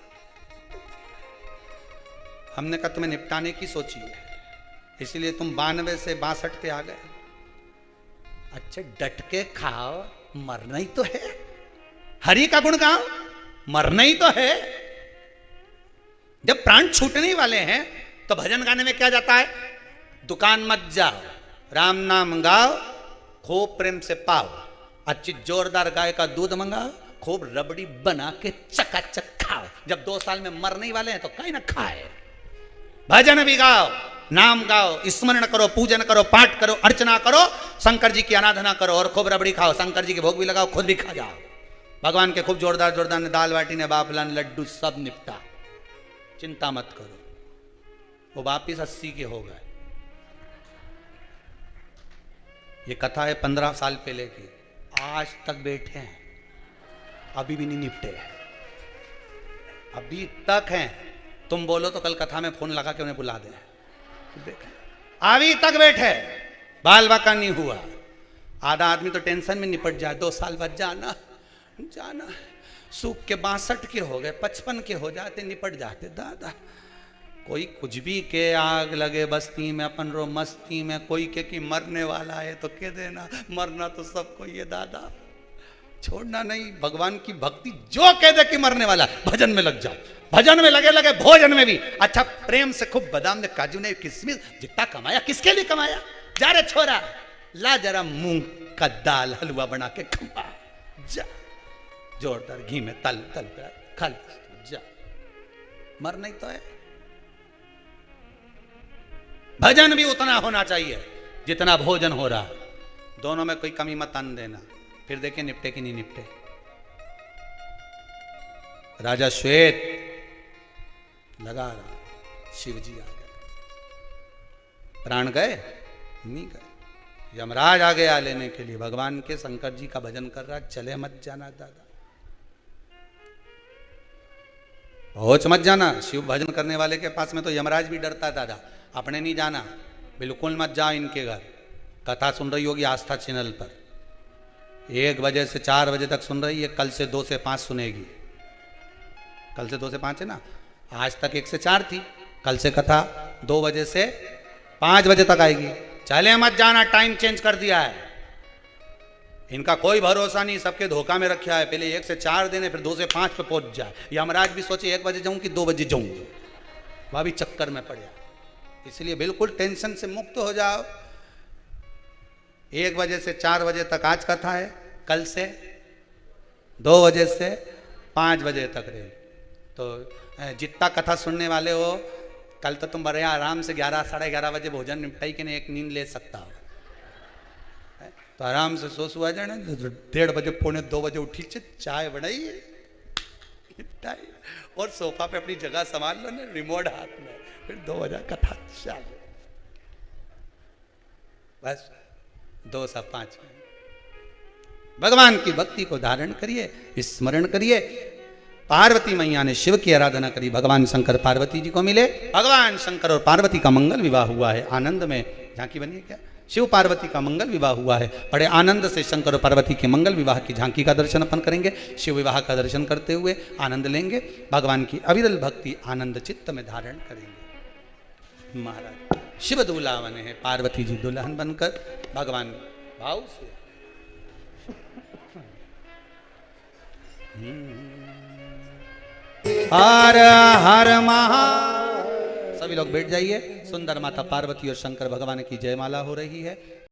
हमने कहा तुम्हें निपटाने की सोची है, इसलिए तुम 92 से 62 पे आ गए। अच्छा डट के खाओ, मरना ही तो है, हरि का गुण गाओ, मरना ही तो है। जब प्राण छूटने वाले हैं तो भजन गाने में क्या जाता है? दुकान मत जाओ, राम नाम गाओ, खूब प्रेम से पाओ, अच्छी जोरदार गाय का दूध मंगाओ, खूब रबड़ी बना के चकाचक खाओ। जब 2 साल में मरने वाले हैं तो कहीं ना खाए। भजन भी गाओ, नाम गाओ, स्मरण करो, पूजन करो, पाठ करो, अर्चना करो, शंकर जी की आराधना करो और खूब रबड़ी खाओ, शंकर जी के भोग भी लगाओ, खुद भी खा जाओ। भगवान के खूब जोरदार जोरदार ने दाल बाटी ने बाफलान लड्डू सब निपटा, चिंता मत करो। वो वापिस 80 के हो गए, ये कथा है 15 साल पहले की, आज तक बैठे हैं, अभी भी नहीं निपटे हैं, अभी तक हैं। तुम बोलो तो कल कथा में फोन लगा के उन्हें बुला दे, देख अभी तक बैठे, बाल बाका नहीं हुआ। आधा आदमी तो टेंशन में निपट जाए, 2 साल बाद जाना जाना, सूख के 62 के हो गए, 55 के हो जाते, निपट जाते। दादा कोई कुछ भी के, आग लगे बस्ती में अपन रो मस्ती में, कोई के कि मरने वाला है तो कह देना, मरना तो सबको ये दादा, छोड़ना नहीं। भगवान की भक्ति जो कह दे कि मरने वाला, भजन में लग जाओ, भजन में लगे लगे, भोजन में भी अच्छा प्रेम से खूब बादाम ने, काजू ने, किशमिश, जितना कमाया किसके लिए कमाया, जा रे छोरा ला जरा मूंग का दाल हलवा बना के खा, जा जोरदार घी में तल तल खा, जा मर नहीं तो है। भजन भी उतना होना चाहिए जितना भोजन हो रहा, दोनों में कोई कमी मत आन देना, फिर देखे निपटे कि नहीं निपटे। राजा श्वेत लगा रहा, शिव जी आ गए, प्राण गए नहीं गए, यमराज आ गया लेने के लिए, भगवान के शंकर जी का भजन कर रहा, चले मत जाना दादा, पहुंच मत जाना। शिव भजन करने वाले के पास में तो यमराज भी डरता दादा, अपने नहीं जाना, बिल्कुल मत जाओ इनके घर। कथा सुन रही होगी आस्था चैनल पर, 1 बजे से 4 बजे तक सुन रही है, कल से 2 से 5 सुनेगी, कल से 2 से 5 है ना, आज तक 1 से 4 थी, कल से कथा 2 बजे से 5 बजे तक आएगी। चले मत जाना, टाइम चेंज कर दिया है, इनका कोई भरोसा नहीं, सबके धोखा में रखा है, पहले 1 से 4 देने, फिर 2 से 5 पे पहुंच जाए। यमराज भी सोचे 1 बजे जाऊं कि 2 बजे जाऊं, वह भी चक्कर में पड़ जाए, इसलिए बिल्कुल टेंशन से मुक्त हो जाओ। 1 बजे से 4 बजे तक आज कथा है, कल से 2 बजे से 5 बजे तक रहे। तो जितना कथा सुनने वाले हो, कल तो तुम बड़े आराम से 11 साढ़े 11 बजे भोजन निपटाई के नहीं, एक नींद ले सकता हो, तो आराम से सो सुआ जाने, 1:30 बजे पौने 2 बजे उठी, चाय बनाई और सोफा पे अपनी जगह संभाल लो ना, रिमोट हाथ में, फिर 2 बजे कथा चालू, बस 2 से 5 भगवान की भक्ति को धारण करिए, स्मरण करिए। पार्वती मैया ने शिव की आराधना करी, भगवान शंकर पार्वती जी को मिले, भगवान शंकर और पार्वती का मंगल विवाह हुआ है, आनंद में झांकी बनी है क्या, शिव पार्वती का मंगल विवाह हुआ है, बड़े आनंद से शंकर और पार्वती के मंगल विवाह की झांकी का दर्शन अपन करेंगे, शिव विवाह का दर्शन करते हुए आनंद लेंगे, भगवान की अविरल भक्ति आनंद चित्त में धारण करेंगे। महाराज शिव दुलावन है, पार्वती जी दुल्हन बनकर भगवान भाव से हर हर महा, सभी लोग बैठ जाइए। सुंदर माता पार्वती और शंकर भगवान की जयमाला हो रही है।